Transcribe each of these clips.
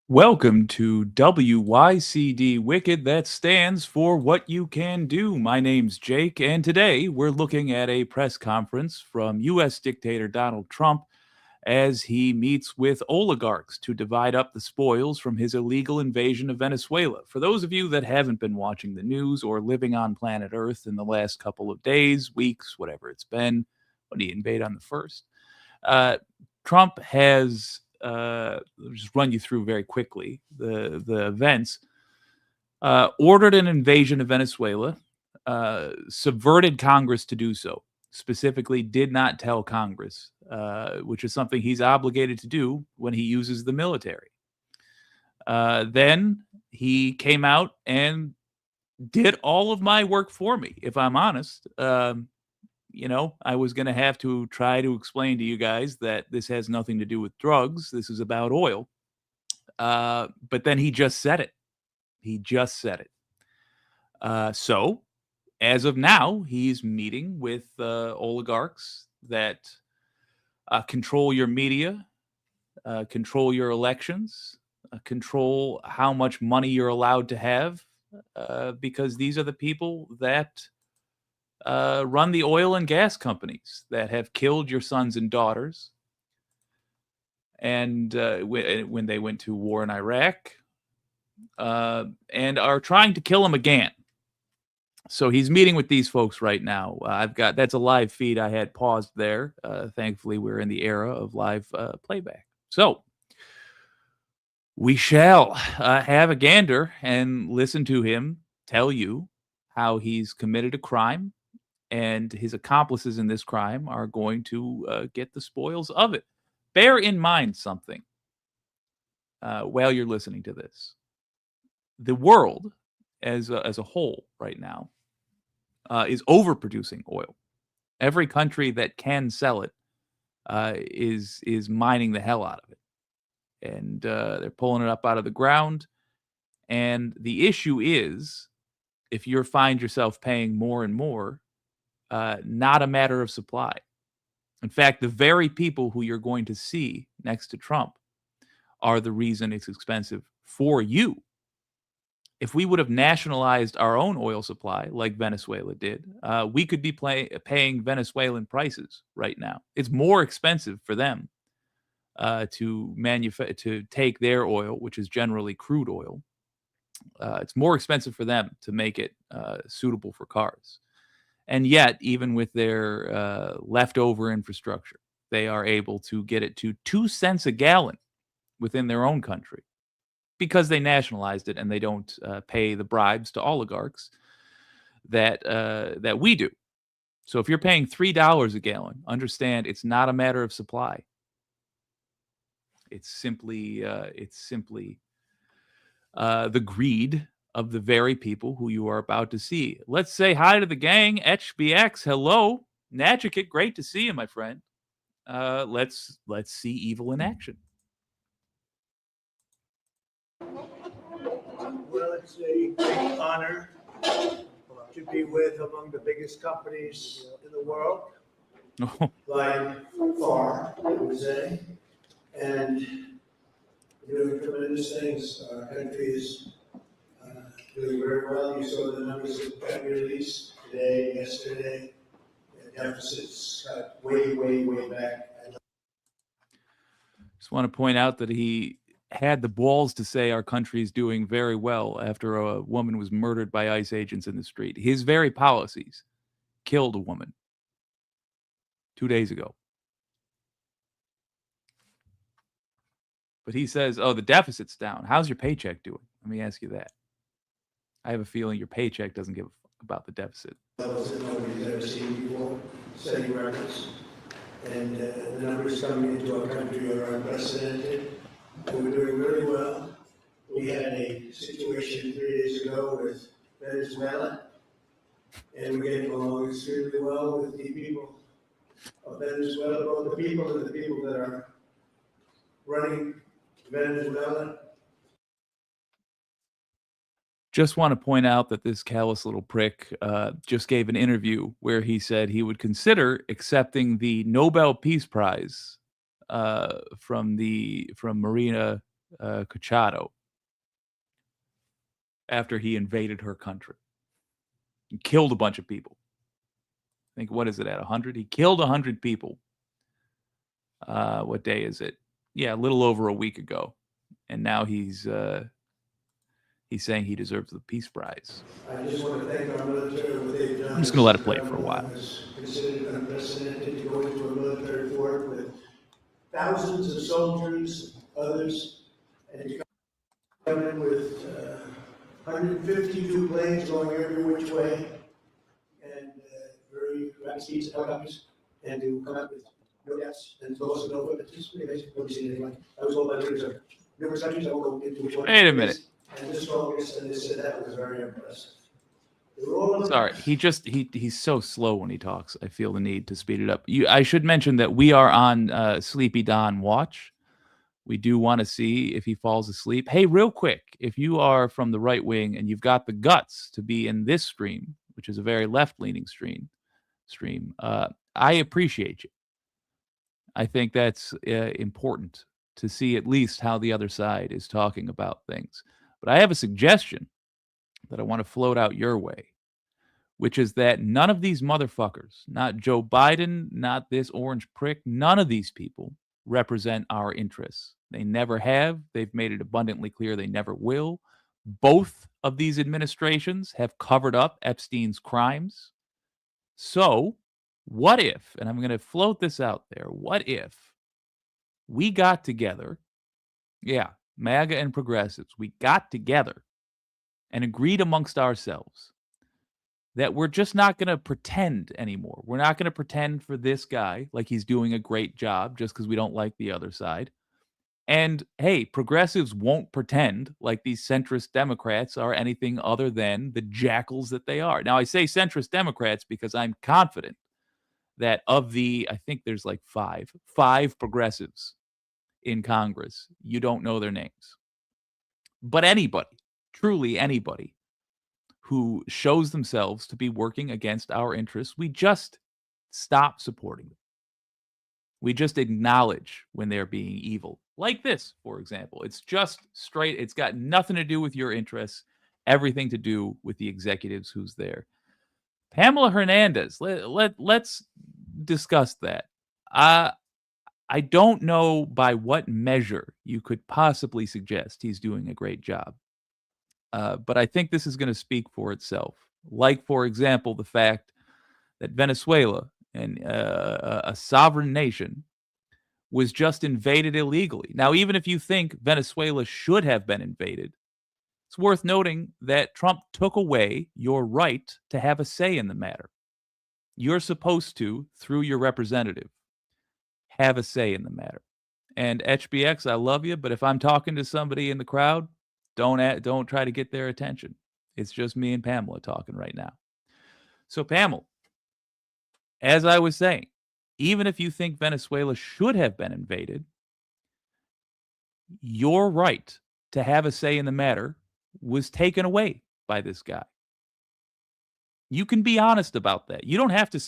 Welcome to WYCD Wicked. That stands for What You Can Do. My name's Jake, and today we're looking at a press conference from U.S. dictator Donald Trump as he meets with oligarchs to divide up the spoils from his illegal invasion of Venezuela. For those of you that haven't been watching the news or living on planet Earth in the last couple of days, weeks, whatever it's been, when he invaded on the 1st, uh, Trump has just run you through very quickly the events. Ordered an invasion of Venezuela, subverted Congress to do so. Specifically, did not tell Congress, which is something he's obligated to do when he uses the military. Then he came out and did all of my work for me, if I'm honest. I was going to have to try to explain to you guys that this has nothing to do with drugs. This is about oil. But then he just said it. He just said it. So, as of now, he's meeting with oligarchs that control your media, control your elections, control how much money you're allowed to have, because these are the people that run the oil and gas companies that have killed your sons and daughters. And when they went to war in Iraq, and are trying to kill him again. So he's meeting with these folks right now. That's a live feed I had paused there. Thankfully, we're in the era of live playback. So we shall have a gander and listen to him tell you how he's committed a crime, and his accomplices in this crime are going to get the spoils of it. Bear in mind something while you're listening to this. The world as a whole right now is overproducing oil. Every country that can sell it is mining the hell out of it. And they're pulling it up out of the ground. And the issue is, if you find yourself paying more and more, not a matter of supply. In fact, the very people who you're going to see next to Trump are the reason it's expensive for you. If we would have nationalized our own oil supply like Venezuela did, we could be paying Venezuelan prices right now. It's more expensive for them to take their oil, which is generally crude oil, It's more expensive for them to make it suitable for cars. And yet, even with their leftover infrastructure, they are able to get it to 2 cents a gallon within their own country because they nationalized it and they don't pay the bribes to oligarchs that we do. So if you're paying $3 a gallon, understand it's not a matter of supply. It's simply the greed of the very people who you are about to see. Let's say hi to the gang. HBX, hello. Najikit, great to see you, my friend. Let's see evil in action. Well, it's a great honor to be with among the biggest companies in the world, by far, I would say. And doing tremendous things. Our country is doing very well. You saw the numbers that got released today, yesterday. The deficits got way, way, way back. Just want to point out that he had the balls to say our country is doing very well after a woman was murdered by ICE agents in the street. His very policies killed a woman 2 days ago. But he says, oh, the deficit's down. How's your paycheck doing? Let me ask you that. I have a feeling your paycheck doesn't give a fuck about the deficit. Levels that nobody's ever seen before, setting records. And the numbers coming into our country are unprecedented. And we're doing really well. We had a situation 3 days ago with Venezuela, and we're getting along extremely well with the people of Venezuela, both the people and the people that are running Venezuela. Just want to point out that this callous little prick just gave an interview where he said he would consider accepting the Nobel Peace Prize from Marina Cachado after he invaded her country and killed a bunch of people. I think, what is it, at 100? He killed 100 people. What day is it? Yeah, a little over a week ago. And now he's saying he deserves the Peace Prize. I just want to thank our military for what they've done. I'm just going to let it play for a while. It's considered unprecedented to go into a military fort with thousands of soldiers, others, and to come in with 152 planes going every which way, and very rapid speeds and helicopters, and to come out with no deaths and loss of no equipment. It's pretty amazing. Nobody's seen anything like it. I was told by leaders of numerous countries, I won't go into which one. Wait a minute. And this focus, and they said that was very impressive. Sorry, he's so slow when he talks. I feel the need to speed it up. I should mention that we are on Sleepy Don watch. We do want to see if he falls asleep. Hey, real quick, if you are from the right wing and you've got the guts to be in this stream, which is a very left-leaning stream, I appreciate you. I think that's important to see at least how the other side is talking about things. But I have a suggestion that I want to float out your way, which is that none of these motherfuckers, not Joe Biden, not this orange prick, none of these people represent our interests. They never have. They've made it abundantly clear they never will. Both of these administrations have covered up Epstein's crimes. So, what if, and I'm going to float this out there, what if we got together, MAGA and progressives, we got together and agreed amongst ourselves that we're just not going to pretend anymore. We're not going to pretend for this guy like he's doing a great job just because we don't like the other side. And hey, progressives won't pretend like these centrist Democrats are anything other than the jackals that they are. Now, I say centrist Democrats because I'm confident that of the, I think there's like five progressives in Congress, you don't know their names. But anybody, truly anybody, who shows themselves to be working against our interests, we just stop supporting them. We just acknowledge when they're being evil. Like this, for example. It's just straight. It's got nothing to do with your interests, everything to do with the executives who's there. Pamela Hernandez, let's discuss that. I don't know by what measure you could possibly suggest he's doing a great job. But I think this is going to speak for itself. Like, for example, the fact that Venezuela, and a sovereign nation, was just invaded illegally. Now, even if you think Venezuela should have been invaded, it's worth noting that Trump took away your right to have a say in the matter. You're supposed to, through your representative, have a say in the matter. And HBX, I love you, but if I'm talking to somebody in the crowd, don't try to get their attention. It's just me and Pamela talking right now. So, Pamela, as I was saying, even if you think Venezuela should have been invaded, your right to have a say in the matter was taken away by this guy. You can be honest about that. You don't have to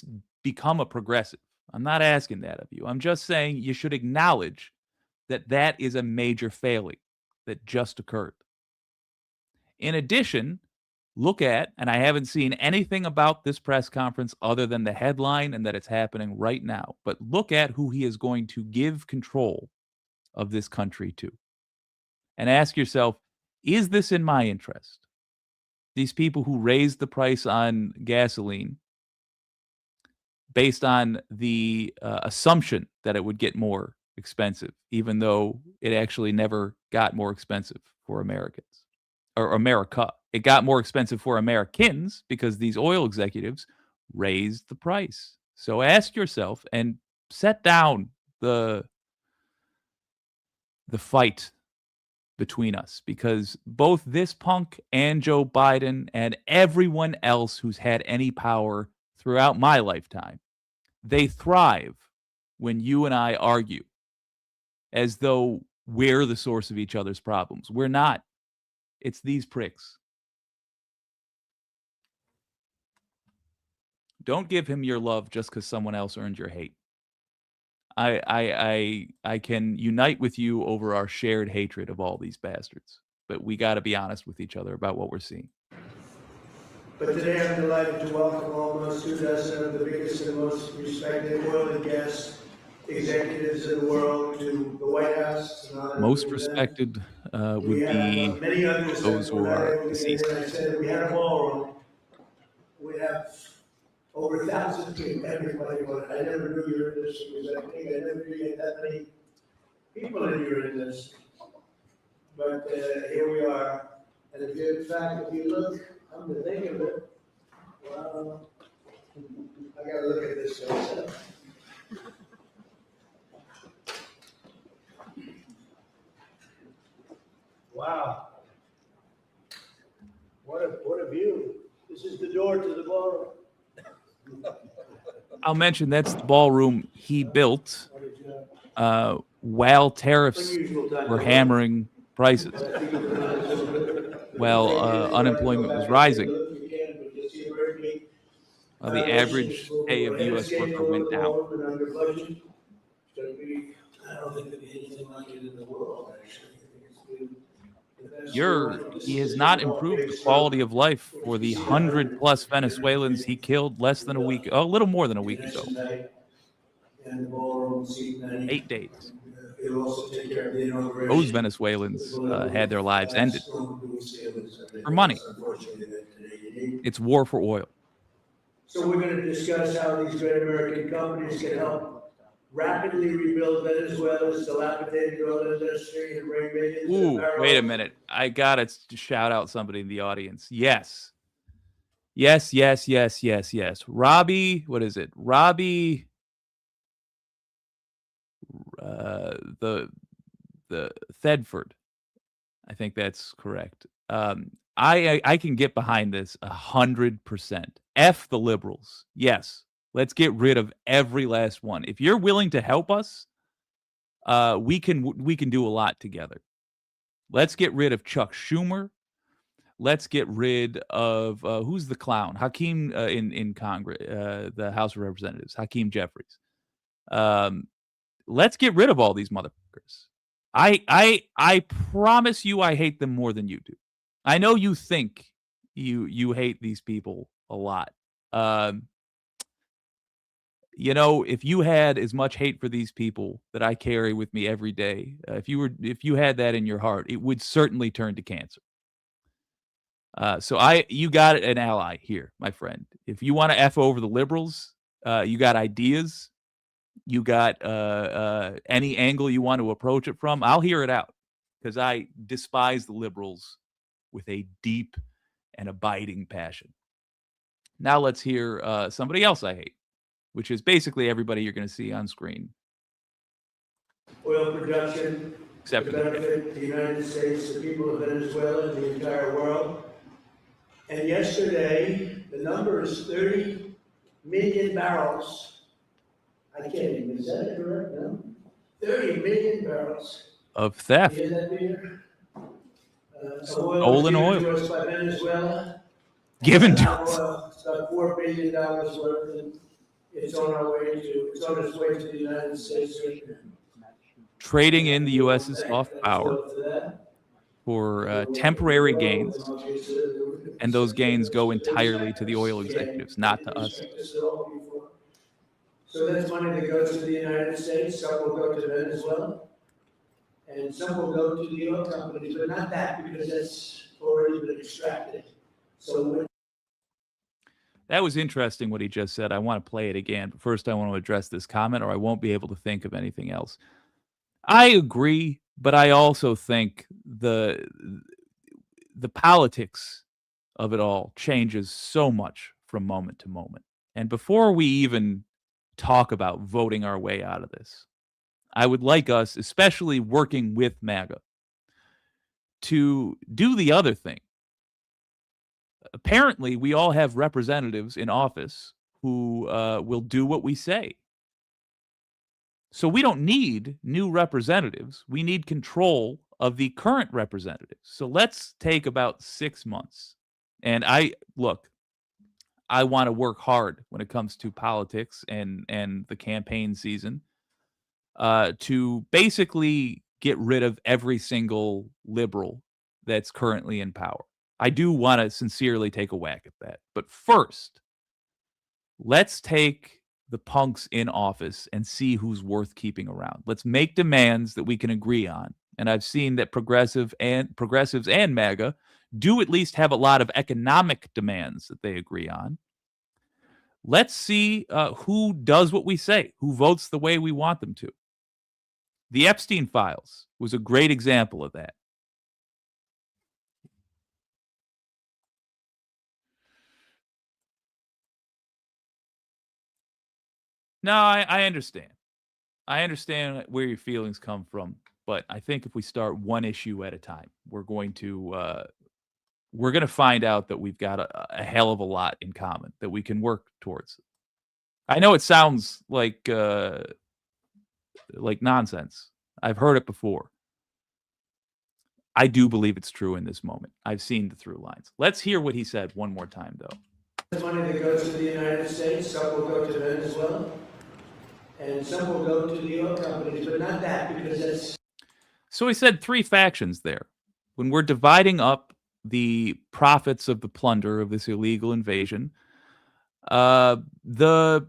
become a progressive. I'm not asking that of you. I'm just saying you should acknowledge that that is a major failing that just occurred. In addition, look at, and I haven't seen anything about this press conference other than the headline and that it's happening right now, but look at who he is going to give control of this country to. And ask yourself, is this in my interest? These people who raised the price on gasoline based on the assumption that it would get more expensive, even though it actually never got more expensive for Americans or America. It got more expensive for Americans because these oil executives raised the price. So ask yourself and set down the fight between us, because both this punk and Joe Biden and everyone else who's had any power throughout my lifetime, they thrive when you and I argue as though we're the source of each other's problems. We're not. It's these pricks. Don't give him your love just because someone else earned your hate. I can unite with you over our shared hatred of all these bastards, but we got to be honest with each other about what we're seeing. But today I'm delighted to welcome almost 2 dozen of the biggest and most respected oil and gas executives in the world to the White House. Most respected We would have be many others those that were who not are able to get deceased. here. I said we had a ballroom. We have over 1,000 people. Everybody wanted. I never knew your industry was that big. I never knew you had that many people in your industry. But here we are. And if you, in fact, if you look, come to think of it, well, I gotta look at this myself. Wow. What a view. This is the door to the ballroom. I'll mention that's the ballroom he built while tariffs were hammering prices, while unemployment was rising, while the average pay of the U.S. worker went down. I don't think there'd be anything like it in the world, actually. He has not improved the quality of life for the 100+ Venezuelans he killed a little more than a week ago. And the ballroom seat many. 8 days. It'll also take care of the inauguration. Those Venezuelans had their lives ended for money. It's war for oil. So we're going to discuss how these great American companies can help rapidly rebuild Venezuela's dilapidated oil industry and bring millions Ooh, of barrels. wait a minute. I got to shout out somebody in the audience. Yes. Yes, yes, yes, yes, yes. Robbie, what is it? Robbie, the Thedford. I think that's correct. I can get behind this 100%. F the liberals. Yes, let's get rid of every last one. If you're willing to help us, we can do a lot together. Let's get rid of Chuck Schumer. Let's get rid of who's the clown? Hakeem in Congress, the House of Representatives, Hakeem Jeffries. Let's get rid of all these motherfuckers. I promise you, I hate them more than you do. I know you think you hate these people a lot. If you had as much hate for these people that I carry with me every day, if you had that in your heart, it would certainly turn to cancer. So you got an ally here, my friend. If you want to F over the liberals, you got ideas, you got any angle you want to approach it from, I'll hear it out because I despise the liberals with a deep and abiding passion. Now let's hear somebody else I hate, which is basically everybody you're going to see on screen. Oil production Except to for the benefit the United States, the people of Venezuela, and the entire world. And yesterday, the number is 30 million barrels. I can't even, is that correct? No? 30 million barrels. of theft. Is that bigger? Stolen oil. Given to us by Venezuela. Given to us. Oil, it's about $4 billion worth, and it's on its way to the United States. Trading in the U.S.'s soft power for temporary gains, and those gains go entirely to the oil executives, not to us. So that's money that goes to the United States, some will go to Venezuela, and some will go to the oil companies, but not that, because that's already been extracted. So that was interesting what he just said. I want to play it again, but first I want to address this comment, or I won't be able to think of anything else. I agree, but I also think the politics of it all changes so much from moment to moment. And before we even talk about voting our way out of this, I would like us, especially working with MAGA, to do the other thing. Apparently, we all have representatives in office who will do what we say. So we don't need new representatives. We need control of the current representatives. So let's take about 6 months. And I want to work hard when it comes to politics and the campaign season to basically get rid of every single liberal that's currently in power. I do want to sincerely take a whack at that. But first, let's take the punks in office and see who's worth keeping around. Let's make demands that we can agree on. And I've seen that progressives and MAGA do at least have a lot of economic demands that they agree on. Let's see who does what we say, who votes the way we want them to. The Epstein files was a great example of that. No, I understand. I understand where your feelings come from, but I think if we start one issue at a time, we're going to find out that we've got a hell of a lot in common that we can work towards. I know it sounds like nonsense. I've heard it before. I do believe it's true in this moment. I've seen the through lines. Let's hear what he said one more time, though. The money that goes to the United States, some will go to Venezuela, and some will go to the oil companies, but not that, because that's... So he said 3 factions there. When we're dividing up the profits of the plunder of this illegal invasion, the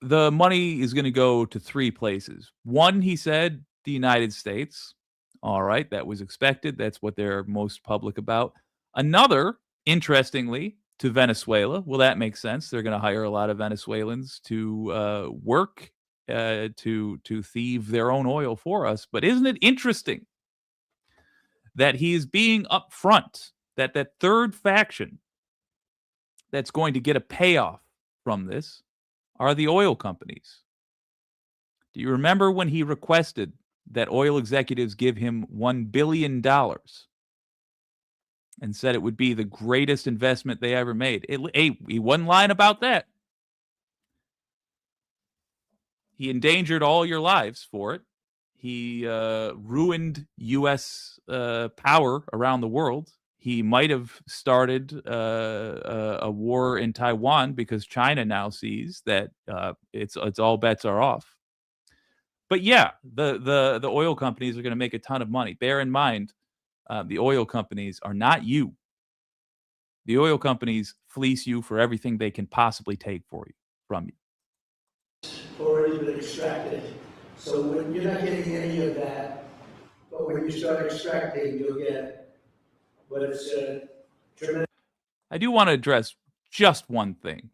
money is going to go to 3 places. One, he said, the United States. All right, that was expected. That's what they're most public about. Another, interestingly, to Venezuela. Well, that makes sense. They're going to hire a lot of Venezuelans to work to thieve their own oil for us. But isn't it interesting that he is being upfront, that third faction that's going to get a payoff from this are the oil companies. Do you remember when he requested that oil executives give him $1 billion and said it would be the greatest investment they ever made? He wasn't lying about that. He endangered all your lives for it. He ruined U.S. Power around the world. He might have started a war in Taiwan because China now sees that it's all bets are off. But yeah, the oil companies are going to make a ton of money. Bear in mind, the oil companies are not you. The oil companies fleece you for everything they can possibly take from you. Already been extracted. So when you're not getting any of that, but when you start extracting, you'll get what it's I do want to address just one thing.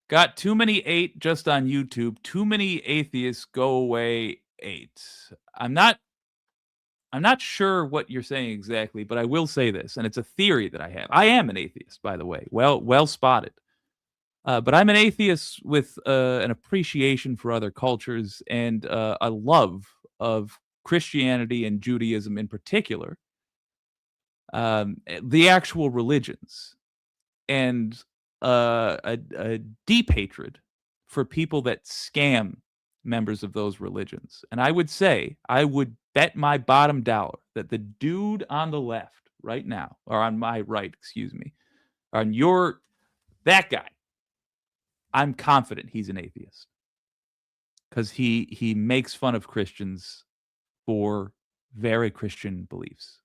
Got too many 8 just on YouTube. Too many atheists go away 8. I'm not sure what you're saying exactly, but I will say this, and it's a theory that I have. I am an atheist, by the way. Well spotted. But I'm an atheist with an appreciation for other cultures and a love of Christianity and Judaism in particular, the actual religions, and a deep hatred for people that scam members of those religions. And I would say, I would bet my bottom dollar that the dude on the left right now, or on my right, excuse me, on that guy, I'm confident he's an atheist because he makes fun of Christians for very Christian beliefs.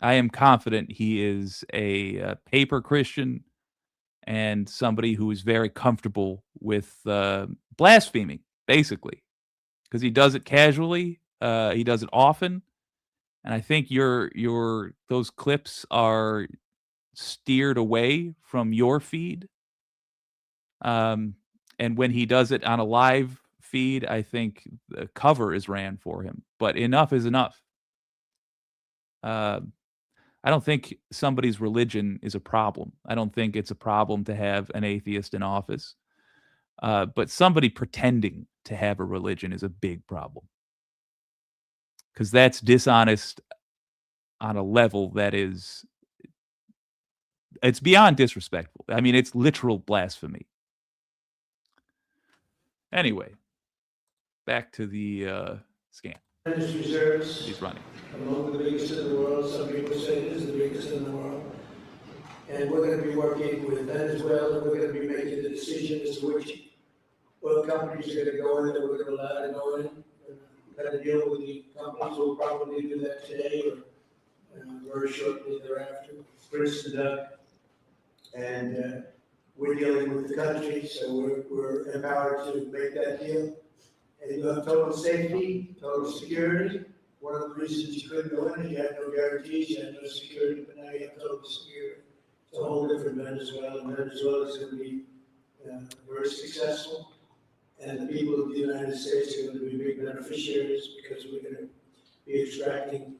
I am confident he is a paper Christian and somebody who is very comfortable with blaspheming, basically, because he does it casually. He does it often, and I think those clips are steered away from your feed. And when he does it on a live feed, I think the cover is ran for him. But enough is enough. I don't think somebody's religion is a problem. I don't think it's a problem to have an atheist in office. But somebody pretending to have a religion is a big problem. Because that's dishonest on a level that is, it's beyond disrespectful. I mean, it's literal blasphemy. Anyway, back to the scam. Reserves He's running. among the biggest in the world. Some people say it is the biggest in the world. And we're going to be working with Venezuela. We're going to be making the decision as to which oil companies are going to go in that we're going to allow to go in. We're going to deal with the companies. We'll probably do that today or very shortly thereafter. Chris and Doug. And we're dealing with the country, so we're empowered to make that deal. And you have total safety, total security. One of the reasons you couldn't go in is you had no guarantees, you had no security, but now you have total security. It's a whole different Venezuela. Venezuela is going to be very successful, and the people of the United States are going to be big beneficiaries because we're going to be extracting.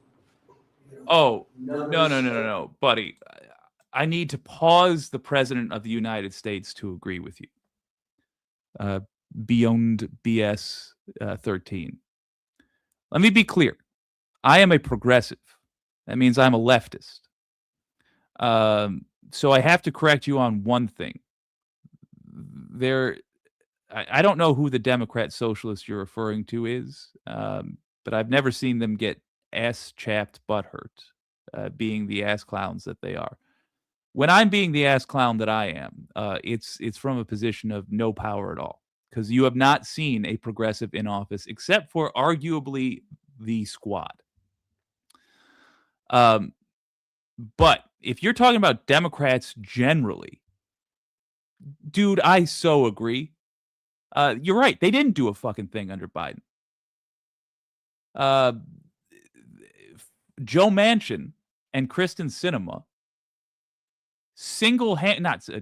Oh, no, buddy. I need to pause the president of the United States to agree with you. Beyond BS 13. Let me be clear. I am a progressive. That means I'm a leftist. So I have to correct you on one thing. I don't know who the Democrat socialist you're referring to is, but I've never seen them get ass-chapped butthurt, being the ass clowns that they are. When I'm being the ass clown that I am, it's from a position of no power at all, because you have not seen a progressive in office except for arguably the Squad. But if you're talking about Democrats generally, dude, I so agree. You're right. They didn't do a fucking thing under Biden. Joe Manchin and Kristen Sinema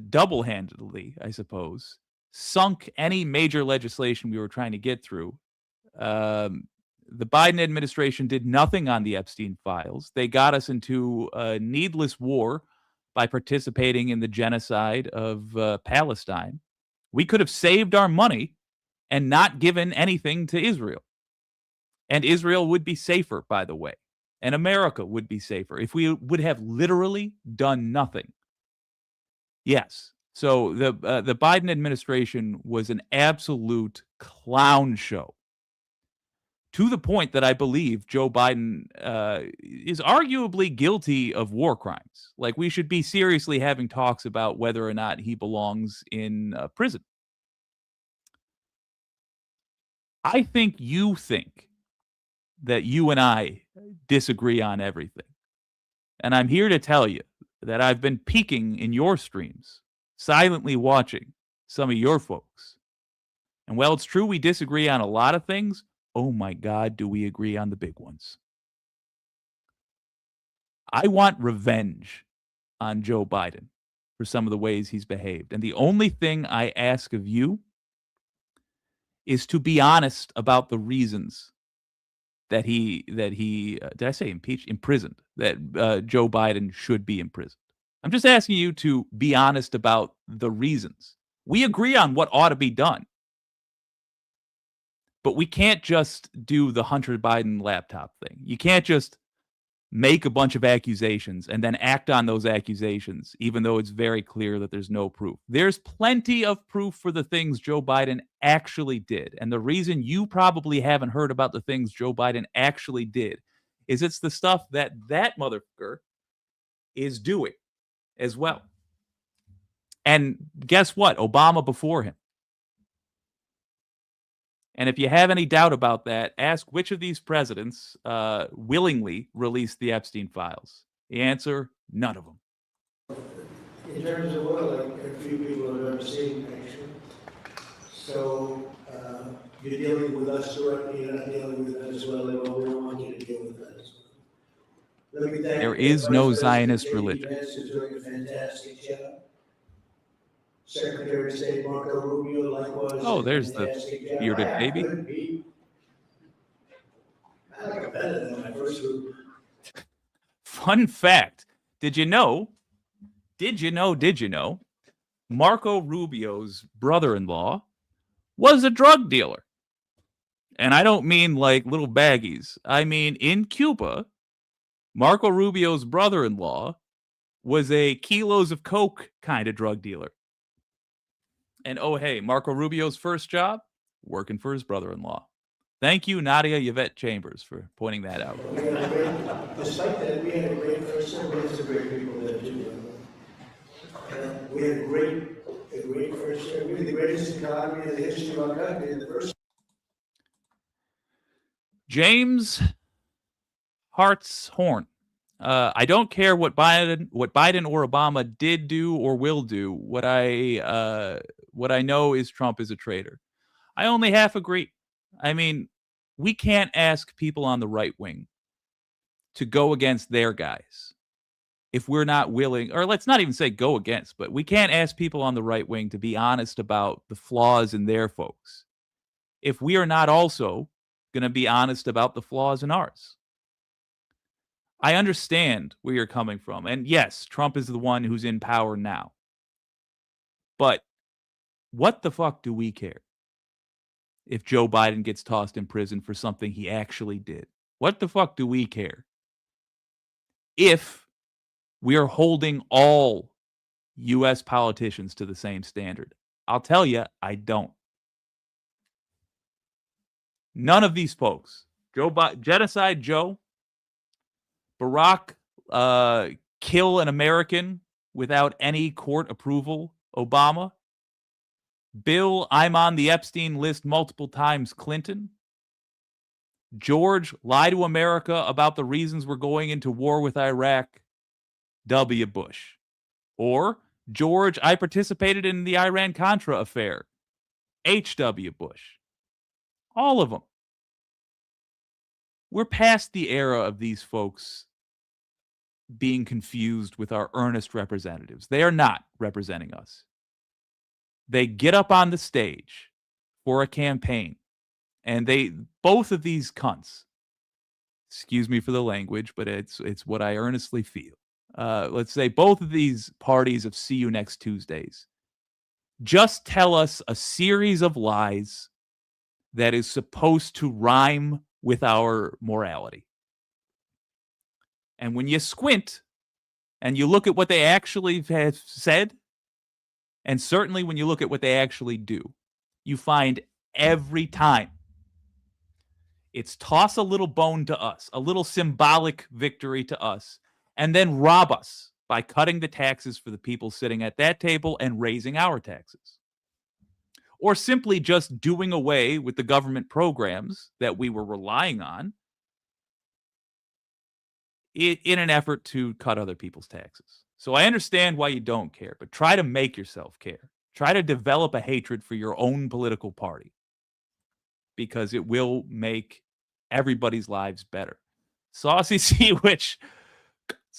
double-handedly, I suppose, sunk any major legislation we were trying to get through. The Biden administration did nothing on the Epstein files. They got us into a needless war by participating in the genocide of Palestine. We could have saved our money and not given anything to Israel. And Israel would be safer, by the way. And America would be safer if we would have literally done nothing. Yes. So the Biden administration was an absolute clown show, to the point that I believe Joe Biden is arguably guilty of war crimes. Like, we should be seriously having talks about whether or not he belongs in prison. I think that you and I disagree on everything. And I'm here to tell you that I've been peeking in your streams, silently watching some of your folks. And while it's true we disagree on a lot of things, oh my God, do we agree on the big ones. I want revenge on Joe Biden for some of the ways he's behaved. And the only thing I ask of you is to be honest about the reasons that he did I say impeached? Imprisoned, that Joe Biden should be imprisoned. I'm just asking you to be honest about the reasons. We agree on what ought to be done, but we can't just do the Hunter Biden laptop thing. You can't just make a bunch of accusations and then act on those accusations, even though it's very clear that there's no proof. There's plenty of proof for the things Joe Biden actually did. And the reason you probably haven't heard about the things Joe Biden actually did is it's the stuff that that motherfucker is doing as well. And guess what? Obama before him. And if you have any doubt about that, ask which of these presidents willingly released the Epstein files. The answer, none of them. In terms of oil, like a few people have ever seen, actually. So you're dealing with us directly, you're not dealing with Venezuela. Well, we don't want you to deal with Venezuela. Let me thank There is no Vice President Zionist J.D. religion. Vance, who's doing a fantastic job. Secretary of State Marco Rubio, likewise. Oh, there's the fantastic job. bearded I baby. could be. I like it better than my first group. Fun fact. Did you know, Marco Rubio's brother-in-law was a drug dealer. And I don't mean like little baggies. I mean, in Cuba, Marco Rubio's brother-in-law was a kilos of coke kind of drug dealer. And oh, hey, Marco Rubio's first job, working for his brother-in-law. Thank you, Nadia Yvette Chambers, for pointing that out. Despite that, we had a great first term. We had some great people there too. We had a great first term. We had the greatest economy in the history of our country in the first. James Hartshorn. I don't care what Biden or Obama did do or will do. What I know is Trump is a traitor. I only half agree. I mean, we can't ask people on the right wing to go against their guys if we're not willing, or let's not even say go against, but we can't ask people on the right wing to be honest about the flaws in their folks if we are not also going to be honest about the flaws in ours. I understand where you're coming from. And yes, Trump is the one who's in power now. But what the fuck do we care if Joe Biden gets tossed in prison for something he actually did? What the fuck do we care if we are holding all U.S. politicians to the same standard? I'll tell you, I don't. None of these folks, Genocide Joe, Barack, kill an American without any court approval, Obama, Bill, I'm on the Epstein list multiple times, Clinton, George, lie to America about the reasons we're going into war with Iraq, W. Bush, or George, I participated in the Iran-Contra affair, H.W. Bush. All of them. We're past the era of these folks being confused with our earnest representatives. They are not representing us. They get up on the stage for a campaign, and both of these cunts, excuse me for the language, but it's what I earnestly feel. Let's say both of these parties of See You Next Tuesdays just tell us a series of lies that is supposed to rhyme with our morality. And when you squint and you look at what they actually have said, and certainly when you look at what they actually do, you find every time it's toss a little bone to us, a little symbolic victory to us, and then rob us by cutting the taxes for the people sitting at that table and raising our taxes. Or simply just doing away with the government programs that we were relying on in an effort to cut other people's taxes. So I understand why you don't care, but try to make yourself care. Try to develop a hatred for your own political party, because it will make everybody's lives better. Saucy Sea Witch,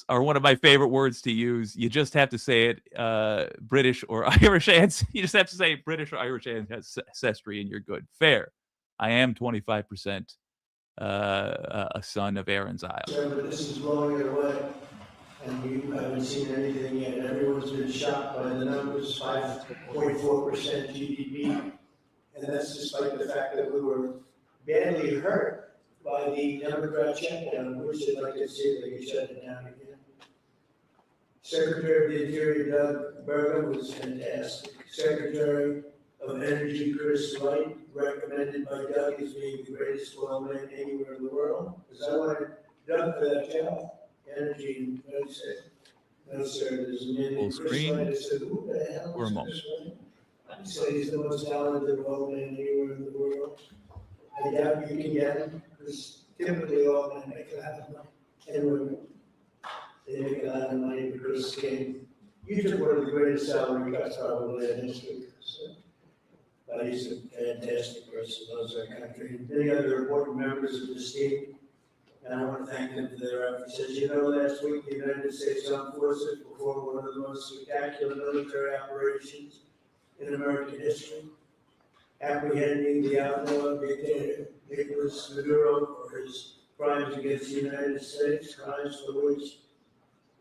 are one of my favorite words to use. You just have to say it, British or Irish you just have to say British or Irish ancestry, and you're good. Fair. I am 25% a son of Aaron's Isle. But this is blowing away, and you haven't seen anything yet. Everyone's been shocked by the numbers, 5.4% GDP, and that's despite the fact that we were badly hurt by the Democrat shutdown, which they'd like to see if they could shut it down again. Secretary of the Interior Doug Burgum was fantastic. Secretary of Energy Chris Wright, recommended by Doug as being the greatest oil man anywhere in the world. Because I wanted Doug for that job. Energy, and I said, no, sir, there's a man named Chris Wright. I said, who the hell is Chris Wright? He said he's the most talented oil man anywhere in the world. I doubt you can get him, because typically oil men make a lot of money. And women. They make a lot of money because you took one of the greatest salary cuts probably in history. So, but he's a fantastic person, loves our country. And many other important members of the team, and I want to thank them for their efforts. As you know, last week the United States Armed Forces performed one of the most spectacular military operations in American history, apprehending the outlaw dictator Nicolas Maduro for his crimes against the United States, crimes for which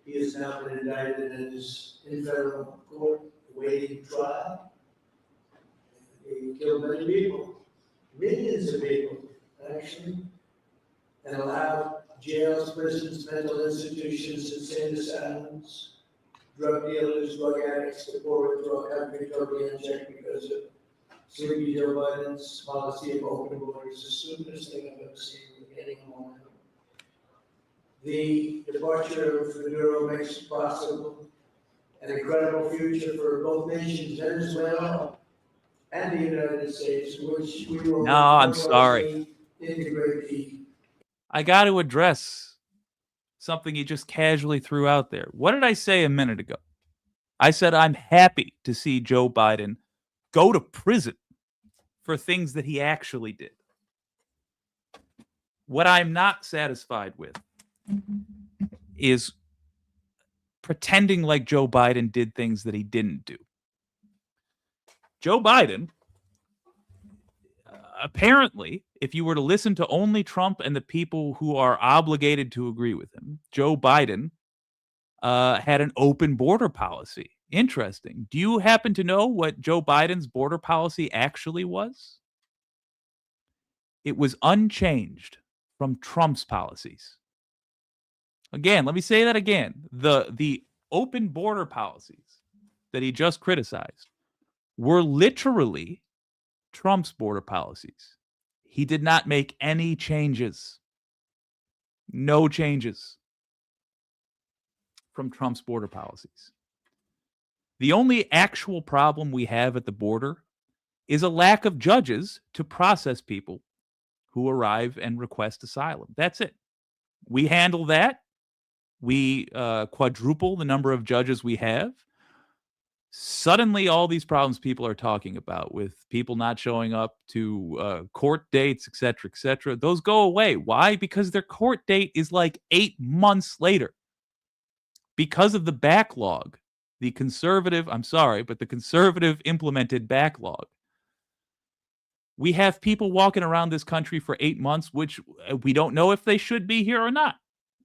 he has now been indicted and is in federal court awaiting trial. He killed many people, millions of people, actually, and allowed jails, prisons, mental institutions, insane asylums, drug dealers, drug addicts to pour into our country totally unchecked because of Sleepy Joe Biden's policy of open borders, the stupidest thing I've ever seen with any moment. The departure of Maduro makes possible an incredible future for both nations, Venezuela and the United States, which we will I'm sorry. integrate the. I got to address something you just casually threw out there. What did I say a minute ago? I said I'm happy to see Joe Biden go to prison for things that he actually did. What I'm not satisfied with is pretending like Joe Biden did things that he didn't do. Joe Biden, apparently, if you were to listen to only Trump and the people who are obligated to agree with him, Joe Biden had an open border policy. Interesting. Do you happen to know what Joe Biden's border policy actually was? It was unchanged from Trump's policies. Again, let me say that again. The open border policies that he just criticized were literally Trump's border policies. He did not make any changes. No changes from Trump's border policies. The only actual problem we have at the border is a lack of judges to process people who arrive and request asylum. That's it. We handle that. We quadruple the number of judges we have. Suddenly, all these problems people are talking about with people not showing up to court dates, et cetera, those go away. Why? Because their court date is like 8 months later. Because of the backlog, the conservative implemented backlog. We have people walking around this country for 8 months, which we don't know if they should be here or not.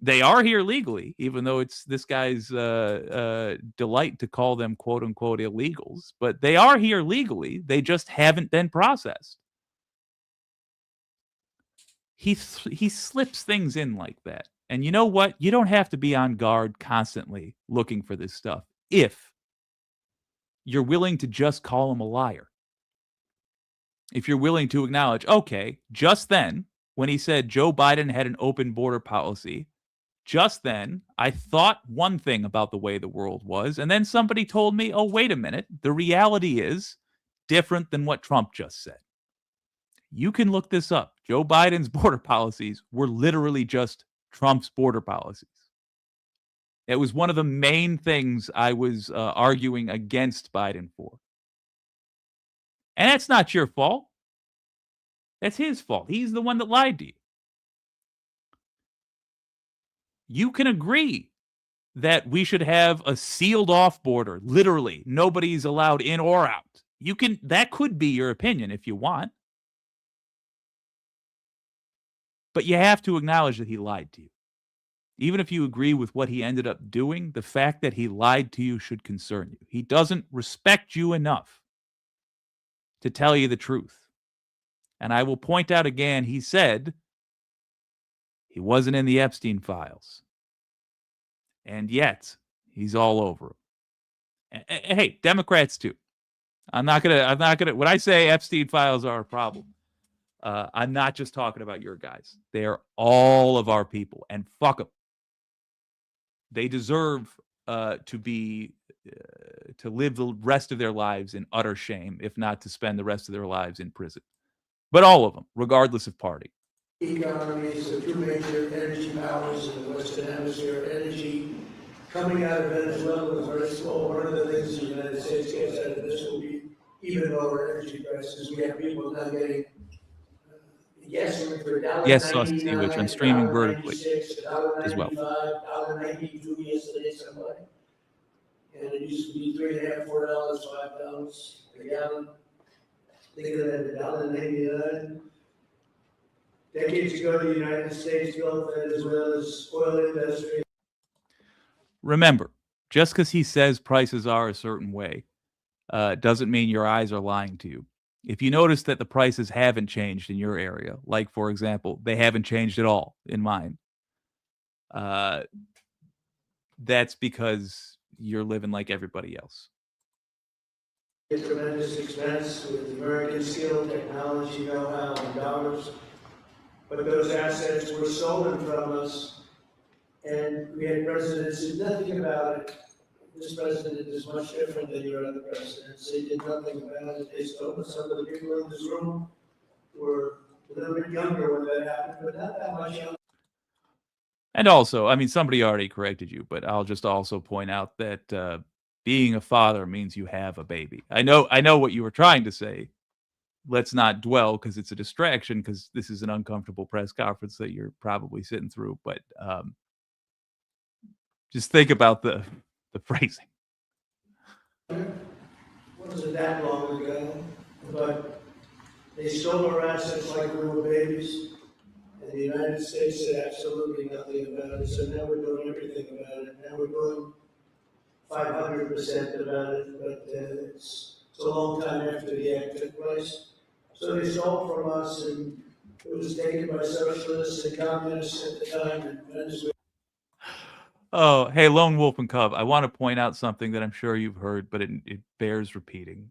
They are here legally, even though it's this guy's delight to call them quote unquote illegals, but they are here legally. They just haven't been processed. He slips things in like that. And you know what? You don't have to be on guard constantly looking for this stuff if you're willing to just call him a liar. If you're willing to acknowledge, okay, just then, when he said Joe Biden had an open border policy, just then, I thought one thing about the way the world was, and then somebody told me, oh, wait a minute, the reality is different than what Trump just said. You can look this up. Joe Biden's border policies were literally just Trump's border policies. It was one of the main things I was arguing against Biden for. And that's not your fault. That's his fault. He's the one that lied to you. You can agree that we should have a sealed off border. Literally, nobody's allowed in or out. That could be your opinion if you want. But you have to acknowledge that he lied to you. Even if you agree with what he ended up doing, the fact that he lied to you should concern you. He doesn't respect you enough to tell you the truth. And I will point out again, he said he wasn't in the Epstein files. And yet, he's all over them. Hey, Democrats too. I'm not gonna, when I say Epstein files are a problem, I'm not just talking about your guys. They are all of our people, and fuck them. They deserve to live the rest of their lives in utter shame, if not to spend the rest of their lives in prison. But all of them, regardless of party. Economies, the two major energy powers in the Western Hemisphere, energy coming out of Venezuela was very slow. One of the things the United States gets out of this will be even lower energy prices. We have people now getting guessing for Yes, sausage sandwich. I'm $1.99, streaming vertically $1.96, as well. $1.95, $1.92 yesterday, somebody. And it used to be $3.50, $4, $5 a gallon. Think of that, $1.99. Decades ago, the United States built Venezuela's oil industry. Remember, just because he says prices are a certain way doesn't mean your eyes are lying to you. If you notice that the prices haven't changed in your area, like, for example, they haven't changed at all in mine, that's because you're living like everybody else. A tremendous expense with American skill, technology, know-how, and dollars. But those assets were stolen from us, and we had presidents who did nothing about it. This president is much different than your other presidents. They did nothing about it. They stole it. Some of the people in this room were a little bit younger when that happened, but not that much younger. And also, I mean, somebody already corrected you, but I'll just also point out that being a father means you have a baby. I know what you were trying to say. Let's not dwell because it's a distraction because this is an uncomfortable press conference that you're probably sitting through. But just think about the phrasing. Wasn't that long ago, but they stole our assets like we were babies. And the United States did absolutely nothing about it. So now we're doing everything about it. Now we're doing 500% about it, but it's a long time after the act took place. So they stole from us, and it was taken by socialists and communists at the time in Venezuela. Oh, hey, Lone Wolf and Cub, I want to point out something that I'm sure you've heard, but it bears repeating.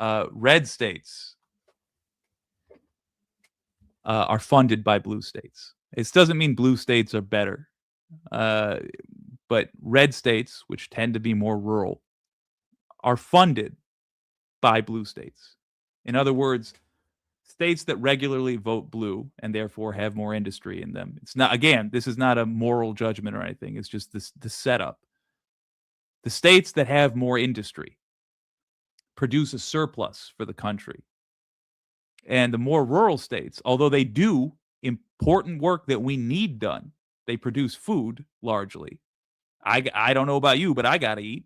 Red states are funded by blue states. It doesn't mean blue states are better, but red states, which tend to be more rural, are funded by blue states. In other words, states that regularly vote blue and therefore have more industry in them. It's not, again, this is not a moral judgment or anything. It's just the setup. The states that have more industry produce a surplus for the country. And the more rural states, although they do important work that we need done, they produce food largely. I don't know about you, but I got to eat.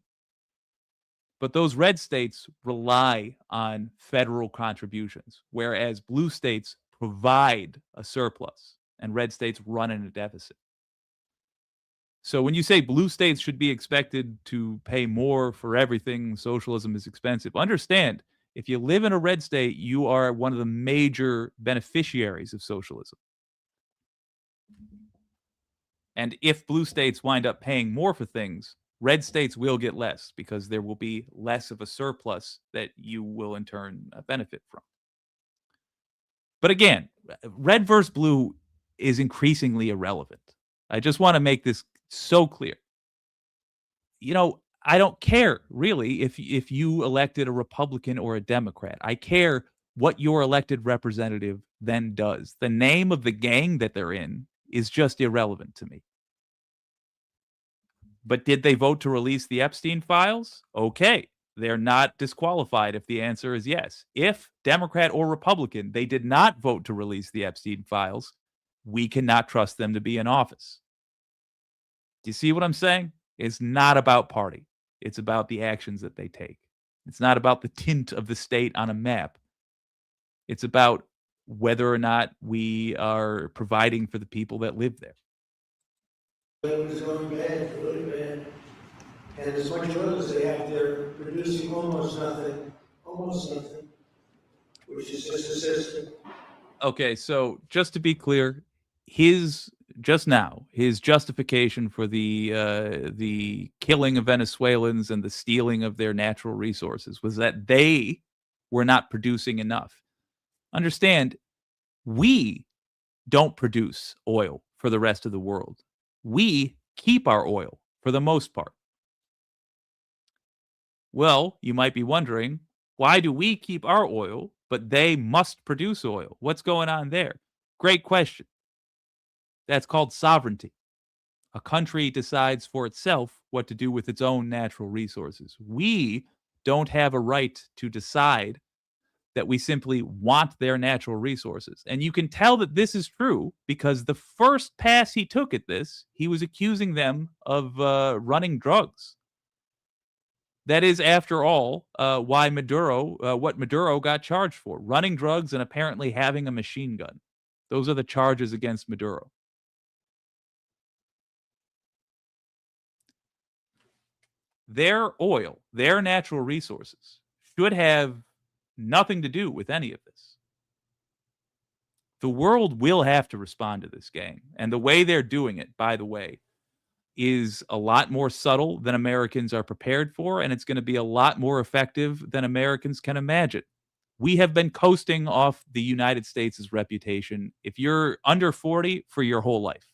But those red states rely on federal contributions, whereas blue states provide a surplus and red states run in a deficit. So when you say blue states should be expected to pay more for everything, socialism is expensive, understand, if you live in a red state, you are one of the major beneficiaries of socialism. And if blue states wind up paying more for things, red states will get less because there will be less of a surplus that you will in turn benefit from. But again, red versus blue is increasingly irrelevant. I just want to make this so clear. You know, I don't care really if you elected a Republican or a Democrat. I care what your elected representative then does. The name of the gang that they're in is just irrelevant to me. But did they vote to release the Epstein files? Okay. They're not disqualified if the answer is yes. If Democrat or Republican, they did not vote to release the Epstein files, we cannot trust them to be in office. Do you see what I'm saying? It's not about party. It's about the actions that they take. It's not about the tint of the state on a map. It's about whether or not we are providing for the people that live there. It was going bad, really bad. And as much oil as they have, they're producing almost nothing, which is just a system. Okay, so just to be clear, his his justification for the killing of Venezuelans and the stealing of their natural resources was that they were not producing enough. Understand, we don't produce oil for the rest of the world. We keep our oil for the most part. Well, you might be wondering, why do we keep our oil, but they must produce oil? What's going on there? Great question. That's called sovereignty. A country decides for itself what to do with its own natural resources. We don't have a right to decide that we simply want their natural resources. And you can tell that this is true because the first pass he took at this, he was accusing them of running drugs. That is, after all, why what Maduro got charged for: running drugs and apparently having a machine gun. Those are the charges against Maduro. Their oil, their natural resources, should have nothing to do with any of this. The world will have to respond to this gang. And the way they're doing it, by the way, is a lot more subtle than Americans are prepared for, and it's going to be a lot more effective than Americans can imagine. We have been coasting off the United States' reputation, if you're under 40, for your whole life.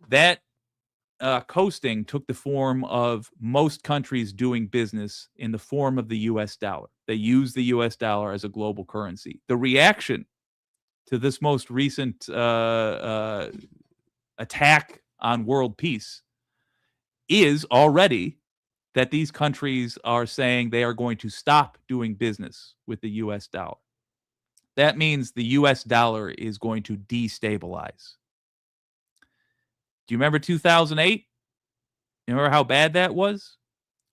That coasting took the form of most countries doing business in the form of the US dollar. They use the US dollar as a global currency. The reaction to this most recent attack on world peace is already that these countries are saying they are going to stop doing business with the US dollar. That means the US dollar is going to destabilize. Do you remember 2008? You remember how bad that was?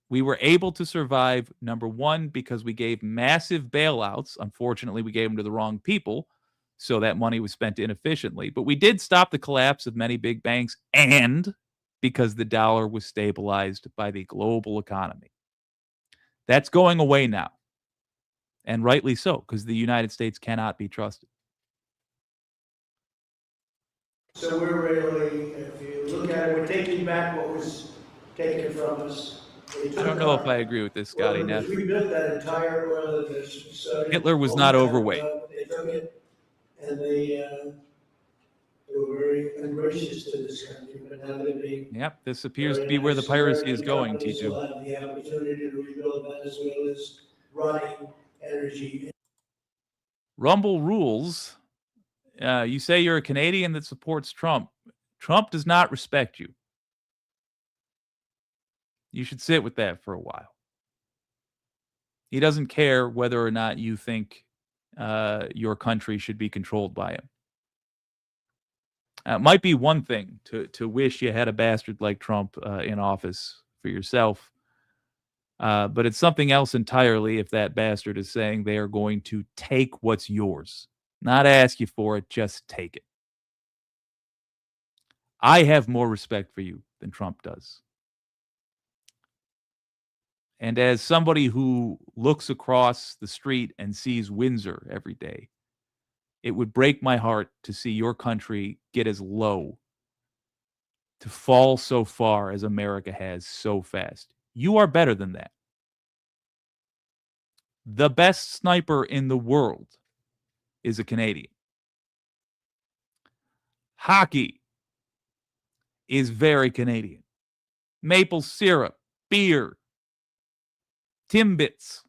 We were able to survive, number one, because we gave massive bailouts. Unfortunately, we gave them to the wrong people, so that money was spent inefficiently. But we did stop the collapse of many big banks, and because the dollar was stabilized by the global economy. That's going away now, and rightly so, because the United States cannot be trusted. So we're really, if you look at it, we're taking back what was taken from us. I don't know if I agree with this, Scotty. Now, We built that entire oil that started. Hitler was not overweight. They took it and they were very ungracious to this country, but now they're being. Yep, this appears to be where the piracy is going, T2. We'll have the opportunity to rebuild Venezuela's running energy. Rumble rules. You say you're a Canadian that supports Trump. Trump does not respect you. You should sit with that for a while. He doesn't care whether or not you think your country should be controlled by him. It might be one thing to wish you had a bastard like Trump in office for yourself, but it's something else entirely if that bastard is saying they are going to take what's yours. Not ask you for it, just take it. I have more respect for you than Trump does. And as somebody who looks across the street and sees Windsor every day, it would break my heart to see your country get as low, to fall so far as America has so fast. You are better than that. The best sniper in the world is a Canadian. Hockey is very Canadian. Maple syrup, beer, Timbits.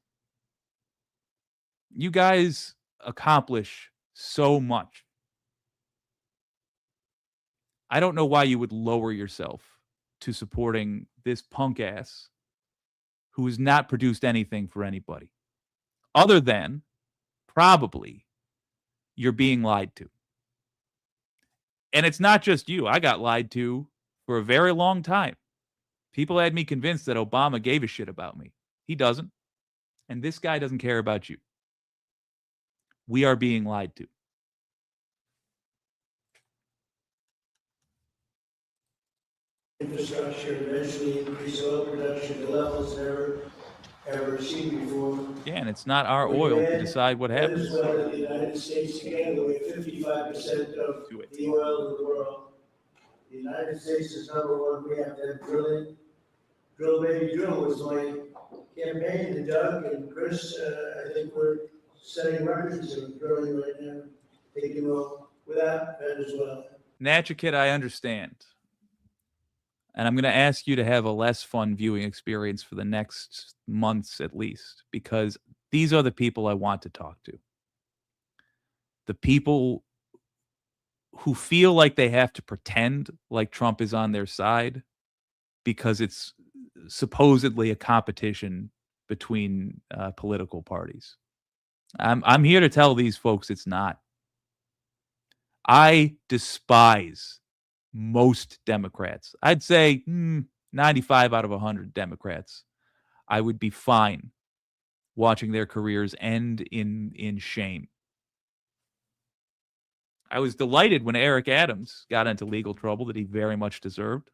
You guys accomplish so much. I don't know why you would lower yourself to supporting this punk ass who has not produced anything for anybody, other than probably you're being lied to. And it's not just you. I got lied to for a very long time. People had me convinced that Obama gave a shit about me. He doesn't. And this guy doesn't care about you. We are being lied to. Infrastructure, eventually increase oil production to levels never seen before. Yeah, and it's not our oil to decide what happens. Venezuela and the United States together, we have 55% of the oil in the world. The United States is number one. We have that drilling. Drill, baby, drill was my campaign. And Doug and Chris, I think we're setting records in drilling right now, taking oil without Venezuela. Natchikid, I understand. And I'm going to ask you to have a less fun viewing experience for the next months at least, because these are the people I want to talk to. The people who feel like they have to pretend like Trump is on their side because it's supposedly a competition between political parties. I'm here to tell these folks it's not. I despise most Democrats. I'd say 95 out of 100 Democrats. I would be fine watching their careers end in shame. I was delighted when Eric Adams got into legal trouble that he very much deserved.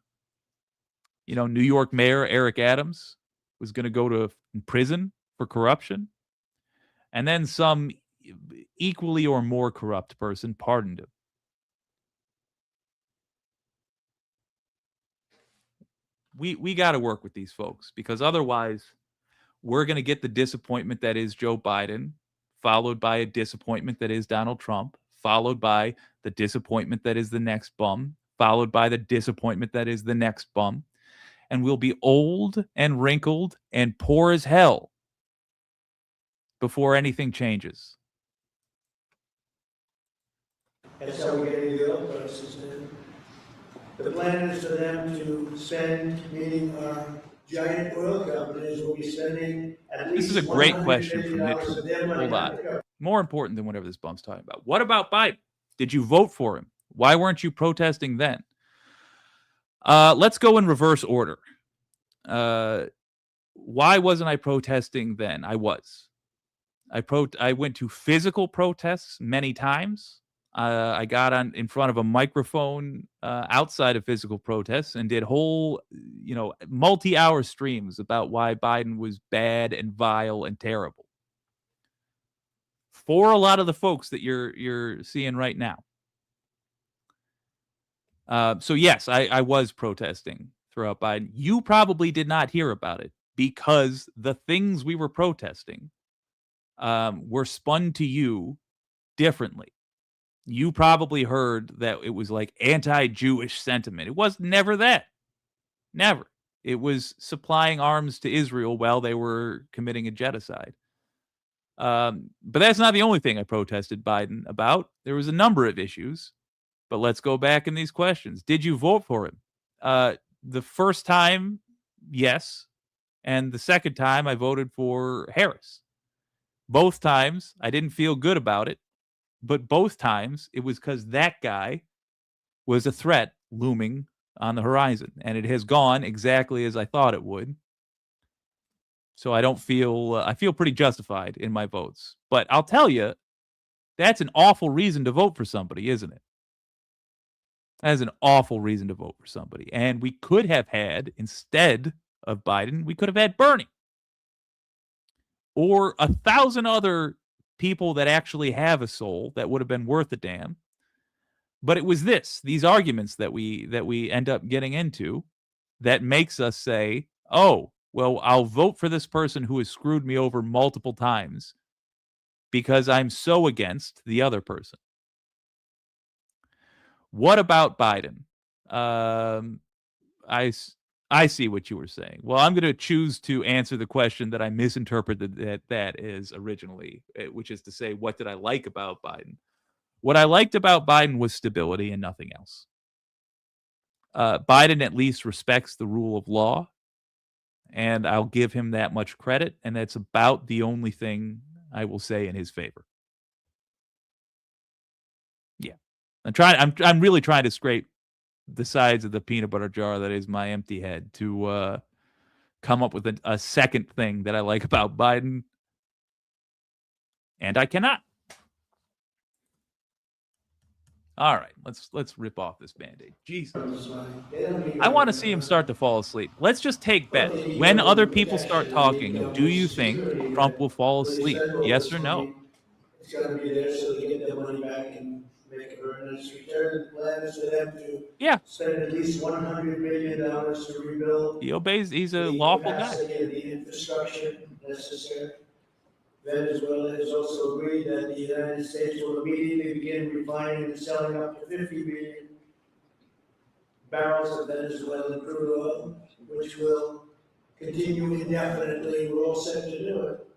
You know, New York Mayor Eric Adams was going to go to prison for corruption. And then some equally or more corrupt person pardoned him. We got to work with these folks, because otherwise we're going to get the disappointment that is Joe Biden, followed by a disappointment that is Donald Trump, followed by the disappointment that is the next bum, followed by the disappointment that is the next bum. And we'll be old and wrinkled and poor as hell before anything changes. That's how we're getting the oil prices down. The plan is for them to spend, meaning our giant oil companies will be spending at least This is a great question from $100 Mitchell. of their money. Hold on. More important than whatever this bum's talking about. What about Biden? Did you vote for him? Why weren't you protesting then? Let's go in reverse order. Why wasn't I protesting then? I was. I went to physical protests many times. I got in front of a microphone outside of physical protests and did whole, multi-hour streams about why Biden was bad and vile and terrible. For a lot of the folks that you're seeing right now. So yes, I was protesting throughout Biden. You probably did not hear about it because the things we were protesting were spun to you differently. You probably heard that it was like anti-Jewish sentiment. It was never that. Never. It was supplying arms to Israel while they were committing a genocide. But that's not the only thing I protested Biden about. There was a number of issues. But let's go back in these questions. Did you vote for him? The first time, yes. And the second time, I voted for Harris. Both times, I didn't feel good about it. But both times, it was because that guy was a threat looming on the horizon. And it has gone exactly as I thought it would. So I feel pretty justified in my votes. But I'll tell you, that's an awful reason to vote for somebody, isn't it? That is an awful reason to vote for somebody. And we could have had, instead of Biden, we could have had Bernie. Or 1,000 other people that actually have a soul that would have been worth a damn. But it was these arguments that we end up getting into that makes us say, oh, well, I'll vote for this person who has screwed me over multiple times because I'm so against the other person. What about Biden? I see what you were saying. Well, I'm going to choose to answer the question that I misinterpreted that is originally, which is to say, what did I like about Biden? What I liked about Biden was stability and nothing else. Biden at least respects the rule of law, and I'll give him that much credit, and that's about the only thing I will say in his favor. Yeah. I'm really trying to scrape the sides of the peanut butter jar that is my empty head to come up with a second thing that I like about Biden, and I cannot. All right, let's rip off this Band-Aid. Jesus. I want to see him start to fall asleep. Let's just take bets. When other people start talking, do you think Trump will fall asleep? Yes or no? It's gotta be there so they get their money back and make a very nice return. The plan is for them to Yeah, spend at least $100 million to rebuild he obeys. He's a the lawful guy. capacity and the infrastructure necessary. Venezuela has also agreed that the United States will immediately begin refining and selling up to 50 million barrels of Venezuelan crude oil, which will continue indefinitely. We're all set to do it.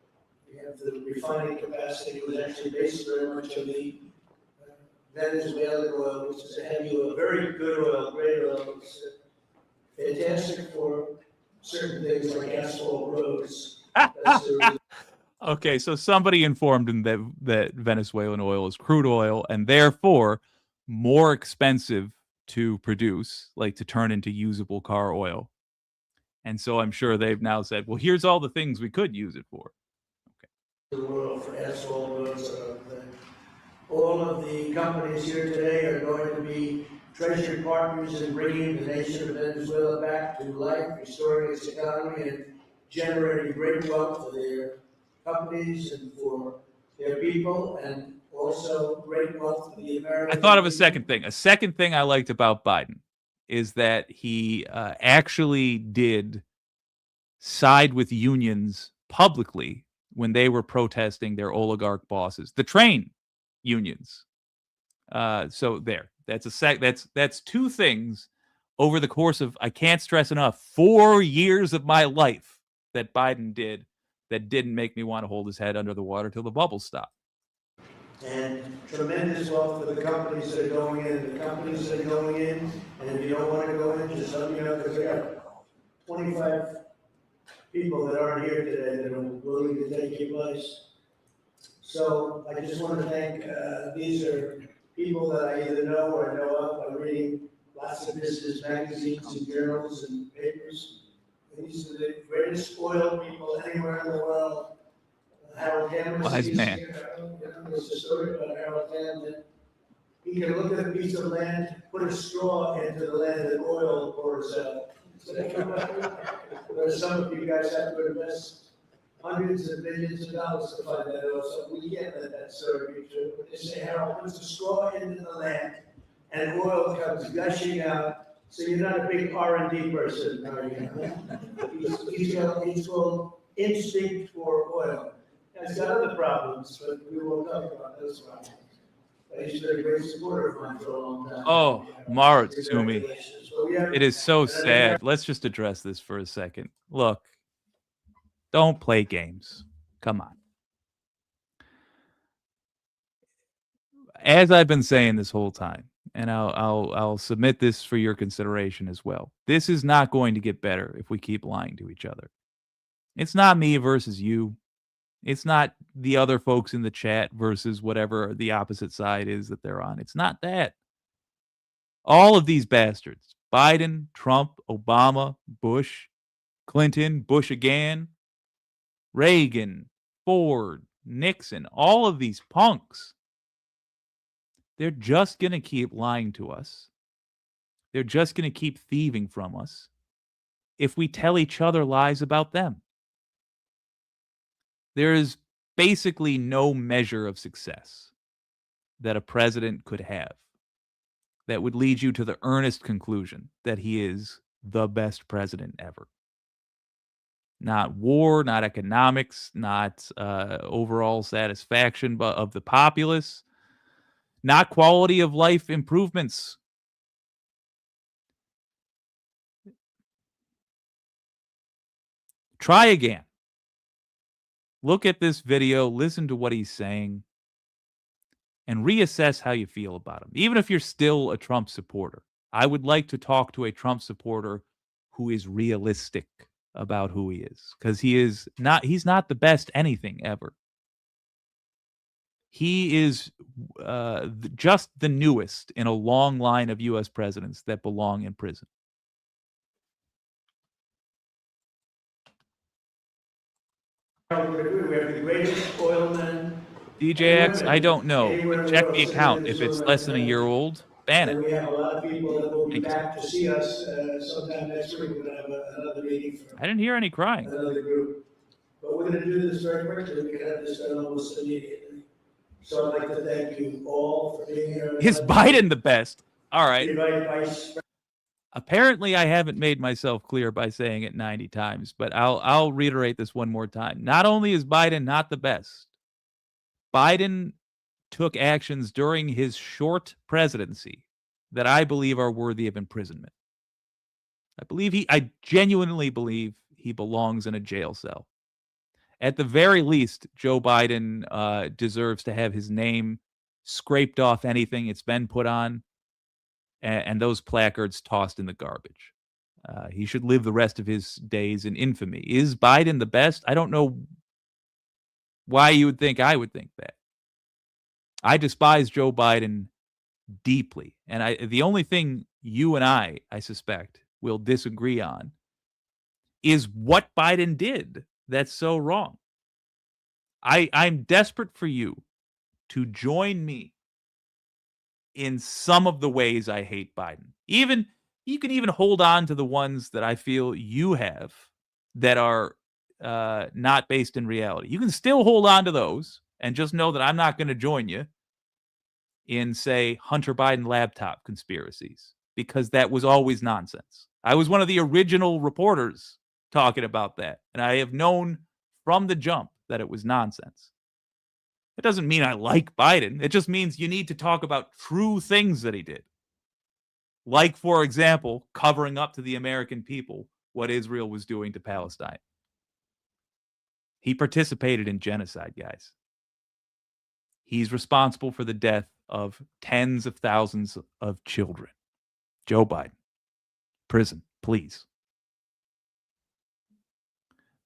We have the refining capacity. It was actually based very much on the Venezuelan oil, which is a heavy oil, very good oil, great oil. It's fantastic for certain things like asphalt roads. That's the reason. Okay, so somebody informed him that Venezuelan oil is crude oil and therefore more expensive to produce, like to turn into usable car oil. And so I'm sure they've now said, well, here's all the things we could use it for. The world for asphalt roads. All of the companies here today are going to be treasury partners in bringing the nation of Venezuela back to life, restoring its economy, and generating great wealth for their companies and for their people, and also great wealth for the American. I thought of a second thing. A second thing I liked about Biden is that he actually did side with unions publicly when they were protesting their oligarch bosses, the train unions. So there, that's two things over the course of, I can't stress enough, 4 years of my life that Biden did that didn't make me want to hold his head under the water till the bubbles stop. And tremendous wealth for the companies that are going in. The companies that are going in, and if you don't want to go in, just let me know, because I got 25 people that aren't here today that are willing to take your place. So I just want to thank, these are people that I either know or I know of by reading lots of business magazines and journals and papers. And these are the greatest oil people anywhere in the world. Harold Cameron. Wise man. There's a story about Harold Cameron that he can look at a piece of land, put a straw into the land, and oil pours out. Whereas some of you guys have to invest hundreds of millions of dollars to find that oil, so we can't let that story be true. But they say Harold puts a straw into the land, and oil comes gushing out. So you're not a big R&D person, are you? He's called instinct for oil. He's got other problems, but we won't talk about those problems. He's been a great supporter of mine for a long time. Oh, Marutsumi. Congratulations. But we have- It is so sad. Let's just address this for a second. Look, don't play games. Come on. As I've been saying this whole time, and I'll submit this for your consideration as well. This is not going to get better if we keep lying to each other. It's not me versus you. It's not the other folks in the chat versus whatever the opposite side is that they're on. It's not that. All of these bastards, Biden, Trump, Obama, Bush, Clinton, Bush again, Reagan, Ford, Nixon, all of these punks, they're just going to keep lying to us. They're just going to keep thieving from us if we tell each other lies about them. There is basically no measure of success that a president could have that would lead you to the earnest conclusion that he is the best president ever. Not war, not economics, not overall satisfaction of the populace, not quality of life improvements. Try again. Look at this video, listen to what he's saying, and reassess how you feel about him. Even if you're still a Trump supporter, I would like to talk to a Trump supporter who is realistic about who he is, because he's not the best anything ever. He is just the newest in a long line of U.S. presidents that belong in prison. We have the greatest oil men and DJX, I women don't know, but anywhere in the check world the sitting in account. this If room it's less than a year represented. old, ban it. And we have a lot of people that will be Thank you, sir. back to see us sometime next week. We're going to have another meeting for I didn't hear any crying. another group. But we're going to do this very quickly. We can have this done almost immediately. So I'd like to thank you all for being here. Is Biden the best? All right. Invite Vice. Apparently, I haven't made myself clear by saying it 90 times, but I'll reiterate this one more time. Not only is Biden not the best, Biden took actions during his short presidency that I believe are worthy of imprisonment. I genuinely believe he belongs in a jail cell. At the very least, Joe Biden deserves to have his name scraped off anything it's been put on, and those placards tossed in the garbage. He should live the rest of his days in infamy. Is Biden the best? I don't know why you would think I would think that. I despise Joe Biden deeply, and the only thing you and I suspect, will disagree on is what Biden did that's so wrong. I'm desperate for you to join me in some of the ways I hate Biden. Even you can even hold on to the ones that I feel you have that are not based in reality. You can still hold on to those and just know that I'm not going to join you in, say, Hunter Biden laptop conspiracies, because that was always nonsense. I was one of the original reporters talking about that, and I have known from the jump that it was nonsense. It doesn't mean I like Biden. It just means you need to talk about true things that he did. Like, for example, covering up to the American people what Israel was doing to Palestine. He participated in genocide, guys. He's responsible for the death of tens of thousands of children. Joe Biden. Prison, please.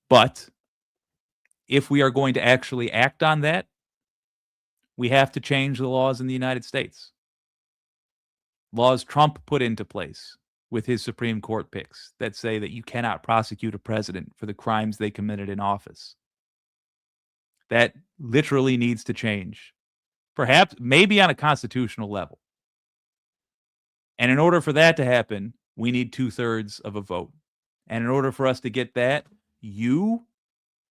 But if we are going to actually act on that, we have to change the laws in the United States. Laws Trump put into place with his Supreme Court picks that say that you cannot prosecute a president for the crimes they committed in office. That literally needs to change. Perhaps, maybe on a constitutional level. And in order for that to happen, we need 2/3 of a vote. And in order for us to get that, you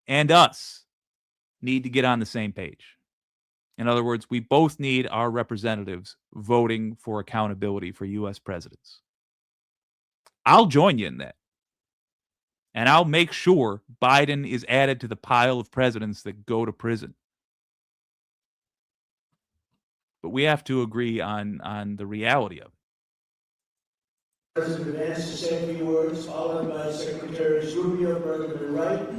and us need to get on the same page. In other words, we both need our representatives voting for accountability for U.S. presidents. I'll join you in that. And I'll make sure Biden is added to the pile of presidents that go to prison. But we have to agree on the reality of it. President Vance to say a few words, followed by Secretaries Rubio, Bergman, and Wright,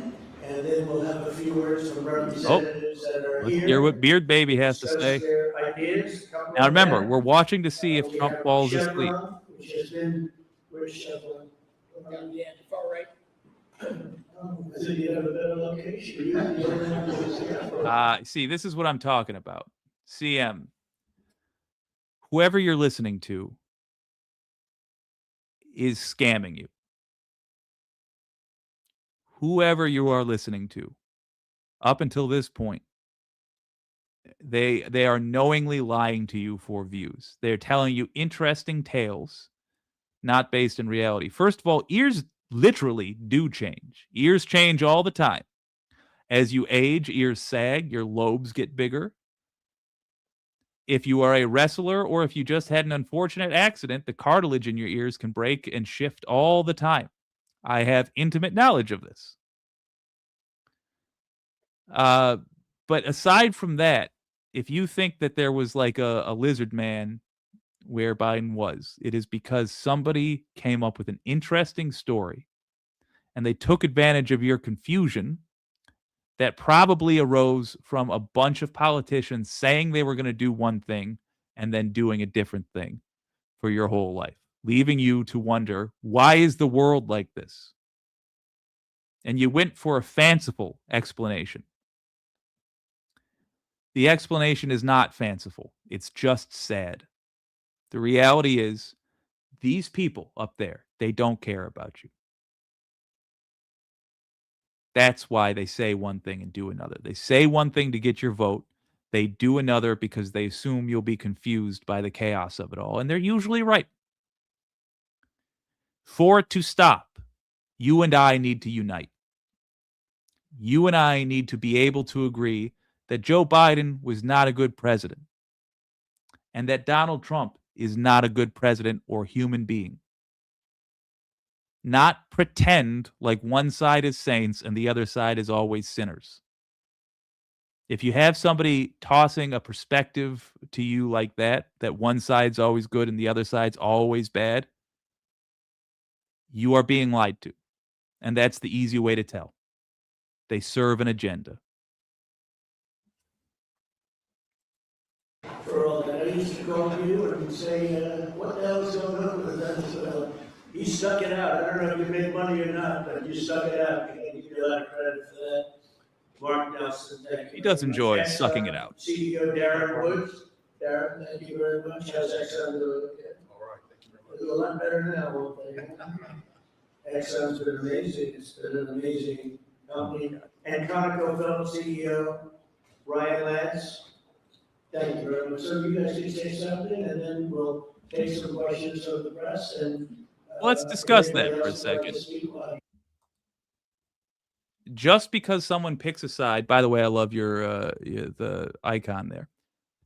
and then we'll have a few words from representatives that are Let's here. hear what Beard Baby has to discuss say. their ideas. Now remember, we're watching to see if We Trump have falls asleep. Chevron, which has been, where's Chevron? Far right. I think you have a better location. You don't have to- See, this is what I'm talking about. CM, whoever you're listening to is scamming you. Whoever you are listening to, up until this point, they are knowingly lying to you for views. They're telling you interesting tales, not based in reality. First of all, ears literally do change. Ears change all the time. As you age, ears sag, your lobes get bigger. If you are a wrestler or if you just had an unfortunate accident, the cartilage in your ears can break and shift all the time. I have intimate knowledge of this. But aside from that, if you think that there was like a lizard man where Biden was, it is because somebody came up with an interesting story and they took advantage of your confusion that probably arose from a bunch of politicians saying they were going to do one thing and then doing a different thing for your whole life, leaving you to wonder, why is the world like this? And you went for a fanciful explanation. The explanation is not fanciful. It's just sad. The reality is these people up there, they don't care about you. That's why they say one thing and do another. They say one thing to get your vote. They do another because they assume you'll be confused by the chaos of it all. And they're usually right. For it to stop, you and I need to unite. You and I need to be able to agree that Joe Biden was not a good president and that Donald Trump is not a good president or human being. Not pretend like one side is saints and the other side is always sinners. If you have somebody tossing a perspective to you like that one side's always good and the other side's always bad, you are being lied to. And that's the easy way to tell. They serve an agenda. For all that, I used to call you and say, what the hell is going on with Venezuela? You stuck it out. I don't know if you made money or not, but you stuck it out. I give you a lot of credit for that. Mark Nelson, thank you. He does enjoy And, sucking it out. CEO Darren Woods. Darren, thank you very much. How's Exxon doing? All right, thank you very much. It's a lot better now, won't they? Exxon's been amazing. It's been an amazing company. And ConocoPhillips CEO Ryan Lance. Thank you very much. So you guys can say something, and then we'll take some questions from the press. And Let's discuss that for a second. Just because someone picks a side, by the way, I love the icon there.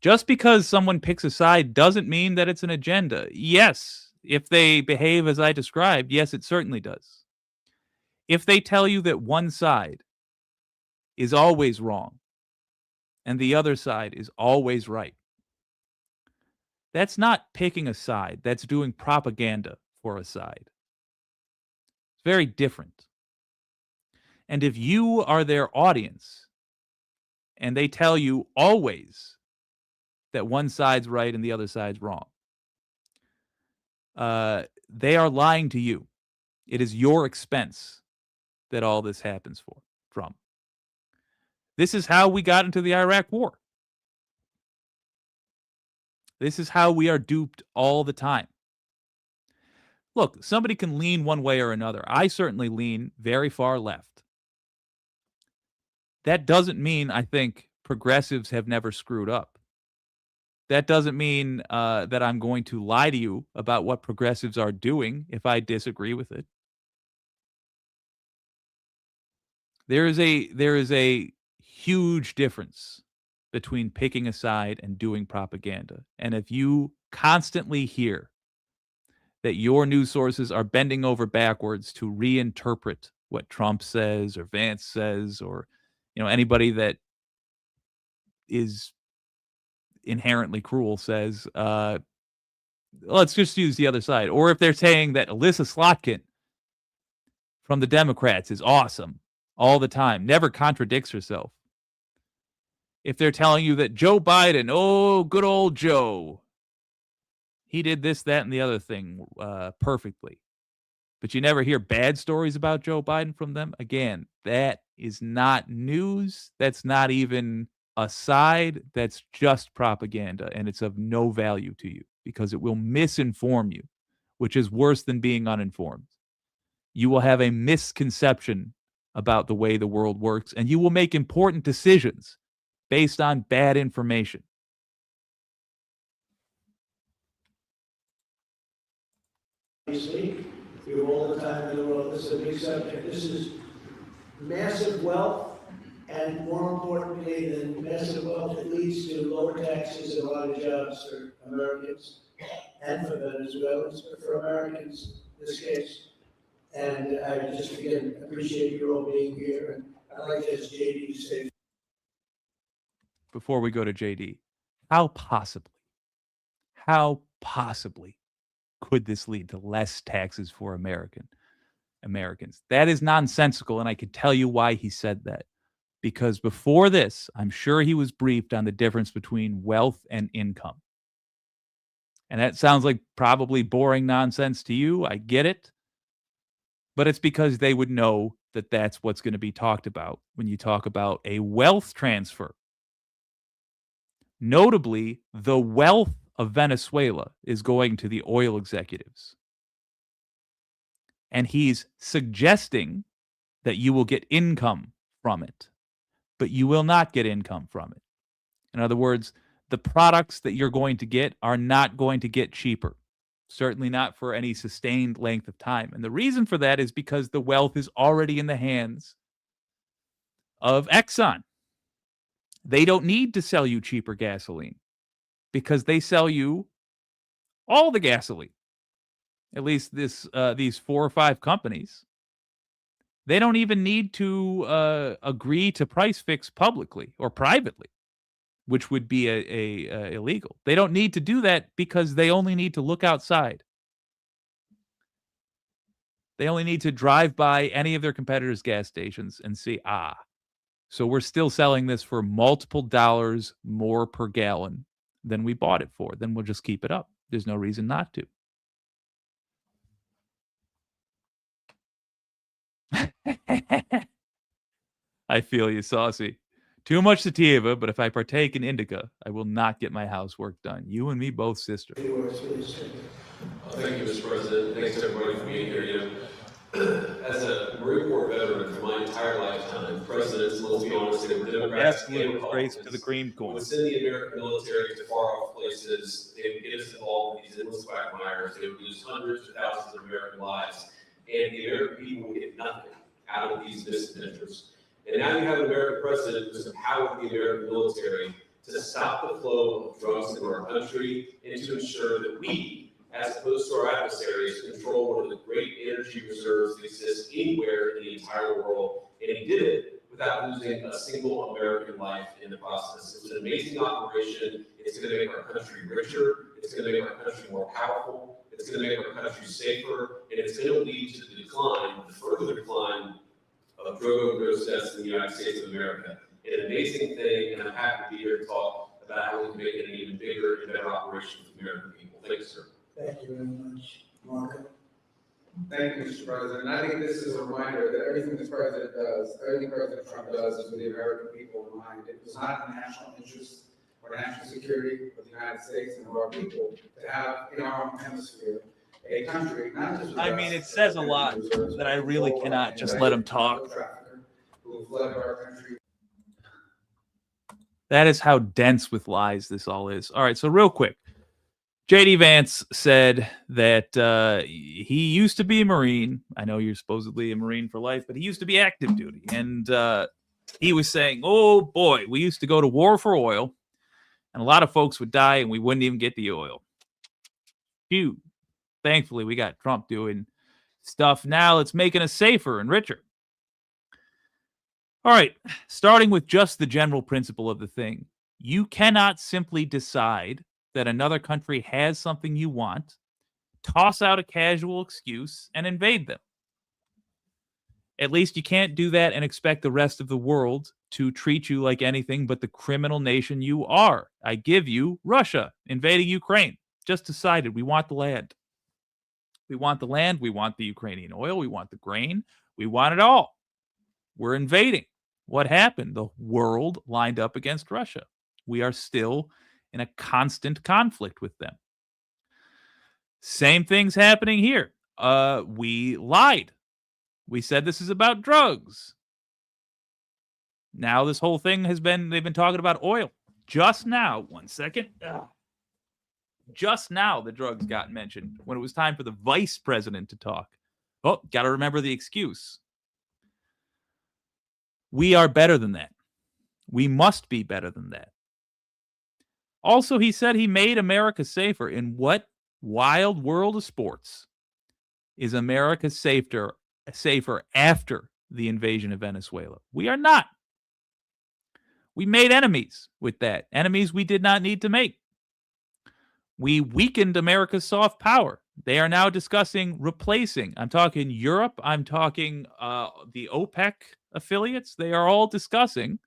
Just because someone picks a side doesn't mean that it's an agenda. Yes, if they behave as I described, yes, it certainly does. If they tell you that one side is always wrong and the other side is always right, that's not picking a side. That's doing propaganda for a side. It's very different. And if you are their audience and they tell you always that one side's right and the other side's wrong, they are lying to you. It is your expense that all this happens from. This is how we got into the Iraq War. This is how we are duped all the time. Look, somebody can lean one way or another. I certainly lean very far left. That doesn't mean I think progressives have never screwed up. That doesn't mean that I'm going to lie to you about what progressives are doing if I disagree with it. There is a huge difference between picking a side and doing propaganda. And if you constantly hear that your news sources are bending over backwards to reinterpret what Trump says or Vance says or anybody that is inherently cruel says, let's just use the other side. Or if they're saying that Alyssa Slotkin from the Democrats is awesome all the time, never contradicts herself. If they're telling you that Joe Biden, oh, good old Joe, he did this, that, and the other thing perfectly. But you never hear bad stories about Joe Biden from them. Again, that is not news. That's not even a side. That's just propaganda, and it's of no value to you because it will misinform you, which is worse than being uninformed. You will have a misconception about the way the world works, and you will make important decisions based on bad information. Obviously, we have all the time in the world. This is a big subject. This is massive wealth, and more importantly than massive wealth, it leads to lower taxes and a lot of jobs for Americans and for Venezuelans, but for Americans in this case. And I just, again, appreciate you all being here. And I'd like to ask JD to say. Before we go to JD, how possibly could this lead to less taxes for Americans? That is nonsensical, and I can tell you why he said that. Because before this, I'm sure he was briefed on the difference between wealth and income. And that sounds like probably boring nonsense to you. I get it. But it's because they would know that that's what's going to be talked about when you talk about a wealth transfer. Notably, the wealth of Venezuela is going to the oil executives. And he's suggesting that you will get income from it, but you will not get income from it. In other words, the products that you're going to get are not going to get cheaper, certainly not for any sustained length of time. And the reason for that is because the wealth is already in the hands of Exxon. They don't need to sell you cheaper gasoline because they sell you all the gasoline. At least these 4 or 5 companies. They don't even need to agree to price fix publicly or privately, which would be illegal. They don't need to do that because they only need to look outside. They only need to drive by any of their competitors' gas stations and see, so we're still selling this for multiple dollars more per gallon than we bought it for. Then we'll just keep it up. There's no reason not to. I feel you, Saucy. Too much sativa, but if I partake in indica, I will not get my housework done. You and me both, sister. Thank you, Mr. President. Thanks to everybody for being here. As a Marine Corps veteran for my entire lifetime, presidents, let's be honest, they were Democrats and Republicans, to the cream corn. would send the American military to far-off places. They would get us involved in these endless quagmires. They would lose hundreds of thousands of American lives, and the American people would get nothing out of these misadventures. And now you have an American president who's empowered the American military to stop the flow of drugs into our country and to ensure that we, as opposed to our adversaries, control one of the great energy reserves that exist anywhere in the entire world. And he did it without losing a single American life in the process. It was an amazing operation. It's going to make our country richer. It's going to make our country more powerful. It's going to make our country safer. And it's going to lead to the decline, the further decline of drug overdose deaths in the United States of America. An amazing thing, and I'm happy to be here to talk about how we can make it an even bigger and better operation for the American people. Thank you, sir. Thank you very much. Marco? Thank you, Mr. President. I think this is a reminder that everything this president does, everything President Trump does is with the American people in mind. It was not in the national interest or national security of the United States and of our people to have in our own hemisphere a country, not just. I mean, it says a lot that I really cannot just let him talk. Who have led our country. That is how dense with lies this all is. All right, so real quick. J.D. Vance said that he used to be a Marine. I know you're supposedly a Marine for life, but he used to be active duty. And he was saying, oh, boy, we used to go to war for oil, and a lot of folks would die, and we wouldn't even get the oil. Phew. Thankfully, we got Trump doing stuff now that's making us safer and richer. All right, starting with just the general principle of the thing. You cannot simply decide that another country has something you want, toss out a casual excuse, and invade them. At least you can't do that and expect the rest of the world to treat you like anything but the criminal nation you are. I give you Russia invading Ukraine. Just decided we want the land. We want the land. We want the Ukrainian oil. We want the grain. We want it all. We're invading. What happened? The world lined up against Russia. We are still in a constant conflict with them. Same thing's happening here. We lied. We said this is about drugs. Now this whole thing they've been talking about oil. Just now, one second. Just now the drugs got mentioned when it was time for the vice president to talk. Oh, got to remember the excuse. We are better than that. We must be better than that. Also, he said he made America safer. In what wild world of sports is America safer after the invasion of Venezuela? We are not. We made enemies with that. Enemies we did not need to make. We weakened America's soft power. They are now discussing replacing. I'm talking Europe. I'm talking the OPEC affiliates. They are all discussing.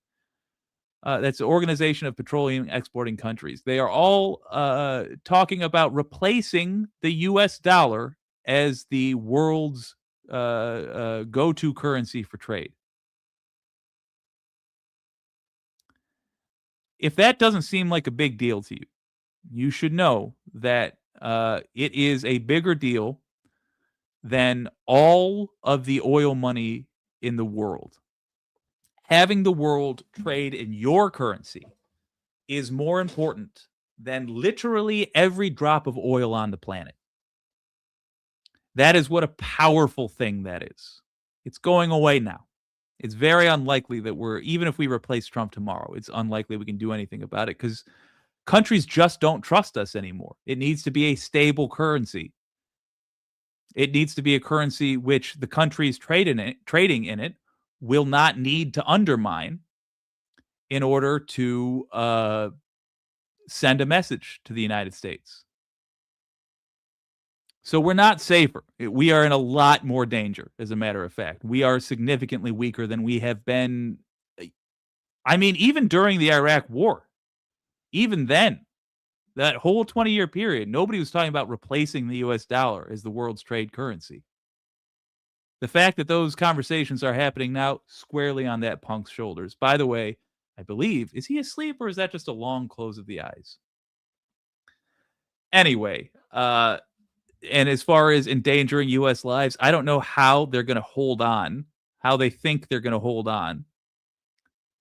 That's the Organization of Petroleum Exporting Countries. They are all talking about replacing the U.S. dollar as the world's go-to currency for trade. if that doesn't seem like a big deal to you, you should know that it is a bigger deal than all of the oil money in the world. Having the world trade in your currency is more important than literally every drop of oil on the planet. That is what a powerful thing that is. It's going away now. It's very unlikely that even if we replace Trump tomorrow, it's unlikely we can do anything about it because countries just don't trust us anymore. It needs to be a stable currency. It needs to be a currency which the countries trading in it will not need to undermine in order to send a message to the United States. So we're not safer. We are in a lot more danger, as a matter of fact. We are significantly weaker than we have been. I mean, even during the Iraq War, even then, that whole 20-year period, nobody was talking about replacing the US dollar as the world's trade currency. The fact that those conversations are happening now, squarely on that punk's shoulders. By the way, I believe, is he asleep or is that just a long close of the eyes? Anyway, and as far as endangering U.S. lives, I don't know how they're going to hold on, how they think they're going to hold on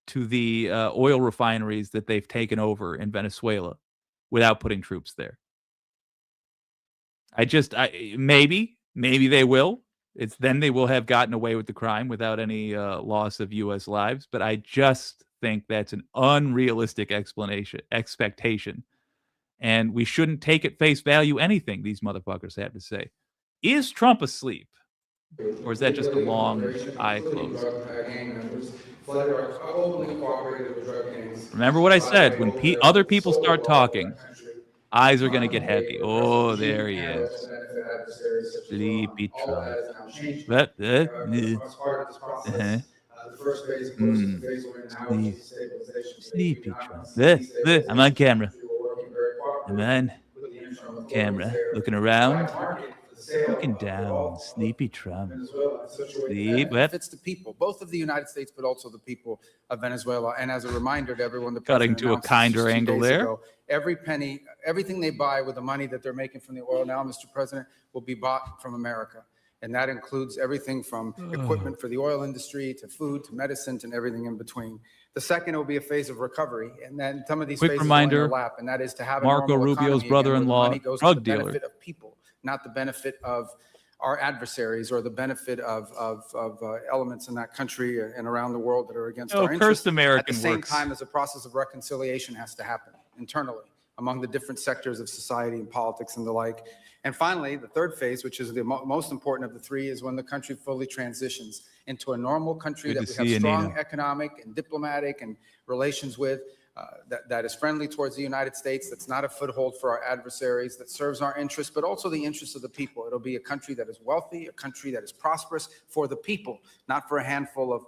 to the oil refineries that they've taken over in Venezuela without putting troops there. Maybe they will. Then they will have gotten away with the crime without any loss of U.S. lives. But I just think that's an unrealistic expectation. And we shouldn't take at face value anything these motherfuckers have to say. Is Trump asleep? Or is that just a long eye closed? Remember what I said. When other people start talking, eyes are going to get heavy. Oh, there he is. Sleepy Trump. The first phase, of course, is the phase we're in now, which is stabilization. Sleepy Trump. I'm on camera. I'm on camera. Looking around. Looking down. Sleepy Trump. Sleep. Benefits the people, both of the United States, but also the people of Venezuela. And as a reminder to everyone, the cutting president to a announced kinder just 2 angle days there. ago, every penny, everything they buy with the money that they're making from the oil now, Mr. President, will be bought from America. And that includes everything from equipment for the oil industry to food to medicine and everything in between. The second will be a phase of recovery, and then some of these Quick phases reminder, will overlap, and that is to have a Marco normal Rubio's economy again, where the brother-in-law, money goes to drug the dealer. benefit of people, not the benefit of our adversaries or the benefit of elements in that country and around the world that are against our interests. Cursed American At the same works. time as a process of reconciliation has to happen internally among the different sectors of society and politics and the like. And finally, the third phase, which is the most important of the three, is when the country fully transitions into a normal country Good that to we see have you, strong Nina. economic and diplomatic and relations with, that is friendly towards the United States, that's not a foothold for our adversaries, that serves our interests, but also the interests of the people. It'll be a country that is wealthy, a country that is prosperous for the people, not for a handful of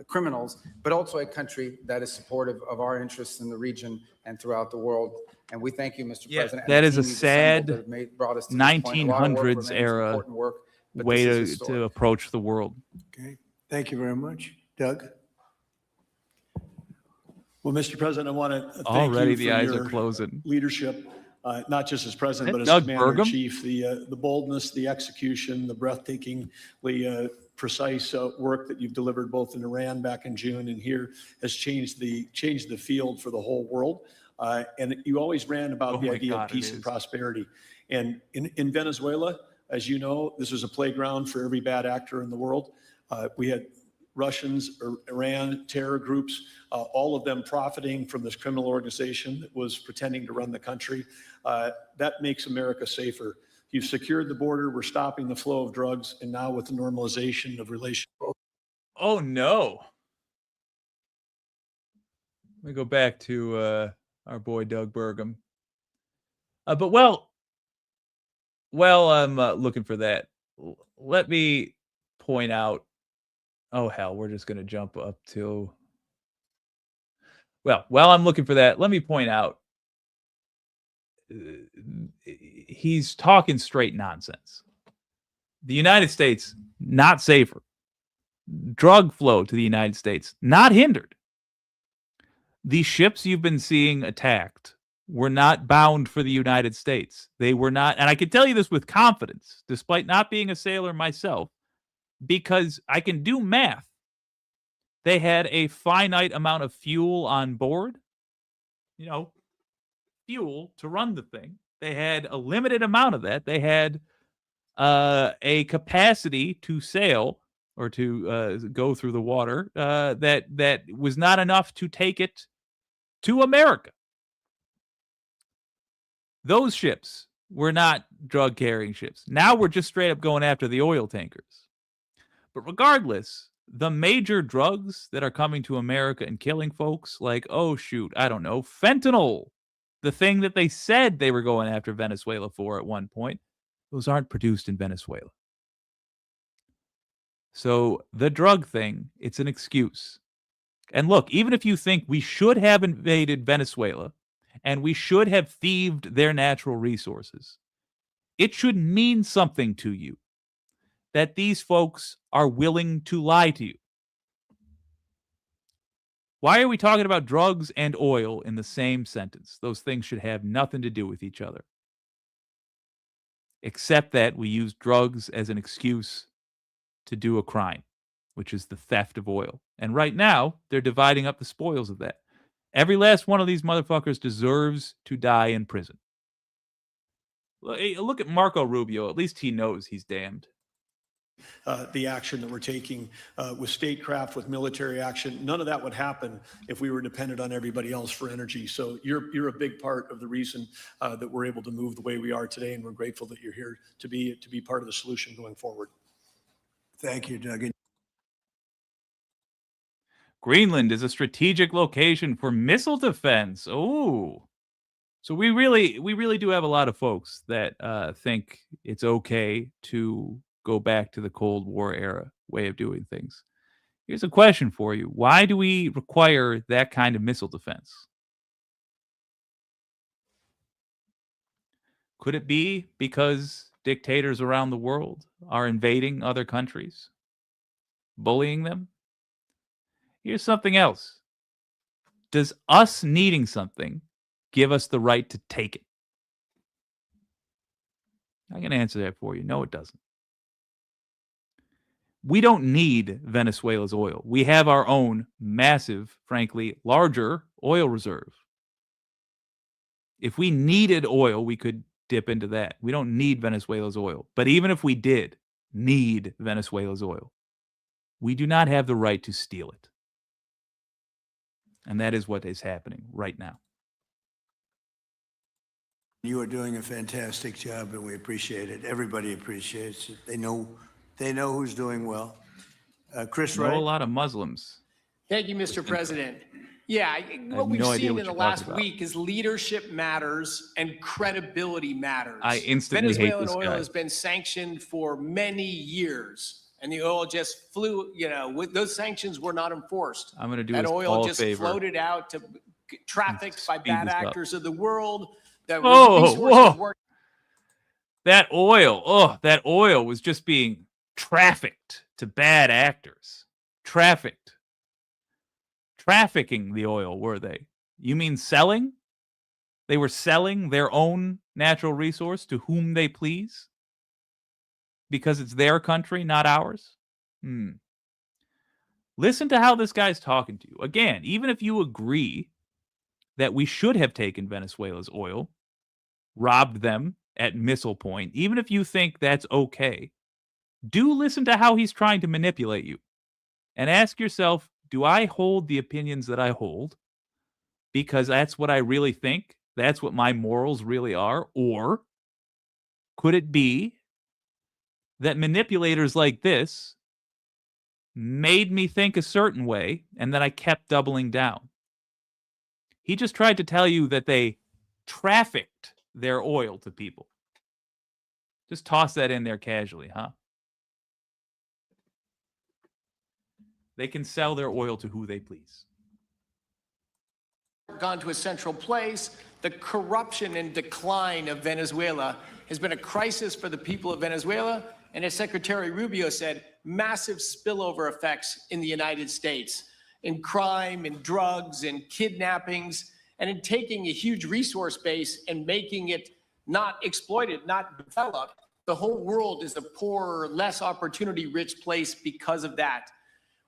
criminals, but also a country that is supportive of our interests in the region and throughout the world. And we thank you, Mr. President. That and the is a team you've assembled that sad have brought us to this point. A lot of work 1900s remains, era important work, but way this is to historic. approach the world. Okay, thank you very much. Doug? Well, Mr. President, I want to thank Already you the for eyes are your closing. leadership, not just as president, but as Doug commander in Burgum? chief. The boldness, the execution, the breathtakingly precise work that you've delivered both in Iran back in June and here has changed the field for the whole world. And you always ran about the my idea God, of peace it and is. prosperity. And in Venezuela, as you know, this was a playground for every bad actor in the world. We had Russians, Iran, terror groups, all of them profiting from this criminal organization that was pretending to run the country. That makes America safer. You've secured the border. We're stopping the flow of drugs. And now with the normalization of relations. Oh, no. Let me go back to our boy Doug Burgum. But while I'm looking for that, let me point out. Oh, hell, we're just going to jump up to. Well, while I'm looking for that, let me point out he's talking straight nonsense. The United States, not safer. Drug flow to the United States, not hindered. The ships you've been seeing attacked were not bound for the United States. They were not, and I can tell you this with confidence, despite not being a sailor myself, because I can do math. They had a finite amount of fuel on board, you know, fuel to run the thing. They had a limited amount of that. They had a capacity to sail or to go through the water that was not enough to take it to America. Those ships were not drug carrying ships. Now we're just straight up going after the oil tankers. But regardless, the major drugs that are coming to America and killing folks, like, oh, shoot, I don't know, fentanyl, the thing that they said they were going after Venezuela for at one point, those aren't produced in Venezuela. So the drug thing, it's an excuse. And look, even if you think we should have invaded Venezuela and we should have thieved their natural resources, it should mean something to you that these folks are willing to lie to you. Why are we talking about drugs and oil in the same sentence? Those things should have nothing to do with each other. Except that we use drugs as an excuse to do a crime, which is the theft of oil. And right now, they're dividing up the spoils of that. Every last one of these motherfuckers deserves to die in prison. Look at Marco Rubio. At least he knows he's damned. The action that we're taking with statecraft, with military action, none of that would happen if we were dependent on everybody else for energy. So you're a big part of the reason that we're able to move the way we are today, and we're grateful that you're here to be part of the solution going forward. Thank you, Doug. Greenland is a strategic location for missile defense. Oh, so we really do have a lot of folks that think it's okay to go back to the Cold War era way of doing things. Here's a question for you. Why do we require that kind of missile defense? Could it be because dictators around the world are invading other countries, bullying them? Here's something else. Does us needing something give us the right to take it? I can answer that for you. No, it doesn't. We don't need Venezuela's oil. We have our own massive, frankly, larger oil reserve. If we needed oil, we could dip into that. We don't need Venezuela's oil. But even if we did need Venezuela's oil, we do not have the right to steal it. And that is what is happening right now. You are doing a fantastic job, and we appreciate it. Everybody appreciates it. They know who's doing well. Chris I Wright. know a lot of Muslims. Thank you, Mr. President. Yeah, what we've no idea seen what in the you're last talking about. week is leadership matters and credibility matters. I instantly hate Venezuelan this oil guy. has been sanctioned for many years, and the oil just flew. Those sanctions were not enforced. I'm going to do That us oil all a just favor. floated out to trafficked by Speed bad this up. actors of the world. That Whoa, resources whoa. were That oil was just being trafficked to bad actors. Trafficking the oil, were they? You mean selling? They were selling their own natural resource to whom they please? Because it's their country, not ours? Listen to how this guy's talking to you. Again, even if you agree that we should have taken Venezuela's oil, robbed them at missile point, even if you think that's okay, do listen to how he's trying to manipulate you. And ask yourself, do I hold the opinions that I hold because that's what I really think? That's what my morals really are? Or could it be that manipulators like this made me think a certain way and then I kept doubling down? He just tried to tell you that they trafficked their oil to people. Just toss that in there casually, huh? They can sell their oil to who they please. gone to a central place. The corruption and decline of Venezuela has been a crisis for the people of Venezuela. And as Secretary Rubio said, massive spillover effects in the United States. in crime, in drugs, in kidnappings, and in taking a huge resource base and making it not exploited, not developed. The whole world is a poorer, less opportunity-rich place because of that.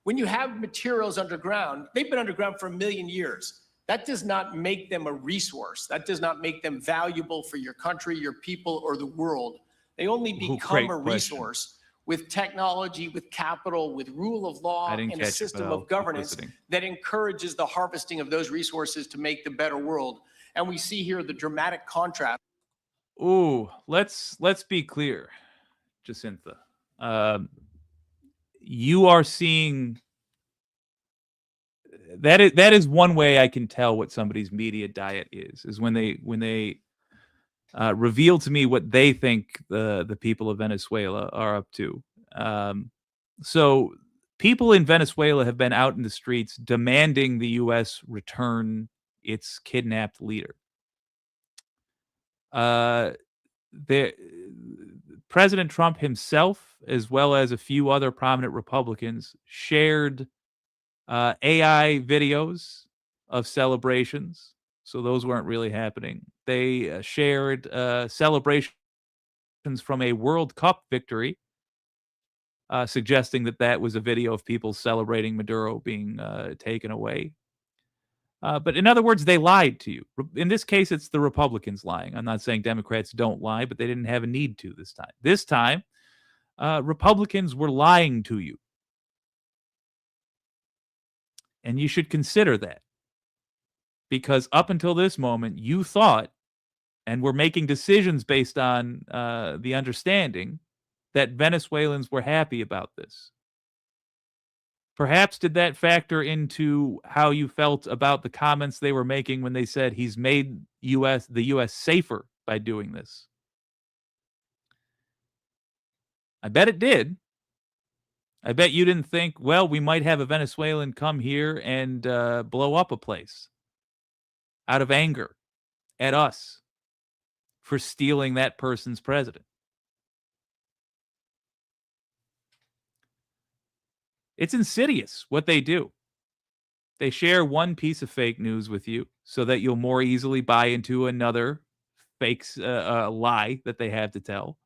When you have materials underground, they've been underground for 1 million years. That does not make them a resource. That does not make them valuable for your country, your people, or the world. They only become great a question. resource with technology, with capital, with rule of law, I didn't and a catch it, but system I'll of keep governance listening. that encourages the harvesting of those resources to make the better world. And we see here the dramatic contrast. Ooh, let's be clear, Jacinta. You are seeing that is one way I can tell what somebody's media diet is when they reveal to me what they think the people of Venezuela are up to. So people in Venezuela have been out in the streets demanding the U.S. return its kidnapped leader. President Trump himself, as well as a few other prominent Republicans, shared AI videos of celebrations. So those weren't really happening. They shared celebrations from a World Cup victory, suggesting that that was a video of people celebrating Maduro being taken away. But in other words, they lied to you. In this case, it's the Republicans lying. I'm not saying Democrats don't lie, but they didn't have a need to this time. This time, Republicans were lying to you. And you should consider that. Because up until this moment, you thought and were making decisions based on the understanding that Venezuelans were happy about this. Perhaps did that factor into how you felt about the comments they were making when they said he's made the U.S. safer by doing this? I bet it did. I bet you didn't think, well, we might have a Venezuelan come here and blow up a place out of anger at us for stealing that person's president. It's insidious what they do. They share one piece of fake news with you so that you'll more easily buy into another fake lie that they have to tell.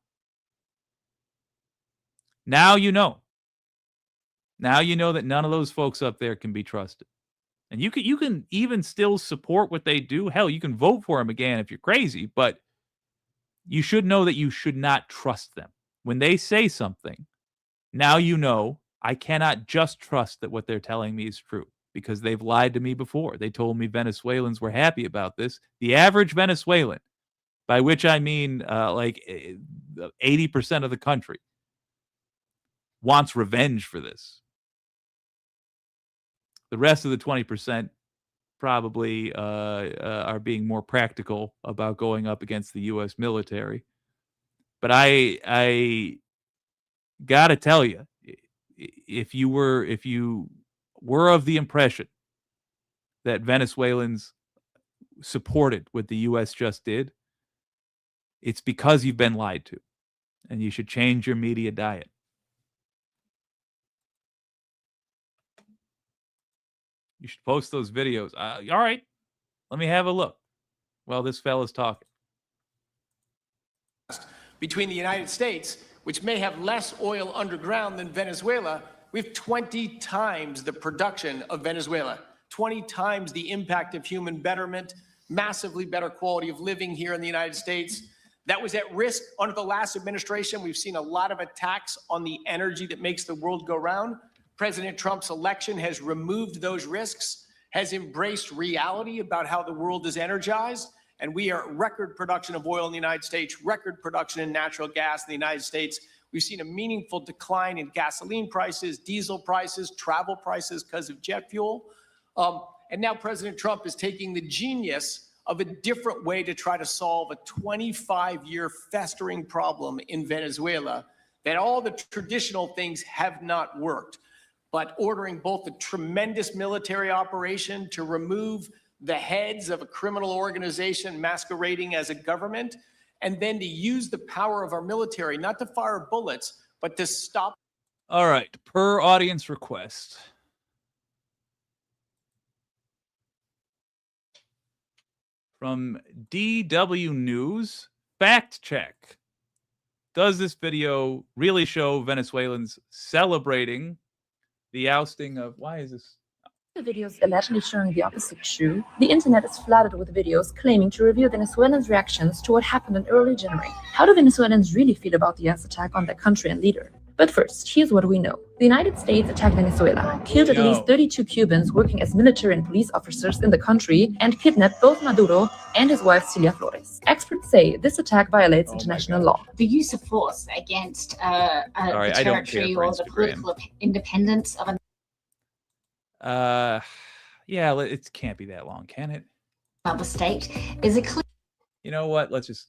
Now you know. Now you know that none of those folks up there can be trusted. And you can even still support what they do. Hell, you can vote for them again if you're crazy, but you should know that you should not trust them. When they say something, now you know I cannot just trust that what they're telling me is true because they've lied to me before. They told me Venezuelans were happy about this. The average Venezuelan, by which I mean like 80% of the country, wants revenge for this. The rest of the 20% probably are being more practical about going up against the U.S. military. But I gotta tell you, if you were of the impression that Venezuelans supported what the U.S. just did, it's because you've been lied to, and you should change your media diet. You should post those videos. All right, let me have a look. Well, this fella's talking. Between the United States, which may have less oil underground than Venezuela, we have 20 times the production of Venezuela, 20 times the impact of human betterment, massively better quality of living here in the United States. That was at risk under the last administration. We've seen a lot of attacks on the energy that makes the world go round. President Trump's election has removed those risks, has embraced reality about how the world is energized, and we are at record production of oil in the United States, record production in natural gas in the United States. We've seen a meaningful decline in gasoline prices, diesel prices, travel prices because of jet fuel. And now President Trump is taking the genius of a different way to try to solve a 25-year festering problem in Venezuela, that all the traditional things have not worked. But ordering both a tremendous military operation to remove the heads of a criminal organization masquerading as a government, and then to use the power of our military, not to fire bullets, but to stop. All right, per audience request, from DW News. Fact check. Does this video really show Venezuelans celebrating the ousting of... Why is this? The videos allegedly showing the opposite true. The internet is flooded with videos claiming to reveal Venezuelans' reactions to what happened in early January. How do Venezuelans really feel about the US attack on their country and leader? But first, here's what we know. The United States attacked Venezuela, killed at least 32 Cubans working as military and police officers in the country, and kidnapped both Maduro and his wife Celia Flores. Experts say this attack violates international law. The use of force against the territory or the political independence of yeah, it can't be that long, can it? another state is a clear... You know what? Let's just...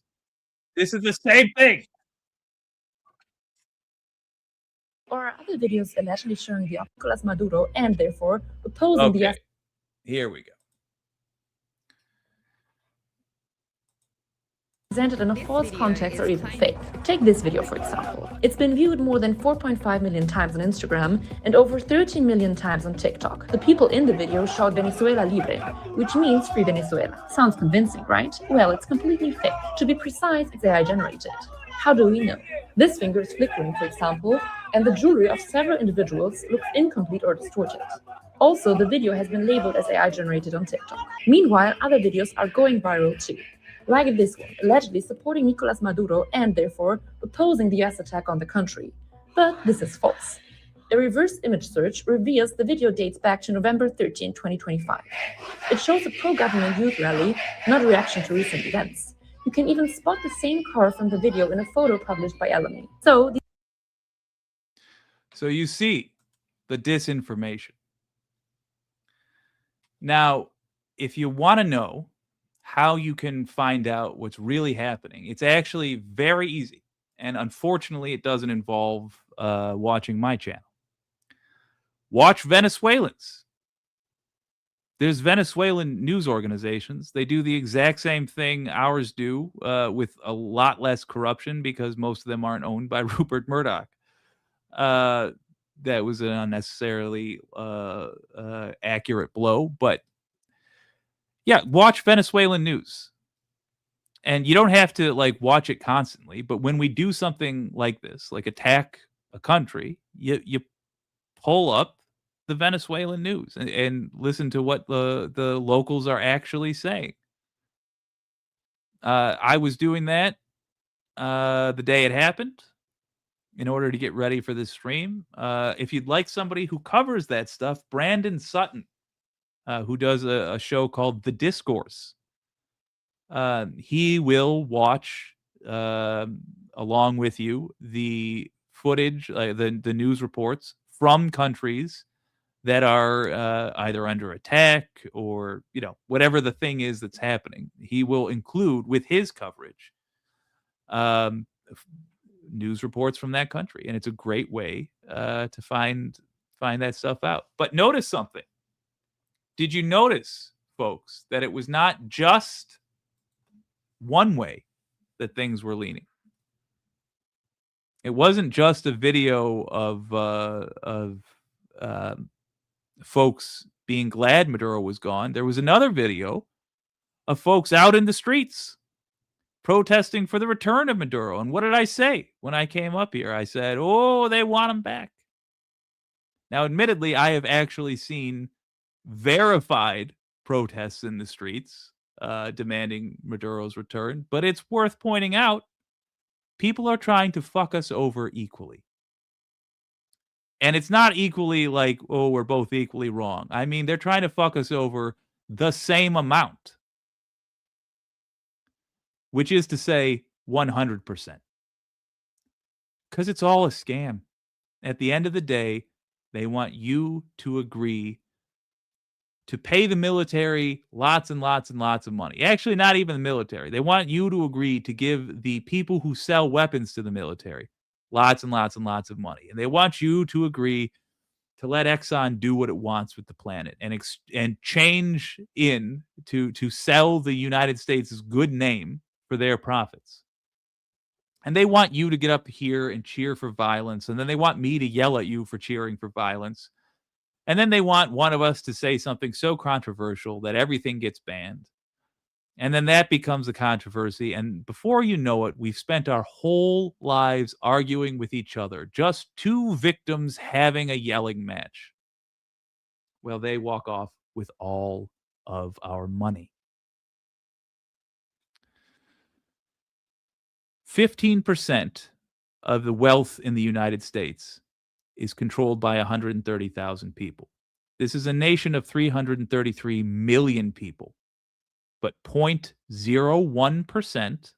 This is the same thing. Or other videos allegedly showing the Nicolas Maduro and therefore opposing the... Here we go. Presented in a false context or even fake. Take this video, for example. It's been viewed more than 4.5 million times on Instagram and over 13 million times on TikTok. The people in the video shout Venezuela Libre, which means free Venezuela. Sounds convincing, right? Well, it's completely fake. To be precise, it's AI generated. How do we know? This finger is flickering, for example, and the jewelry of several individuals looks incomplete or distorted. Also, the video has been labeled as AI generated on TikTok. Meanwhile, other videos are going viral too. Like this one, allegedly supporting Nicolas Maduro and therefore opposing the US attack on the country. But this is false. A reverse image search reveals the video dates back to November 13, 2025. It shows a pro-government youth rally, not a reaction to recent events. You can even spot the same car from the video in a photo published by Elamy. So you see the disinformation. Now, if you want to know how you can find out what's really happening, it's actually very easy. And unfortunately, it doesn't involve watching my channel. Watch Venezuelans. There's Venezuelan news organizations. They do the exact same thing ours do, with a lot less corruption because most of them aren't owned by Rupert Murdoch. That was an unnecessarily accurate blow, but yeah, watch Venezuelan news. And you don't have to watch it constantly, but when we do something like this, like attack a country, you pull up the Venezuelan news and listen to what the locals are actually saying. I was doing that the day it happened in order to get ready for this stream. If you'd like somebody who covers that stuff, Brandon Sutton, who does a show called The Discourse. He will watch, along with you, the footage, the news reports from countries that are either under attack or, whatever the thing is that's happening. He will include with his coverage news reports from that country. And it's a great way to find that stuff out. But notice something. Did you notice, folks, that it was not just one way that things were leaning? It wasn't just a video of folks being glad Maduro was gone. There was another video of folks out in the streets protesting for the return of Maduro. And what did I say when I came up here? I said, oh, they want him back. Now, admittedly, I have actually seen verified protests in the streets demanding Maduro's return, but it's worth pointing out people are trying to fuck us over equally. And it's not equally like, oh, we're both equally wrong. I mean, they're trying to fuck us over the same amount, which is to say 100%. Because it's all a scam. At the end of the day, they want you to agree to pay the military lots and lots and lots of money. Actually, not even the military. They want you to agree to give the people who sell weapons to the military lots and lots and lots of money. And they want you to agree to let Exxon do what it wants with the planet and change in to sell the United States' good name for their profits. And they want you to get up here and cheer for violence. And then they want me to yell at you for cheering for violence. And then they want one of us to say something so controversial that everything gets banned. And then that becomes a controversy. And before you know it, we've spent our whole lives arguing with each other, just two victims having a yelling match. Well, they walk off with all of our money. 15% of the wealth in the United States is controlled by 130,000 people. This is a nation of 333 million people. But 0.01%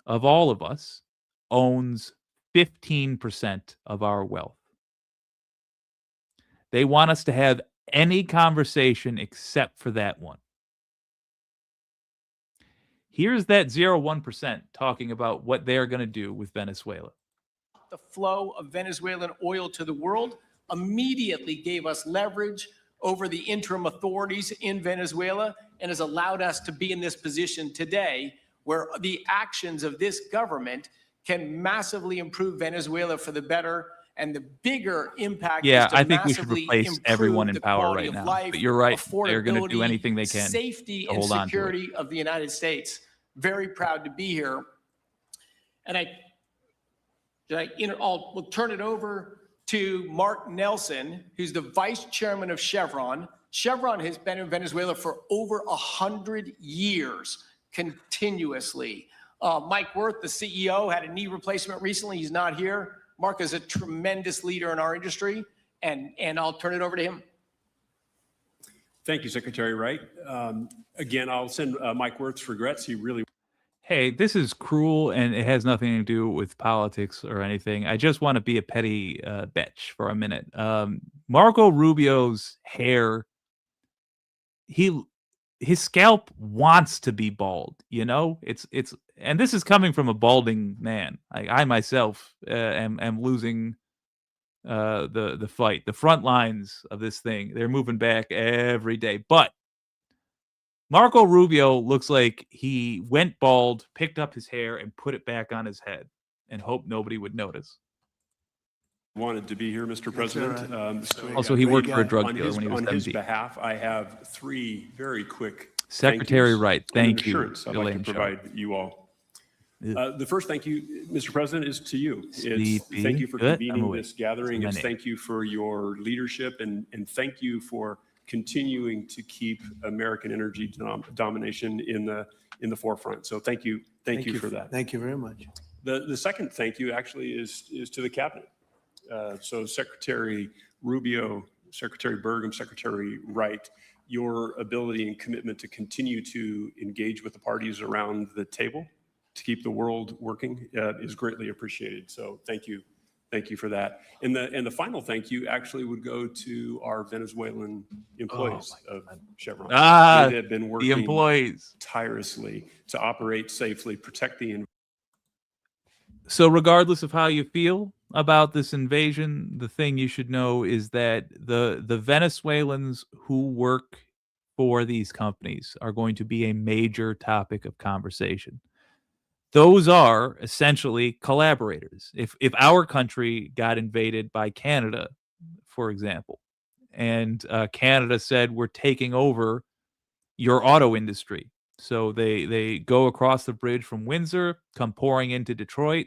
of all of us owns 15% of our wealth. They want us to have any conversation except for that one. Here's that 0.01% talking about what they're going to do with Venezuela. The flow of Venezuelan oil to the world immediately gave us leverage over the interim authorities in Venezuela and has allowed us to be in this position today where the actions of this government can massively improve Venezuela for the better. And the bigger impact is to I think we should massively replace everyone in improve the power quality right of now. life, But you're right. They're going to do affordability, anything they can safety, to and hold on to it. security of the United States. Very proud to be here. And we'll turn it over to Mark Nelson, who's the vice chairman of Chevron. Chevron has been in Venezuela for over 100 years continuously. Mike Wirth, the CEO, had a knee replacement recently. He's not here. Mark is a tremendous leader in our industry, and I'll turn it over to him. Thank you, Secretary Wright. Again, I'll send Mike Wirth's regrets. He really. Hey, this is cruel, and it has nothing to do with politics or anything. I just want to be a petty bitch for a minute. Marco Rubio's hair, his scalp wants to be bald. You know, it's, and this is coming from a balding man. I myself am losing the fight. The front lines of this thing, they're moving back every day, but Marco Rubio looks like he went bald, picked up his hair, and put it back on his head and hoped nobody would notice. Wanted to be here, Mr. President. Also, he worked for a drug dealer when he was on his 17. behalf, I have three very quick Secretary Wright, thank you. I'd like to provide you all. The first thank you, Mr. President, is to you. It's thank you for convening this gathering. It's thank you for your leadership, and thank you for continuing to keep American energy domination in the forefront. So thank you for that. Thank you very much. The second thank you actually is to the cabinet. So Secretary Rubio, Secretary Burgum, Secretary Wright, your ability and commitment to continue to engage with the parties around the table to keep the world working is greatly appreciated. So thank you for that. And the final thank you actually would go to our Venezuelan employees of Chevron. They have been working the employees tirelessly to operate safely, protect the environment. So regardless of how you feel about this invasion, the thing you should know is that the Venezuelans who work for these companies are going to be a major topic of conversation. Those are essentially collaborators. If our country got invaded by Canada, for example, and Canada said, we're taking over your auto industry. So they go across the bridge from Windsor, come pouring into Detroit.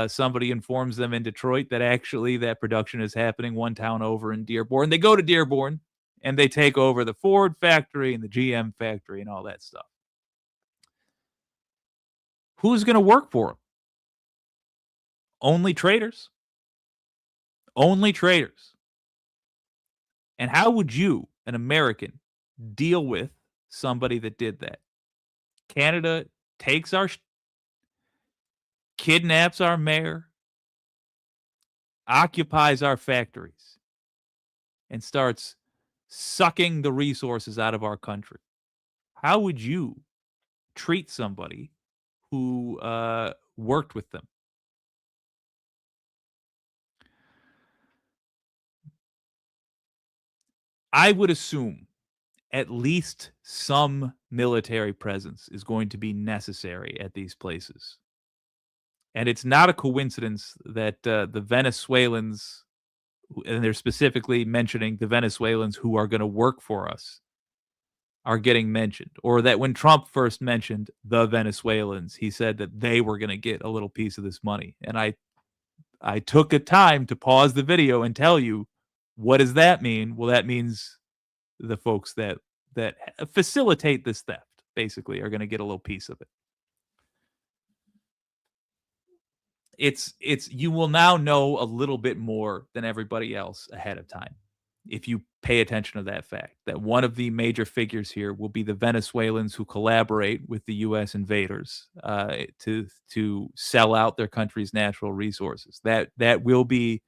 Somebody informs them in Detroit that actually that production is happening one town over in Dearborn. They go to Dearborn and they take over the Ford factory and the GM factory and all that stuff. Who's going to work for them? Only traders. Only traders. And how would you, an American, deal with somebody that did that? Canada takes kidnaps our mayor, occupies our factories, and starts sucking the resources out of our country. How would you treat somebody who worked with them? I would assume at least some military presence is going to be necessary at these places. And it's not a coincidence that the Venezuelans, and they're specifically mentioning the Venezuelans who are going to work for us, are getting mentioned, or that when Trump first mentioned the Venezuelans, he said that they were going to get a little piece of this money. And I took a time to pause the video and tell you, what does that mean? Well, that means the folks that facilitate this theft basically are going to get a little piece of it. It's you will now know a little bit more than everybody else ahead of time if you pay attention to that fact, that one of the major figures here will be the Venezuelans who collaborate with the U.S. invaders to sell out their country's natural resources. That will be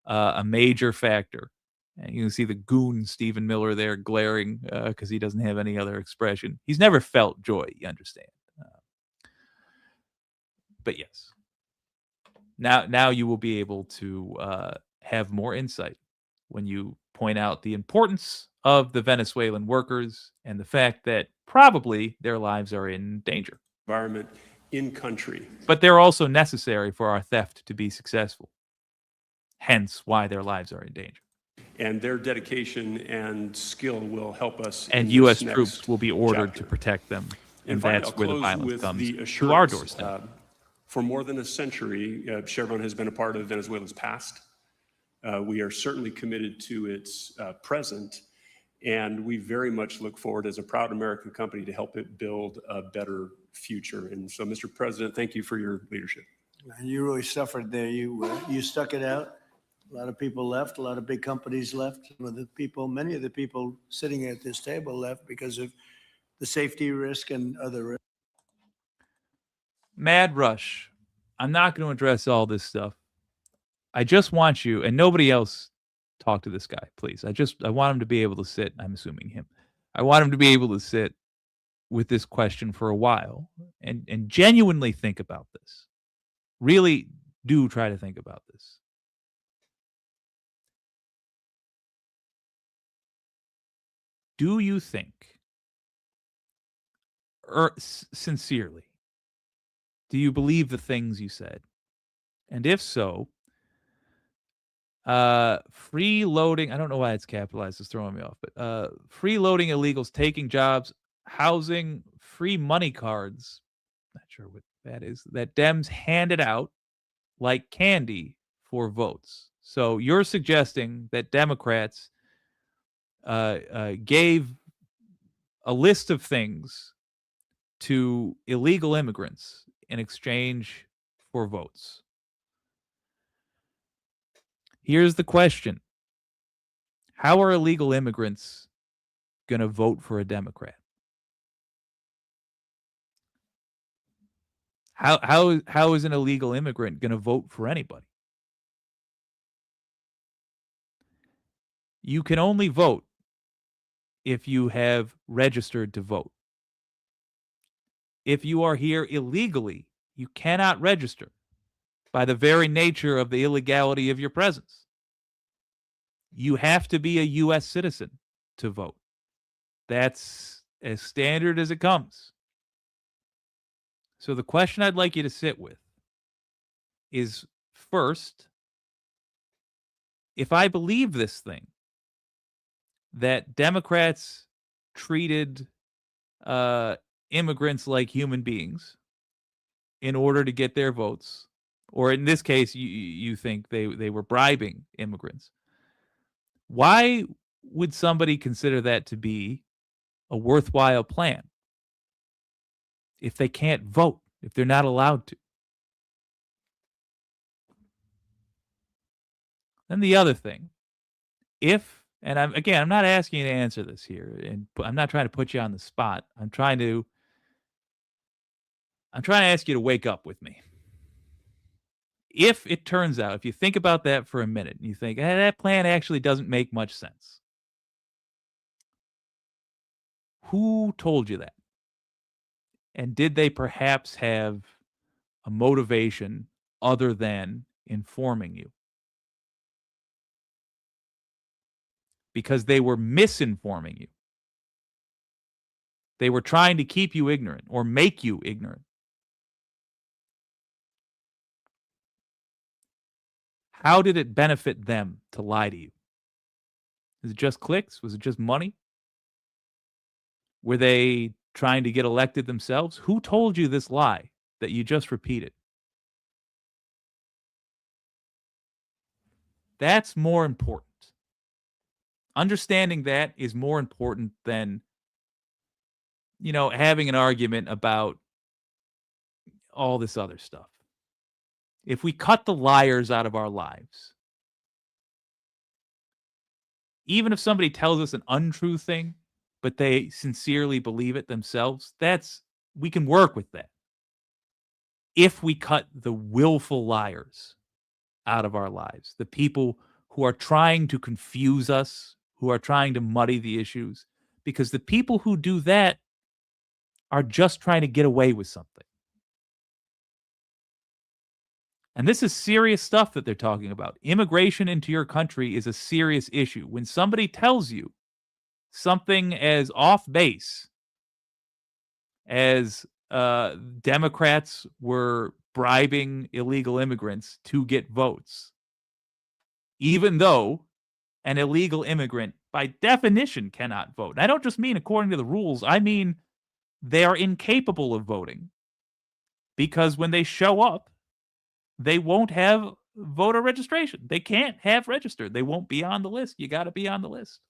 a major factor. And you can see the goon Stephen Miller there glaring because he doesn't have any other expression. He's never felt joy, you understand. But yes, now you will be able to have more insight when you point out the importance of the Venezuelan workers and the fact that probably their lives are in danger. Environment in country. But they're also necessary for our theft to be successful. Hence why their lives are in danger. And their dedication and skill will help us. And U.S. troops will be ordered to protect them. And that's where the violence comes to our doorstep. For more than a century, Chevron has been a part of Venezuela's past. We are certainly committed to its present, and we very much look forward as a proud American company to help it build a better future. And so, Mr. President, thank you for your leadership. And you really suffered there. You stuck it out. A lot of people left. A lot of big companies left. Many of the people sitting at this table left because of the safety risk and other risks. Mad Rush. I'm not going to address all this stuff. I just want you, and nobody else talk to this guy, please. I want him to be able to sit, I'm assuming him. I want him to be able to sit with this question for a while and genuinely think about this. Really do try to think about this. Do you think, or sincerely, do you believe the things you said? And if so, freeloading, I don't know why it's capitalized, it's throwing me off, but freeloading illegals, taking jobs, housing, free money cards, not sure what that is, that Dems handed out like candy for votes. So you're suggesting that Democrats gave a list of things to illegal immigrants in exchange for votes. Here's the question. How are illegal immigrants going to vote for a Democrat? How is an illegal immigrant going to vote for anybody? You can only vote if you have registered to vote. If you are here illegally, you cannot register by the very nature of the illegality of your presence. You have to be a U.S. citizen to vote. That's as standard as it comes. So the question I'd like you to sit with is, first, if I believe this thing, that Democrats treated immigrants like human beings in order to get their votes, or in this case, you think they were bribing immigrants, why would somebody consider that to be a worthwhile plan if they can't vote, if they're not allowed to? Then the other thing, and I'm not asking you to answer this here, and I'm not trying to put you on the spot. I'm trying to ask you to wake up with me. If it turns out, if you think about that for a minute, and you think, that plan actually doesn't make much sense. Who told you that? And did they perhaps have a motivation other than informing you? Because they were misinforming you. They were trying to keep you ignorant or make you ignorant. How did it benefit them to lie to you? Is it just clicks? Was it just money? Were they trying to get elected themselves? Who told you this lie that you just repeated? That's more important. Understanding that is more important than, having an argument about all this other stuff. If we cut the liars out of our lives, even if somebody tells us an untrue thing, but they sincerely believe it themselves, we can work with that. If we cut the willful liars out of our lives, the people who are trying to confuse us, who are trying to muddy the issues, because the people who do that are just trying to get away with something. And this is serious stuff that they're talking about. Immigration into your country is a serious issue. When somebody tells you something as off base as Democrats were bribing illegal immigrants to get votes, even though an illegal immigrant by definition cannot vote. And I don't just mean according to the rules. I mean they are incapable of voting because when they show up, they won't have voter registration. They can't have registered. They won't be on the list. You got to be on the list.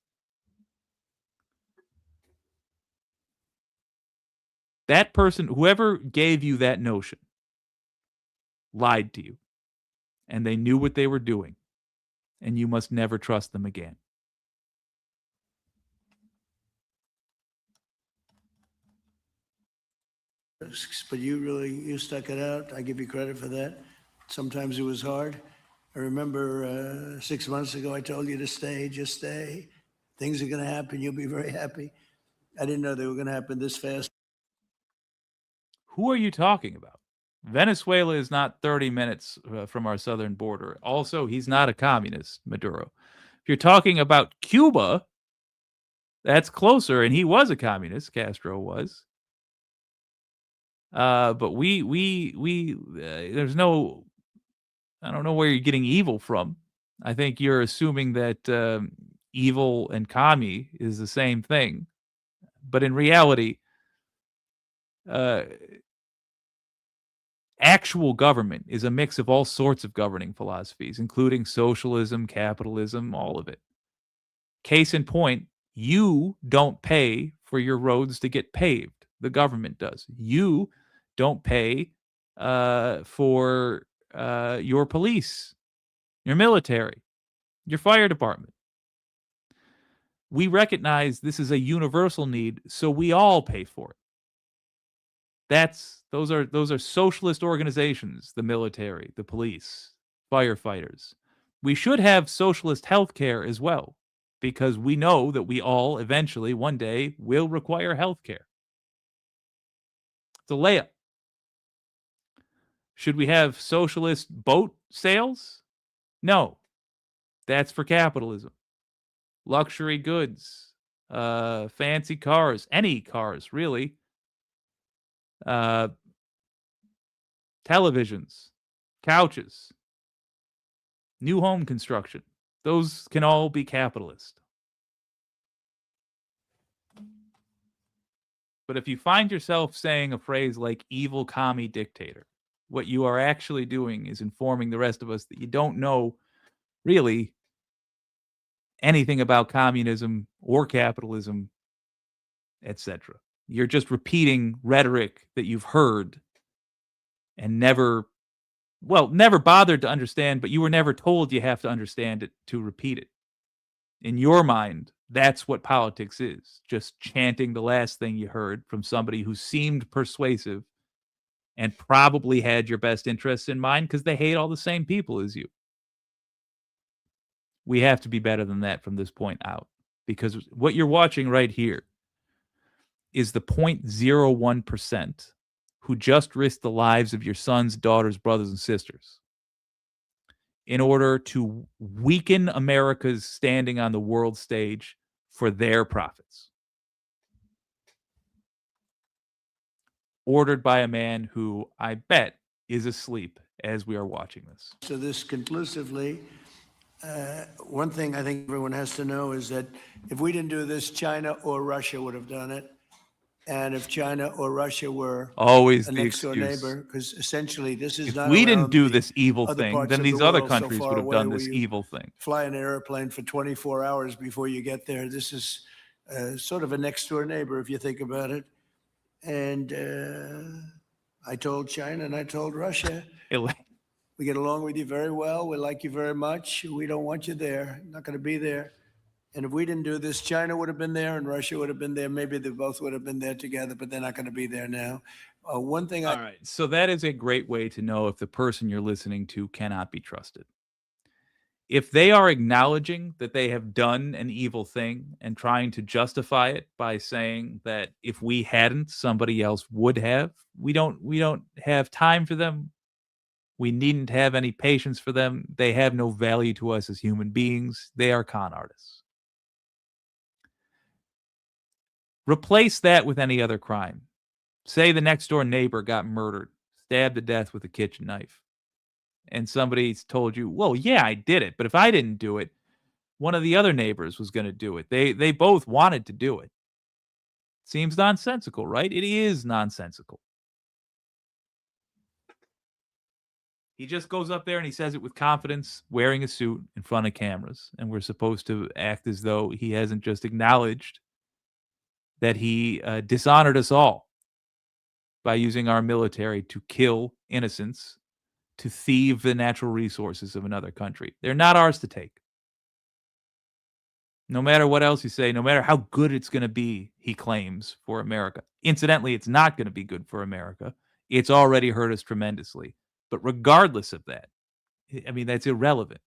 That person, whoever gave you that notion, lied to you. And they knew what they were doing. And you must never trust them again. But you stuck it out. I give you credit for that. Sometimes it was hard. I remember 6 months ago, I told you to stay, just stay. Things are going to happen. You'll be very happy. I didn't know they were going to happen this fast. Who are you talking about? Venezuela is not 30 minutes from our southern border. Also, he's not a communist, Maduro. If you're talking about Cuba, that's closer, and he was a communist, Castro was. But there's no, I don't know where you're getting evil from. I think you're assuming that evil and commie is the same thing. But in reality, actual government is a mix of all sorts of governing philosophies, including socialism, capitalism, all of it. Case in point, you don't pay for your roads to get paved. The government does. You don't pay for your police, your military, your fire department. We recognize this is a universal need, so we all pay for it. Those are socialist organizations, the military, the police, firefighters. We should have socialist health care as well, because we know that we all eventually one day will require health care. It's a layup. Should we have socialist boat sales? No. That's for capitalism. Luxury goods, fancy cars, any cars, really. Televisions, couches, new home construction. Those can all be capitalist. But if you find yourself saying a phrase like evil commie dictator, what you are actually doing is informing the rest of us that you don't know really anything about communism or capitalism, etc. You're just repeating rhetoric that you've heard and never bothered to understand, but you were never told you have to understand it to repeat it. In your mind, that's what politics is. Just chanting the last thing you heard from somebody who seemed persuasive and probably had your best interests in mind because they hate all the same people as you. We have to be better than that from this point out, because what you're watching right here is the 0.01% who just risked the lives of your sons, daughters, brothers, and sisters in order to weaken America's standing on the world stage for their profits. Ordered by a man who I bet is asleep as we are watching this. So this conclusively, one thing I think everyone has to know is that if we didn't do this, China or Russia would have done it. and if China or Russia were Always a the next door excuse. neighbor, because essentially this is If not we didn't around do the this evil other thing, parts then of the these other world so countries far would have away done where this you evil thing. fly an airplane for 24 hours before you get there. This is sort of a next door neighbor if you think about it. And I told China and I told Russia, we get along with you very well. We like you very much. We don't want you there. Not going to be there. And if we didn't do this, China would have been there and Russia would have been there. Maybe they both would have been there together, but they're not going to be there now. One thing All right. So that is a great way to know if the person you're listening to cannot be trusted. If they are acknowledging that they have done an evil thing and trying to justify it by saying that if we hadn't, somebody else would have, we don't have time for them. We needn't have any patience for them. They have no value to us as human beings. They are con artists. Replace that with any other crime. Say the next door neighbor got murdered, stabbed to death with a kitchen knife, and somebody's told you, well, yeah, I did it, but if I didn't do it, one of the other neighbors was going to do it. They both wanted to do it. Seems nonsensical, right? It is nonsensical. He just goes up there and he says it with confidence, wearing a suit in front of cameras, and we're supposed to act as though he hasn't just acknowledged that he dishonored us all by using our military to kill innocents, to thieve the natural resources of another country. They're not ours to take. No matter what else you say, no matter how good it's going to be, he claims, for America. Incidentally, it's not going to be good for America. It's already hurt us tremendously. But regardless of that, I mean, that's irrelevant.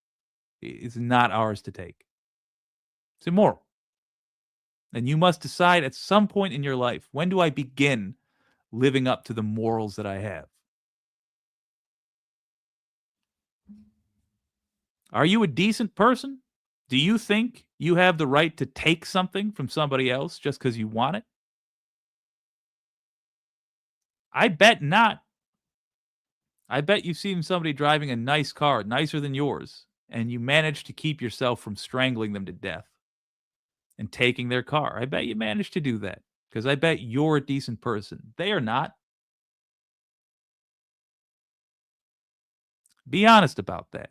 It's not ours to take. It's immoral. And you must decide at some point in your life, when do I begin living up to the morals that I have? Are you a decent person? Do you think you have the right to take something from somebody else just because you want it? I bet not. I bet you've seen somebody driving a nice car, nicer than yours, and you managed to keep yourself from strangling them to death and taking their car. I bet you managed to do that because I bet you're a decent person. They are not. Be honest about that.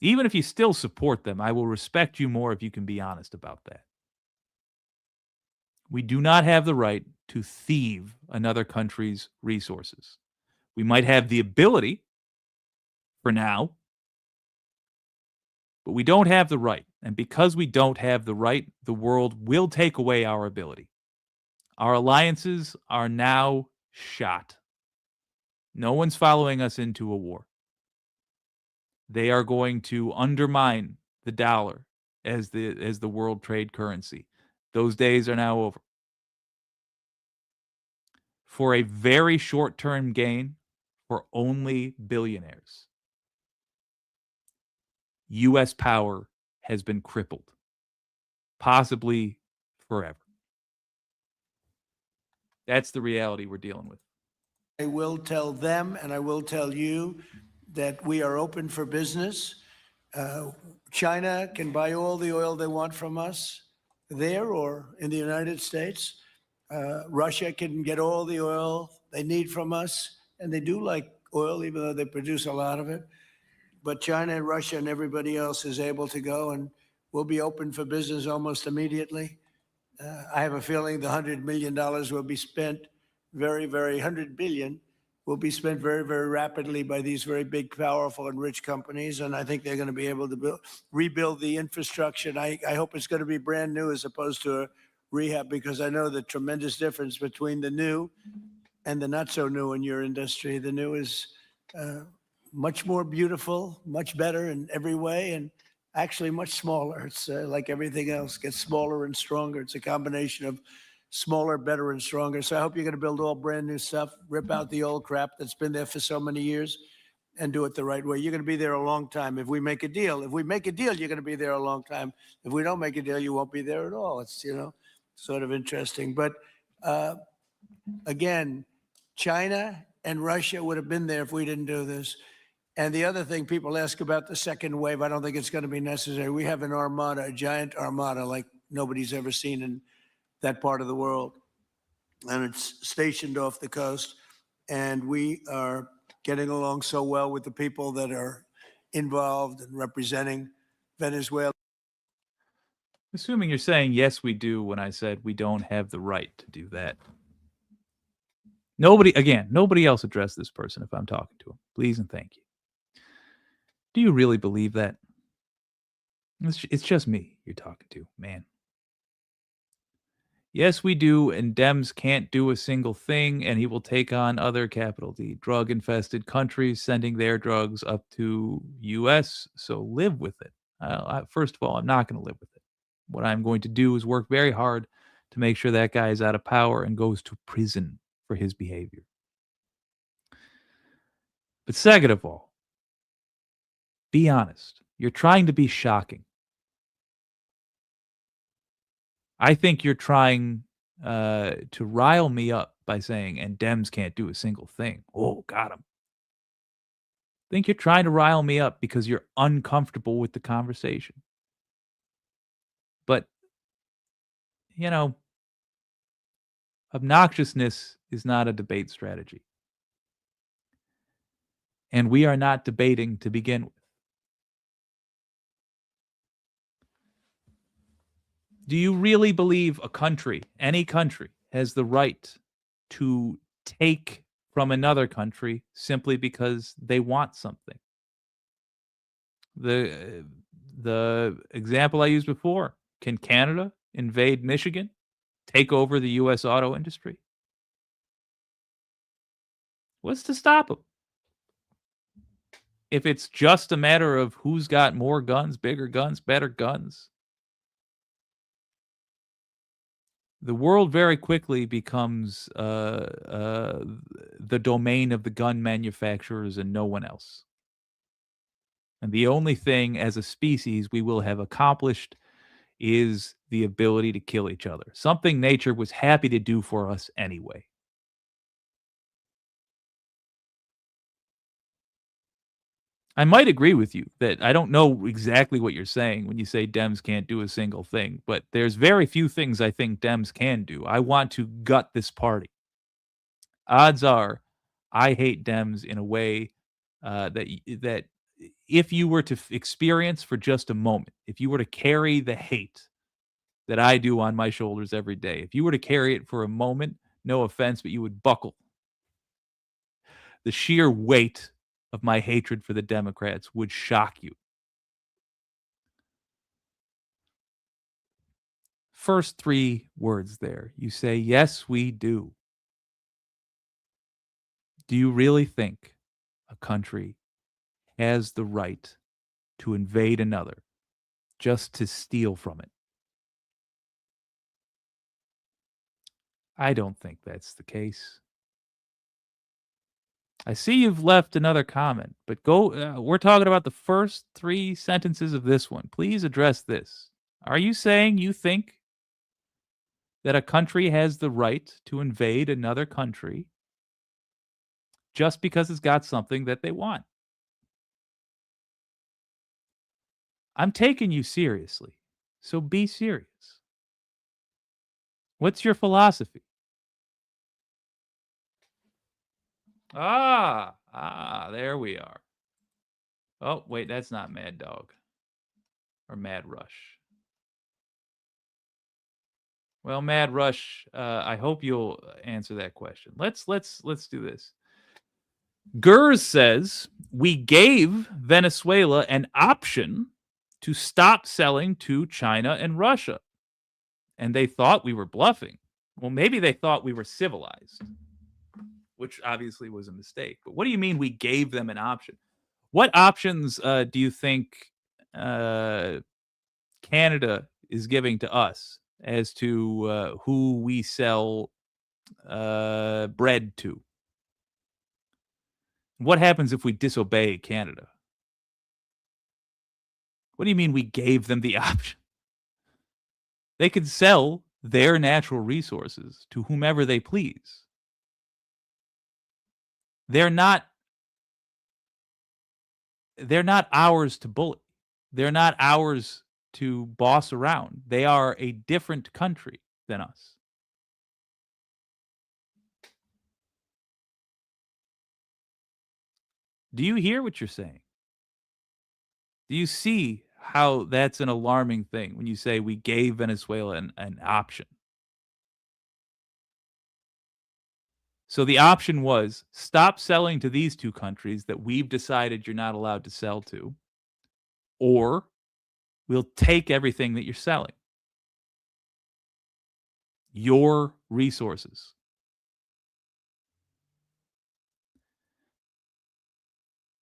Even if you still support them, I will respect you more if you can be honest about that. We do not have the right to thieve another country's resources. We might have the ability for now, but we don't have the right. And because we don't have the right, the world will take away our ability. Our alliances are now shot. No one's following us into a war. They are going to undermine the dollar as the world trade currency. Those days are now over. For a very short-term gain for only billionaires, U.S. power has been crippled, possibly forever. That's the reality we're dealing with. I will tell them and I will tell you that we are open for business. China can buy all the oil they want from us there or in the United States. Russia can get all the oil they need from us, and they do like oil, even though they produce a lot of it. But China and Russia and everybody else is able to go, and we'll be open for business almost immediately. I have a feeling the $100 million will be spent $100 billion will be spent very, very rapidly by these very big, powerful, and rich companies. And I think they're going to be able to rebuild the infrastructure. And I hope it's going to be brand new as opposed to a rehab, because I know the tremendous difference between the new and the not so new in your industry. The new is much more beautiful, much better in every way, and actually much smaller. It's like everything else, gets smaller and stronger. It's a combination of smaller, better, and stronger. So I hope you're going to build all brand new stuff, rip out the old crap that's been there for so many years, and do it the right way. You're going to be there a long time. If we make a deal, you're going to be there a long time. If we don't make a deal, you won't be there at all. It's, sort of interesting. But again, China and Russia would have been there if we didn't do this. And the other thing people ask about the second wave, I don't think it's going to be necessary. We have an armada, a giant armada like nobody's ever seen in that part of the world. And it's stationed off the coast. And we are getting along so well with the people that are involved and representing Venezuela. Assuming you're saying yes, we do, when I said we don't have the right to do that. Nobody else address this person if I'm talking to him. Please and thank you. Do you really believe that? It's just me you're talking to, man. Yes, we do, and Dems can't do a single thing, and he will take on other capital D drug-infested countries, sending their drugs up to U.S., so live with it. First of all, I'm not going to live with it. What I'm going to do is work very hard to make sure that guy is out of power and goes to prison for his behavior. But second of all, be honest. You're trying to be shocking. I think you're trying to rile me up by saying, and Dems can't do a single thing. Oh, got him. I think you're trying to rile me up because you're uncomfortable with the conversation. But, you know, obnoxiousness is not a debate strategy. And we are not debating to begin with. Do you really believe a country, any country, has the right to take from another country simply because they want something? The example I used before, can Canada invade Michigan, take over the U.S. auto industry? What's to stop them? If it's just a matter of who's got more guns, bigger guns, better guns, the world very quickly becomes the domain of the gun manufacturers and no one else. And the only thing as a species we will have accomplished is the ability to kill each other, something nature was happy to do for us anyway. I might agree with you that I don't know exactly what you're saying when you say Dems can't do a single thing, but there's very few things I think Dems can do. I want to gut this party. Odds are I hate Dems in a way that if you were to experience for just a moment, if you were to carry the hate that I do on my shoulders every day, if you were to carry it for a moment, no offense, but you would buckle. The sheer weight of my hatred for the Democrats would shock you. First three words there. You say, yes, we do. Do you really think a country has the right to invade another just to steal from it? I don't think that's the case. I see you've left another comment, but we're talking about the first three sentences of this one. Please address this. Are you saying you think that a country has the right to invade another country just because it's got something that they want? I'm taking you seriously, so be serious. What's your philosophy? There we are. Oh, wait, that's not Mad Dog or Mad Rush. Well, Mad Rush, I hope you'll answer that question. Let's do this. Gers says, we gave Venezuela an option to stop selling to China and Russia. And they thought we were bluffing. Well, maybe they thought we were civilized, which obviously was a mistake. But what do you mean we gave them an option? What options do you think Canada is giving to us as to who we sell bread to? What happens if we disobey Canada? What do you mean we gave them the option? They could sell their natural resources to whomever they please. They're not ours to bully. They're not ours to boss around. They are a different country. than us. Do you hear what you're saying? Do you see how that's an alarming thing when you say we gave Venezuela an option? So the option was stop selling to these two countries that we've decided you're not allowed to sell to, or we'll take everything that you're selling. Your resources.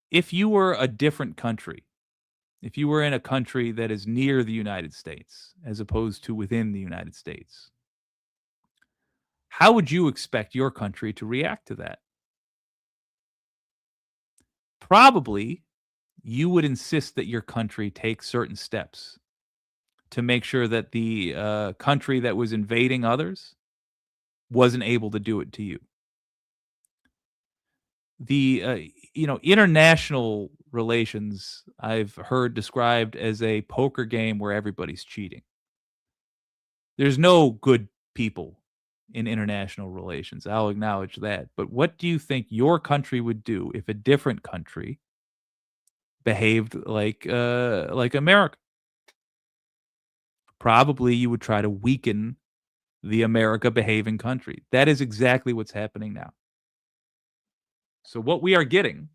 If you were a different country, if you were in a country that is near the United States as opposed to within the United States, how would you expect your country to react to that? Probably you would insist that your country take certain steps to make sure that the country that was invading others wasn't able to do it to you. The international relations I've heard described as a poker game where everybody's cheating. There's no good people in international relations. I'll acknowledge that. But what do you think your country would do if a different country behaved like America? Probably you would try to weaken the America behaving country. That is exactly what's happening now. So what we are getting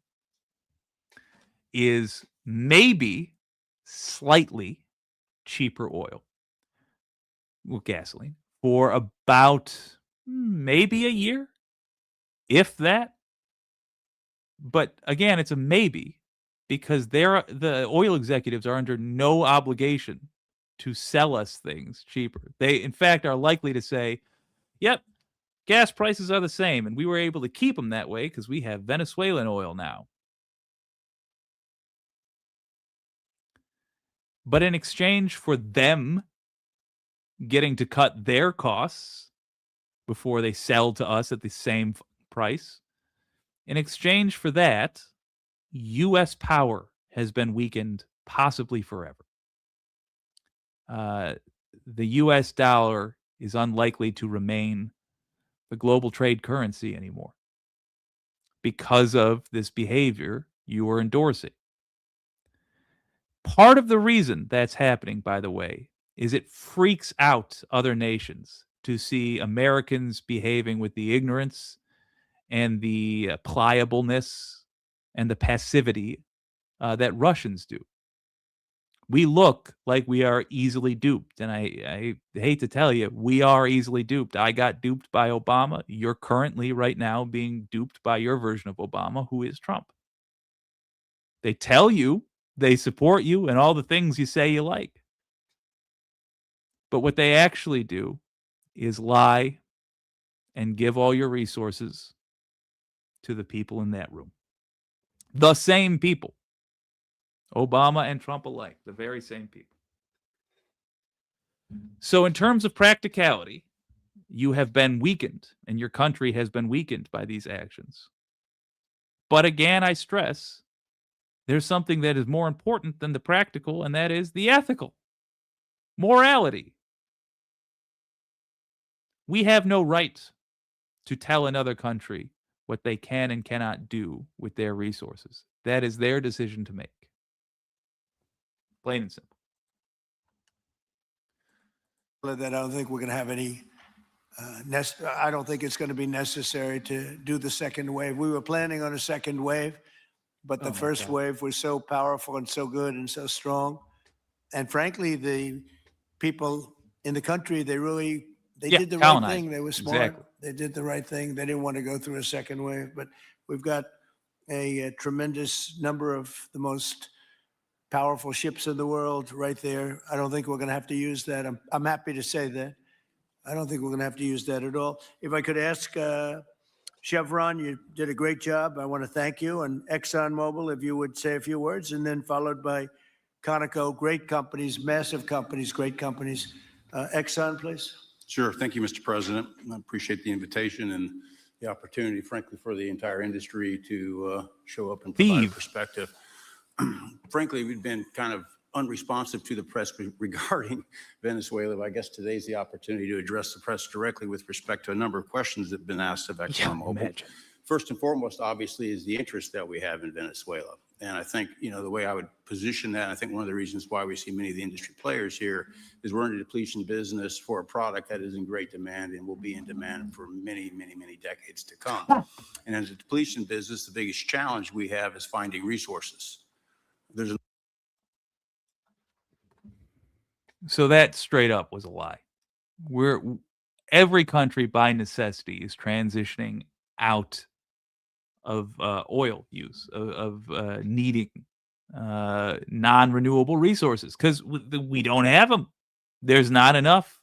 is maybe slightly cheaper oil, well, gasoline, for about maybe a year, if that. But again, it's a maybe because the oil executives are under no obligation to sell us things cheaper. They, in fact, are likely to say, yep, gas prices are the same, and we were able to keep them that way because we have Venezuelan oil now. But in exchange for them getting to cut their costs before they sell to us at the same price, in exchange for that, U.S. power has been weakened possibly forever. The U.S. dollar is unlikely to remain the global trade currency anymore because of this behavior you are endorsing. Part of the reason that's happening, by the way, is it freaks out other nations to see Americans behaving with the ignorance and the pliableness and the passivity that Russians do. We look like we are easily duped. And I hate to tell you, we are easily duped. I got duped by Obama. You're currently right now being duped by your version of Obama, who is Trump. They tell you they support you and all the things you say you like. But what they actually do is lie and give all your resources to the people in that room. The same people. Obama and Trump alike, the very same people. So in terms of practicality, you have been weakened and your country has been weakened by these actions. But again, I stress, there's something that is more important than the practical, and that is the ethical. Morality. We have no right to tell another country what they can and cannot do with their resources. That is their decision to make. Plain and simple. That I don't think we're going to have any, I don't think it's going to be necessary to do the second wave. We were planning on a second wave, but the first wave was so powerful and so good and so strong. And frankly, the people in the country, they did the right thing. They were smart. Exactly. They did the right thing. They didn't want to go through a second wave, but we've got a tremendous number of the most powerful ships in the world right there. I don't think we're going to have to use that. I'm happy to say that. I don't think we're going to have to use that at all. If I could ask Chevron, you did a great job. I want to thank you. And ExxonMobil, if you would say a few words, and then followed by Conoco, great companies, massive companies, great companies. Exxon, please. Sure. Thank you, Mr. President. I appreciate the invitation and the opportunity, frankly, for the entire industry to show up and provide a perspective. Frankly, we've been kind of unresponsive to the press regarding Venezuela. But I guess today's the opportunity to address the press directly with respect to a number of questions that have been asked of ExxonMobil. First and foremost, obviously, is the interest that we have in Venezuela. And I think, the way I would position that, I think one of the reasons why we see many of the industry players here is we're in a depletion business for a product that is in great demand and will be in demand for many, many, many decades to come. And as a depletion business, the biggest challenge we have is finding resources. So that straight up was a lie. Every country by necessity is transitioning out of oil use, of needing non-renewable resources because we don't have them. There's not enough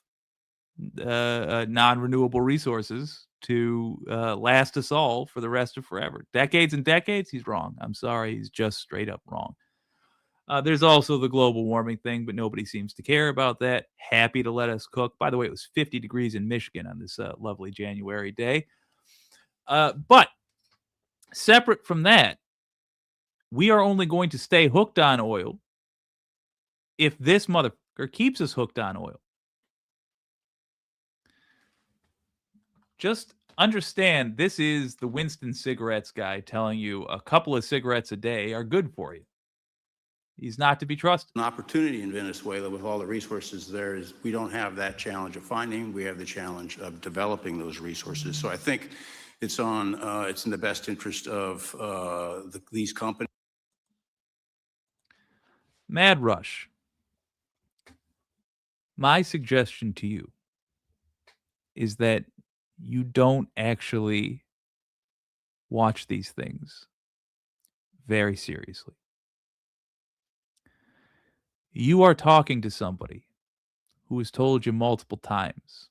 non-renewable resources to last us all for the rest of forever. Decades and decades, he's wrong. I'm sorry, he's just straight up wrong. There's also the global warming thing, but nobody seems to care about that. Happy to let us cook. By the way, it was 50 degrees in Michigan on this lovely January day. But separate from that, we are only going to stay hooked on oil if this motherfucker keeps us hooked on oil. Just understand this is the Winston cigarettes guy telling you a couple of cigarettes a day are good for you. He's not to be trusted. An opportunity in Venezuela with all the resources there is we don't have that challenge of finding. We have the challenge of developing those resources. So I think it's in the best interest of these companies. Mad Rush. My suggestion to you is that you don't actually watch these things very seriously. You are talking to somebody who has told you multiple times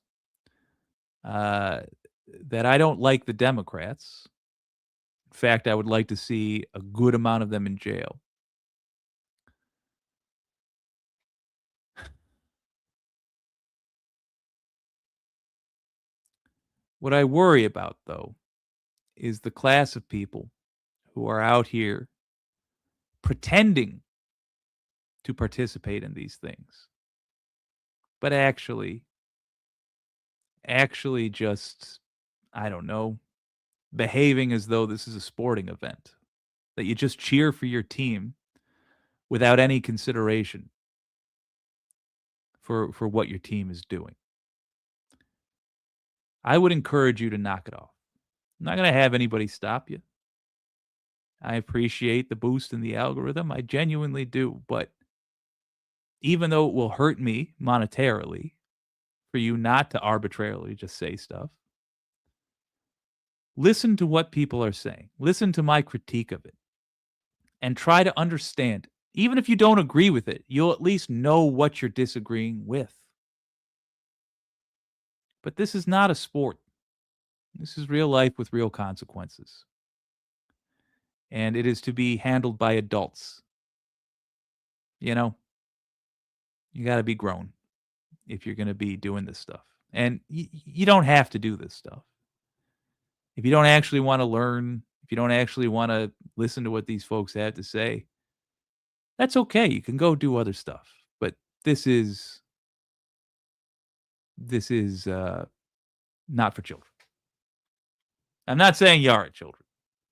that I don't like the Democrats. In fact, I would like to see a good amount of them in jail. What I worry about, though, is the class of people who are out here pretending to participate in these things, but actually just, I don't know, behaving as though this is a sporting event, that you just cheer for your team without any consideration for what your team is doing. I would encourage you to knock it off. I'm not going to have anybody stop you. I appreciate the boost in the algorithm. I genuinely do. But even though it will hurt me monetarily for you not to arbitrarily just say stuff, listen to what people are saying. Listen to my critique of it. And try to understand. Even if you don't agree with it, you'll at least know what you're disagreeing with. But this is not a sport. This is real life with real consequences. And it is to be handled by adults. You know, you got to be grown if you're going to be doing this stuff. And you don't have to do this stuff. If you don't actually want to learn, if you don't actually want to listen to what these folks have to say, that's okay. You can go do other stuff. But this is not for children. I'm not saying you are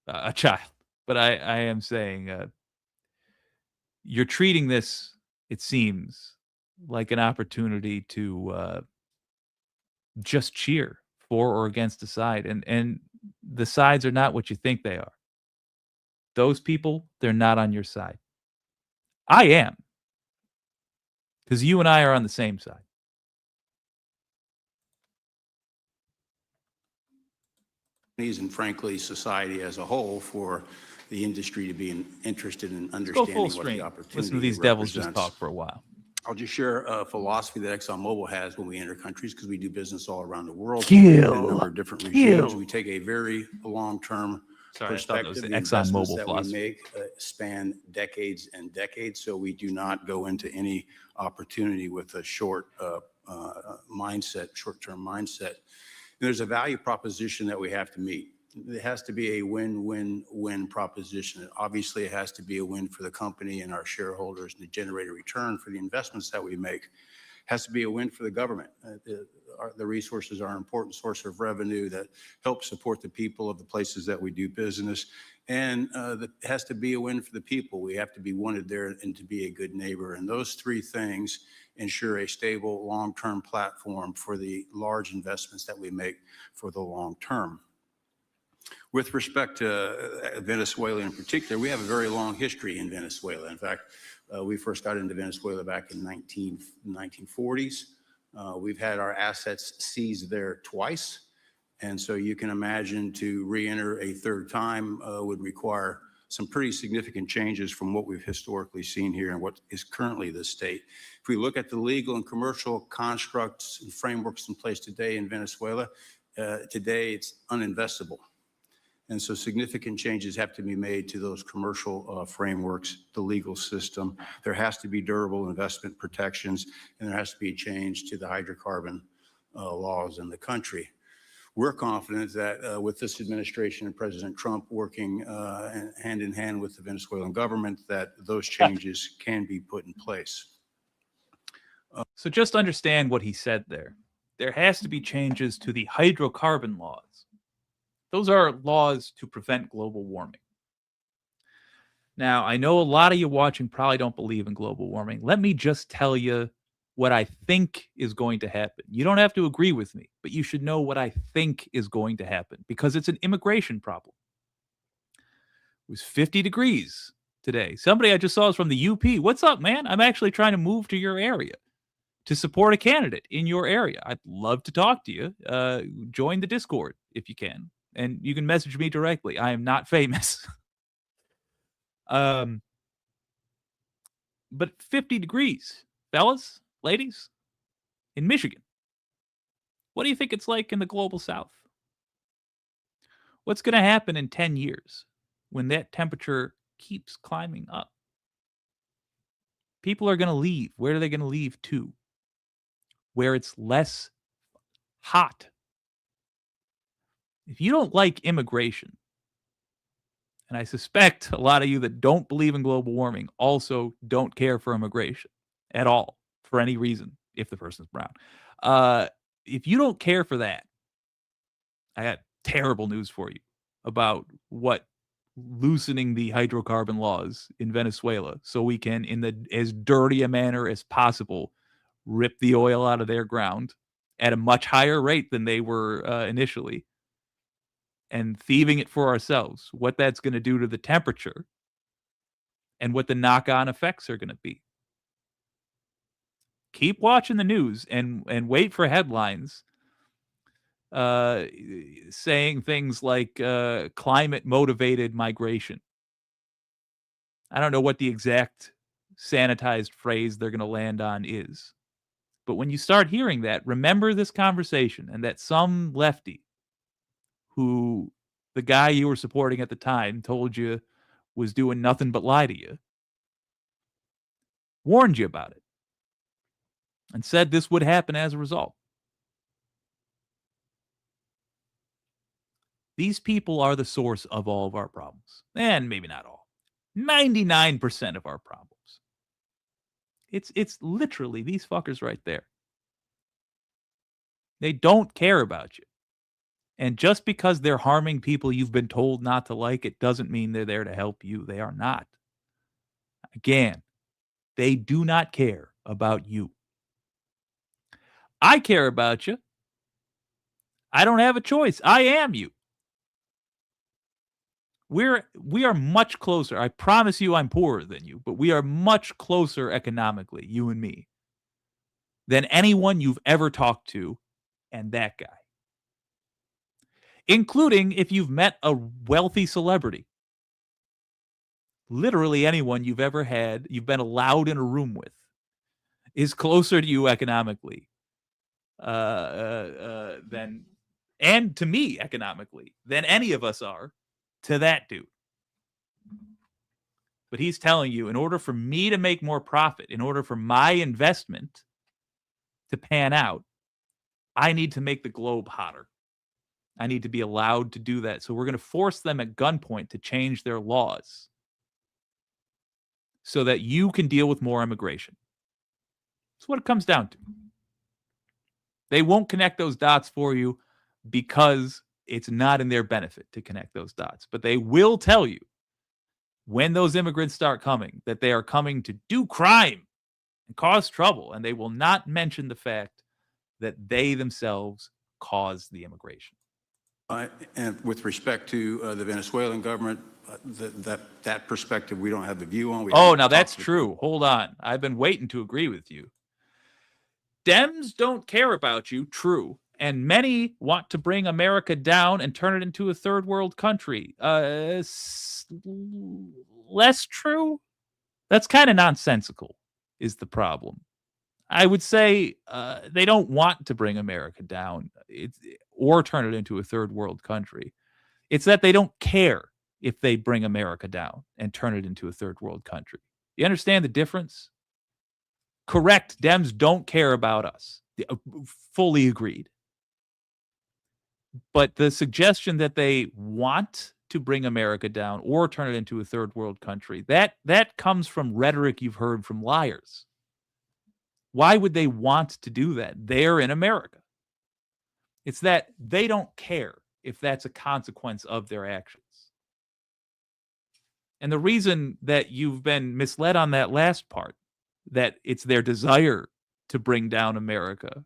a child, but I am saying you're treating this, it seems, like an opportunity to just cheer for or against a side. And the sides are not what you think they are. Those people, they're not on your side. I am. Because you and I are on the same side. And frankly, society as a whole for the industry to be interested in understanding what the opportunity Listen to these devils just talk for a while. I'll just share a philosophy that ExxonMobil has when we enter countries because we do business all around the world. In a number of different regimes. We take a very long-term perspective. The investments that we make span decades and decades, so we do not go into any opportunity with a short-term mindset. There's a value proposition that we have to meet. It has to be a win-win-win proposition. Obviously, it has to be a win for the company and our shareholders and to generate a return for the investments that we make. It has to be a win for the government. The resources are an important source of revenue that help support the people of the places that we do business. And it has to be a win for the people. We have to be wanted there and to be a good neighbor. And those three things ensure a stable, long-term platform for the large investments that we make for the long term. With respect to Venezuela in particular, we have a very long history in Venezuela. In fact, we first got into Venezuela back in 1940s. We've had our assets seized there twice. And so you can imagine to re-enter a third time would require some pretty significant changes from what we've historically seen here and what is currently the state. If we look at the legal and commercial constructs and frameworks in place today in Venezuela, today it's uninvestable. And so significant changes have to be made to those commercial frameworks, the legal system. There has to be durable investment protections, and there has to be a change to the hydrocarbon laws in the country. We're confident that with this administration and President Trump working hand in hand with the Venezuelan government, that those changes can be put in place. So just understand what he said there. There has to be changes to the hydrocarbon laws. Those are laws to prevent global warming. Now, I know a lot of you watching probably don't believe in global warming. Let me just tell you what I think is going to happen. You don't have to agree with me, but you should know what I think is going to happen because it's an immigration problem. It was 50 degrees today. Somebody I just saw is from the UP. What's up, man? I'm actually trying to move to your area to support a candidate in your area. I'd love to talk to you. Join the Discord if you can. And you can message me directly. I am not famous. But 50 degrees, fellas, ladies, in Michigan. What do you think it's like in the global south? What's going to happen in 10 years when that temperature keeps climbing up? People are going to leave. Where are they going to leave to? Where it's less hot. If you don't like immigration, and I suspect a lot of you that don't believe in global warming also don't care for immigration at all for any reason, if the person's brown. If you don't care for that, I got terrible news for you about what loosening the hydrocarbon laws in Venezuela so we can, in as dirty a manner as possible, rip the oil out of their ground at a much higher rate than they were initially, and thieving it for ourselves, what that's going to do to the temperature and what the knock-on effects are going to be. Keep watching the news and wait for headlines saying things like climate-motivated migration. I don't know what the exact sanitized phrase they're going to land on is. But when you start hearing that, remember this conversation and that some lefty who the guy you were supporting at the time told you was doing nothing but lie to you, warned you about it, and said this would happen as a result. These people are the source of all of our problems. And maybe not all. 99% of our problems. It's literally these fuckers right there. They don't care about you. And just because they're harming people you've been told not to like, it doesn't mean they're there to help you. They are not. Again, they do not care about you. I care about you. I don't have a choice. I am you. We are much closer. I promise you I'm poorer than you, but we are much closer economically, you and me, than anyone you've ever talked to and that guy. Including if you've met a wealthy celebrity. Literally anyone you've ever had, you've been allowed in a room with, is closer to you economically than, and to me economically, than any of us are to that dude. But he's telling you, in order for me to make more profit, in order for my investment to pan out, I need to make the globe hotter. I need to be allowed to do that. So we're going to force them at gunpoint to change their laws so that you can deal with more immigration. That's what it comes down to. They won't connect those dots for you because it's not in their benefit to connect those dots. But they will tell you when those immigrants start coming that they are coming to do crime and cause trouble. And they will not mention the fact that they themselves caused the immigration. And with respect to the Venezuelan government, that perspective we don't have the view on. Oh, now that's true. Hold on. I've been waiting to agree with you. Dems don't care about you, true. And many want to bring America down and turn it into a third world country. Less true? That's kind of nonsensical, is the problem. I would say they don't want to bring America down or turn it into a third world country. It's that they don't care if they bring America down and turn it into a third world country. You understand the difference? Correct. Dems don't care about us. Fully agreed. But the suggestion that they want to bring America down or turn it into a third world country, that comes from rhetoric you've heard from liars. Why would they want to do that? They're in America. It's that they don't care if that's a consequence of their actions. And the reason that you've been misled on that last part, that it's their desire to bring down America,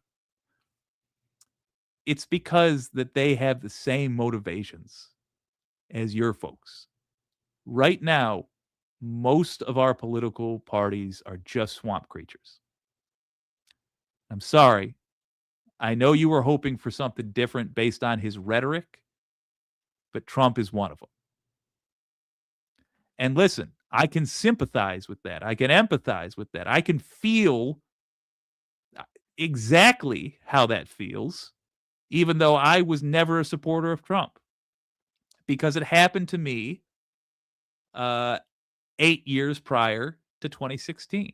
it's because that they have the same motivations as your folks. Right now, most of our political parties are just swamp creatures. I'm sorry. I know you were hoping for something different based on his rhetoric, but Trump is one of them. And listen, I can sympathize with that. I can empathize with that. I can feel exactly how that feels, even though I was never a supporter of Trump, because it happened to me 8 years prior to 2016.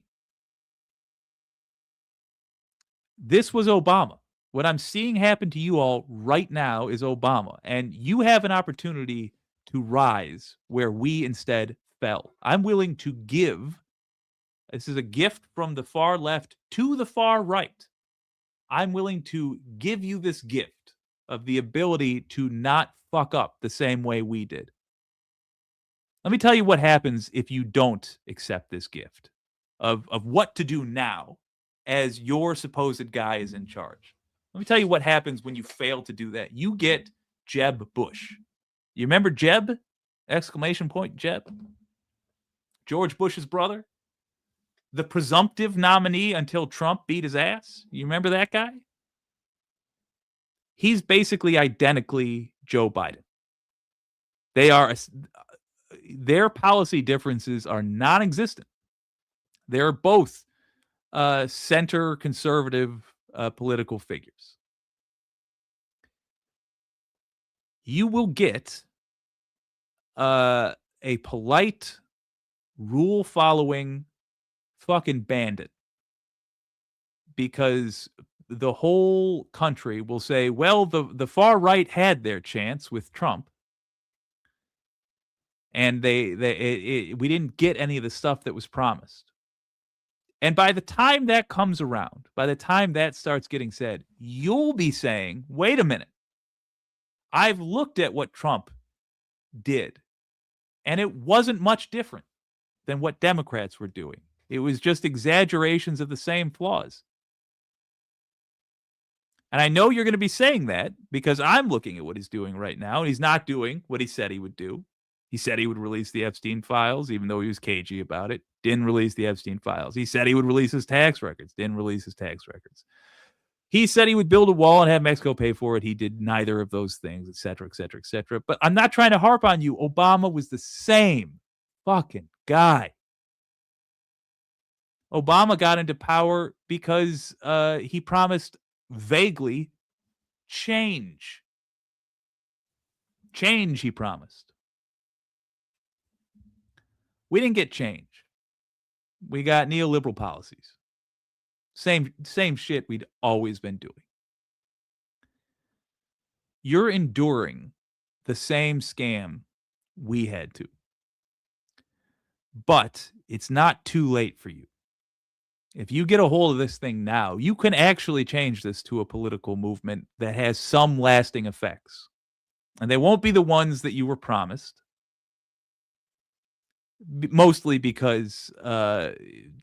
This was Obama. What I'm seeing happen to you all right now is Obama, and you have an opportunity to rise where we instead fell. I'm willing to give. This is a gift from the far left to the far right. I'm willing to give you this gift of the ability to not fuck up the same way we did. Let me tell you what happens if you don't accept this gift of what to do now as your supposed guy is in charge. Let me tell you what happens when you fail to do that. You get Jeb Bush. You remember Jeb? Exclamation point, Jeb? George Bush's brother? The presumptive nominee until Trump beat his ass? You remember that guy? He's basically identically Joe Biden. Their policy differences are non-existent. They're both center conservative political figures. You will get a polite, rule-following fucking bandit, because the whole country will say, well, the far right had their chance with Trump, and we didn't get any of the stuff that was promised. And by the time that comes around, by the time that starts getting said, you'll be saying, wait a minute, I've looked at what Trump did, and it wasn't much different than what Democrats were doing. It was just exaggerations of the same flaws. And I know you're going to be saying that because I'm looking at what he's doing right now, and he's not doing what he said he would do. He said he would release the Epstein files, even though he was cagey about it. Didn't release the Epstein files. He said he would release his tax records. Didn't release his tax records. He said he would build a wall and have Mexico pay for it. He did neither of those things, et cetera, et cetera, et cetera. But I'm not trying to harp on you. Obama was the same fucking guy. Obama got into power because he promised vaguely change. Change, he promised. We didn't get change. We got neoliberal policies. Same shit we'd always been doing. You're enduring the same scam we had to. But it's not too late for you. If you get a hold of this thing now, you can actually change this to a political movement that has some lasting effects. And they won't be the ones that you were promised. Mostly because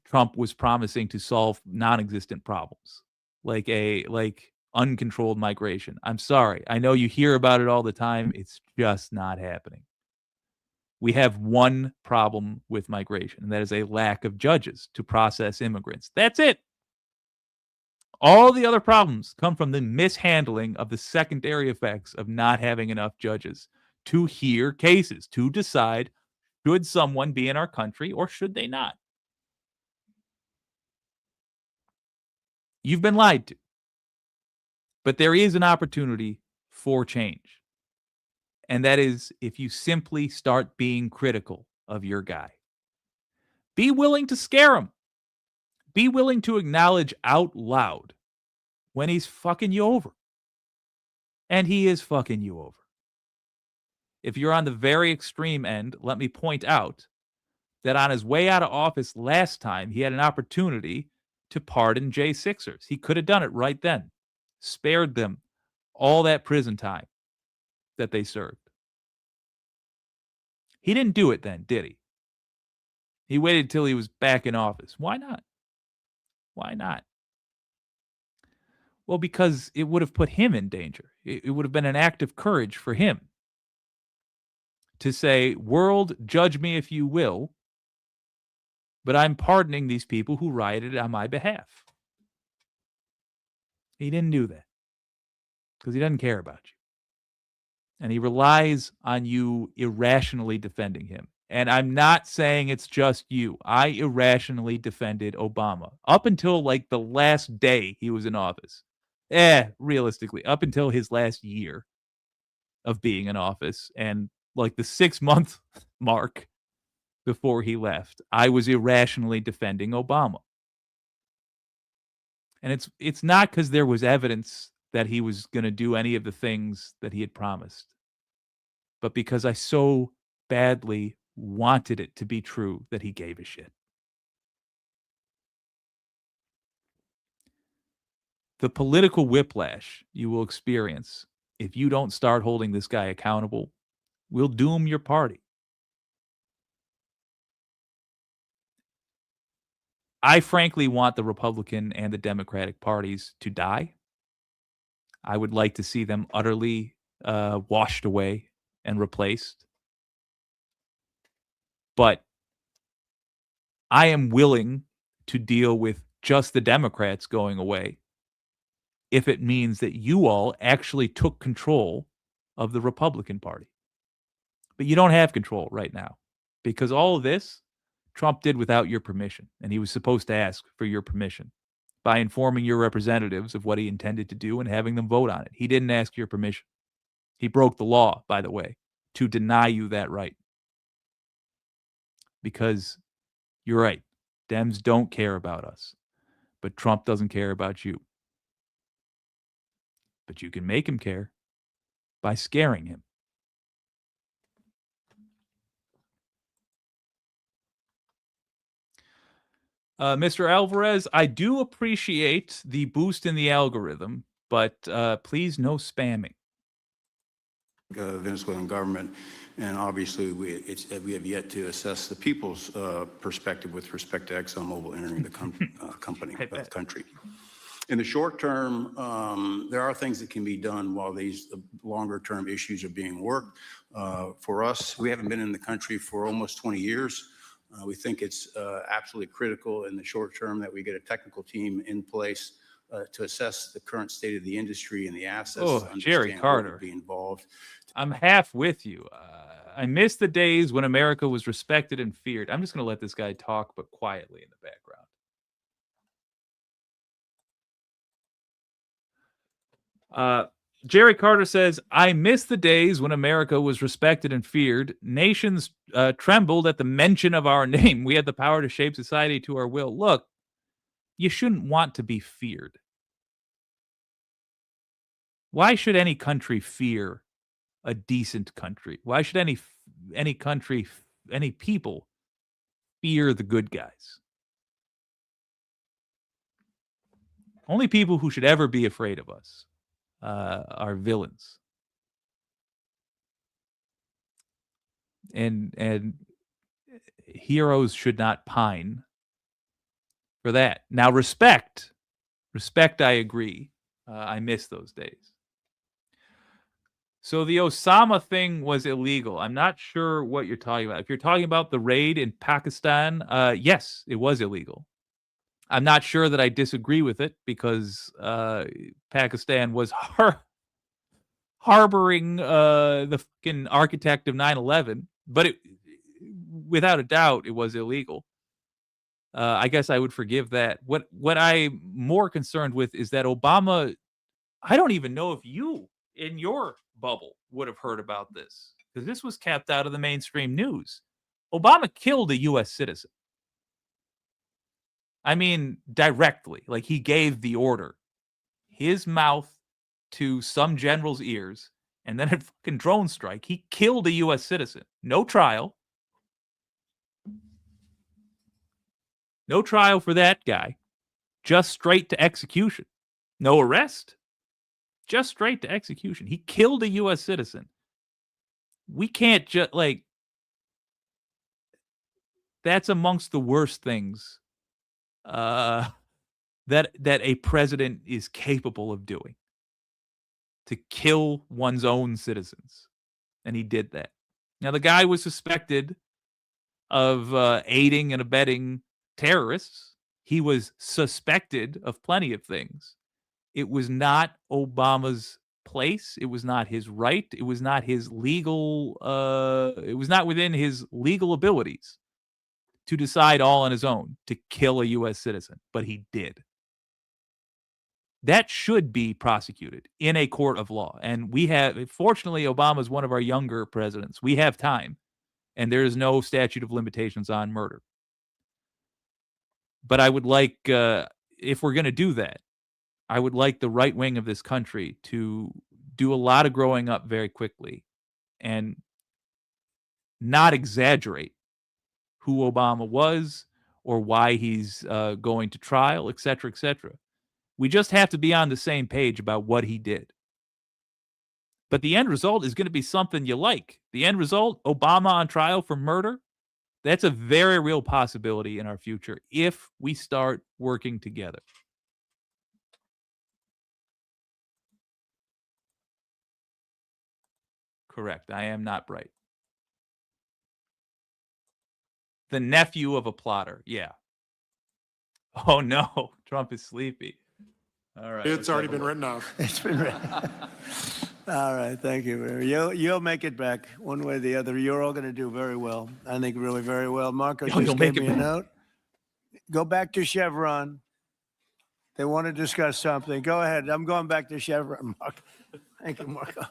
Trump was promising to solve non-existent problems, like uncontrolled migration. I'm sorry. I know you hear about it all the time. It's just not happening. We have one problem with migration, and that is a lack of judges to process immigrants. That's it. All the other problems come from the mishandling of the secondary effects of not having enough judges to hear cases, to decide should someone be in our country or should they not. You've been lied to. But there is an opportunity for change. And that is if you simply start being critical of your guy. Be willing to scare him. Be willing to acknowledge out loud when he's fucking you over. And he is fucking you over. If you're on the very extreme end, let me point out that on his way out of office last time, he had an opportunity to pardon J6ers. He could have done it right then, spared them all that prison time that they served. He didn't do it then, did he? He waited till he was back in office. Why not? Why not? Well, because it would have put him in danger. It would have been an act of courage for him to say, world, judge me if you will, but I'm pardoning these people who rioted on my behalf. He didn't do that because he doesn't care about you. And he relies on you irrationally defending him. And I'm not saying it's just you. I irrationally defended Obama up until like the last day he was in office. Realistically, up until his last year of being in office and like the 6-month mark before he left, I was irrationally defending Obama. And it's not because there was evidence that he was going to do any of the things that he had promised, but because I so badly wanted it to be true that he gave a shit. The political whiplash you will experience if you don't start holding this guy accountable will doom your party. I frankly want the Republican and the Democratic parties to die. I would like to see them utterly washed away and replaced. But I am willing to deal with just the Democrats going away if it means that you all actually took control of the Republican Party. But you don't have control right now because all of this Trump did without your permission, and he was supposed to ask for your permission by informing your representatives of what he intended to do and having them vote on it. He didn't ask your permission. He broke the law, by the way, to deny you that right. Because you're right, Dems don't care about us, but Trump doesn't care about you. But you can make him care by scaring him. Mr. Alvarez, I do appreciate the boost in the algorithm, but please no spamming. Venezuelan government, and obviously we have yet to assess the people's perspective with respect to ExxonMobil entering the country. In the short term, there are things that can be done while these longer term issues are being worked. For us, we haven't been in the country for almost 20 years. We think it's absolutely critical in the short term that we get a technical team in place to assess the current state of the industry and the assets. Oh, Jerry Carter, be involved. I'm half with you. I miss the days when America was respected and feared. I'm just going to let this guy talk, but quietly in the background. Jerry Carter says, I miss the days when America was respected and feared. Nations trembled at the mention of our name. We had the power to shape society to our will. Look, you shouldn't want to be feared. Why should any country fear a decent country? Why should any country, any people fear the good guys? Only people who should ever be afraid of us are villains. And heroes should not pine for that. Now, respect, I agree. I miss those days. So the Osama thing was illegal. I'm not sure what you're talking about. If you're talking about the raid in Pakistan, yes, it was illegal. I'm not sure that I disagree with it because Pakistan was harboring the fucking architect of 9/11, but without a doubt, it was illegal. I guess I would forgive that. What I'm more concerned with is that Obama, I don't even know if you in your bubble would have heard about this because this was kept out of the mainstream news. Obama killed a U.S. citizen. I mean, directly. Like, he gave the order. His mouth to some general's ears, and then a fucking drone strike. He killed a U.S. citizen. No trial. No trial for that guy. Just straight to execution. No arrest. Just straight to execution. He killed a U.S. citizen. We can't just, like, that's amongst the worst things that a president is capable of doing. To kill one's own citizens. And he did that. Now, the guy was suspected of aiding and abetting terrorists. He was suspected of plenty of things. It was not Obama's place. It was not his right. It was not his legal, it was not within his legal abilities to decide all on his own to kill a U.S. citizen, but he did. That should be prosecuted in a court of law. And we have, fortunately, Obama's one of our younger presidents. We have time, and there is no statute of limitations on murder. But I would like, if we're going to do that, I would like the right wing of this country to do a lot of growing up very quickly and not exaggerate who Obama was or why he's going to trial, et cetera, et cetera. We just have to be on the same page about what he did. But the end result is going to be something you like. The end result, Obama on trial for murder, that's a very real possibility in our future if we start working together. Correct. I am not bright. The nephew of a plotter. Yeah. Oh, no. Trump is sleepy. All right. It's already been written off. It's been written. All right, thank you. You'll make it back one way or the other. You're all going to do very well. I think really very well. Marco just gave me a note. Go back to Chevron. They want to discuss something. Go ahead. I'm going back to Chevron, Marco. Thank you, Marco.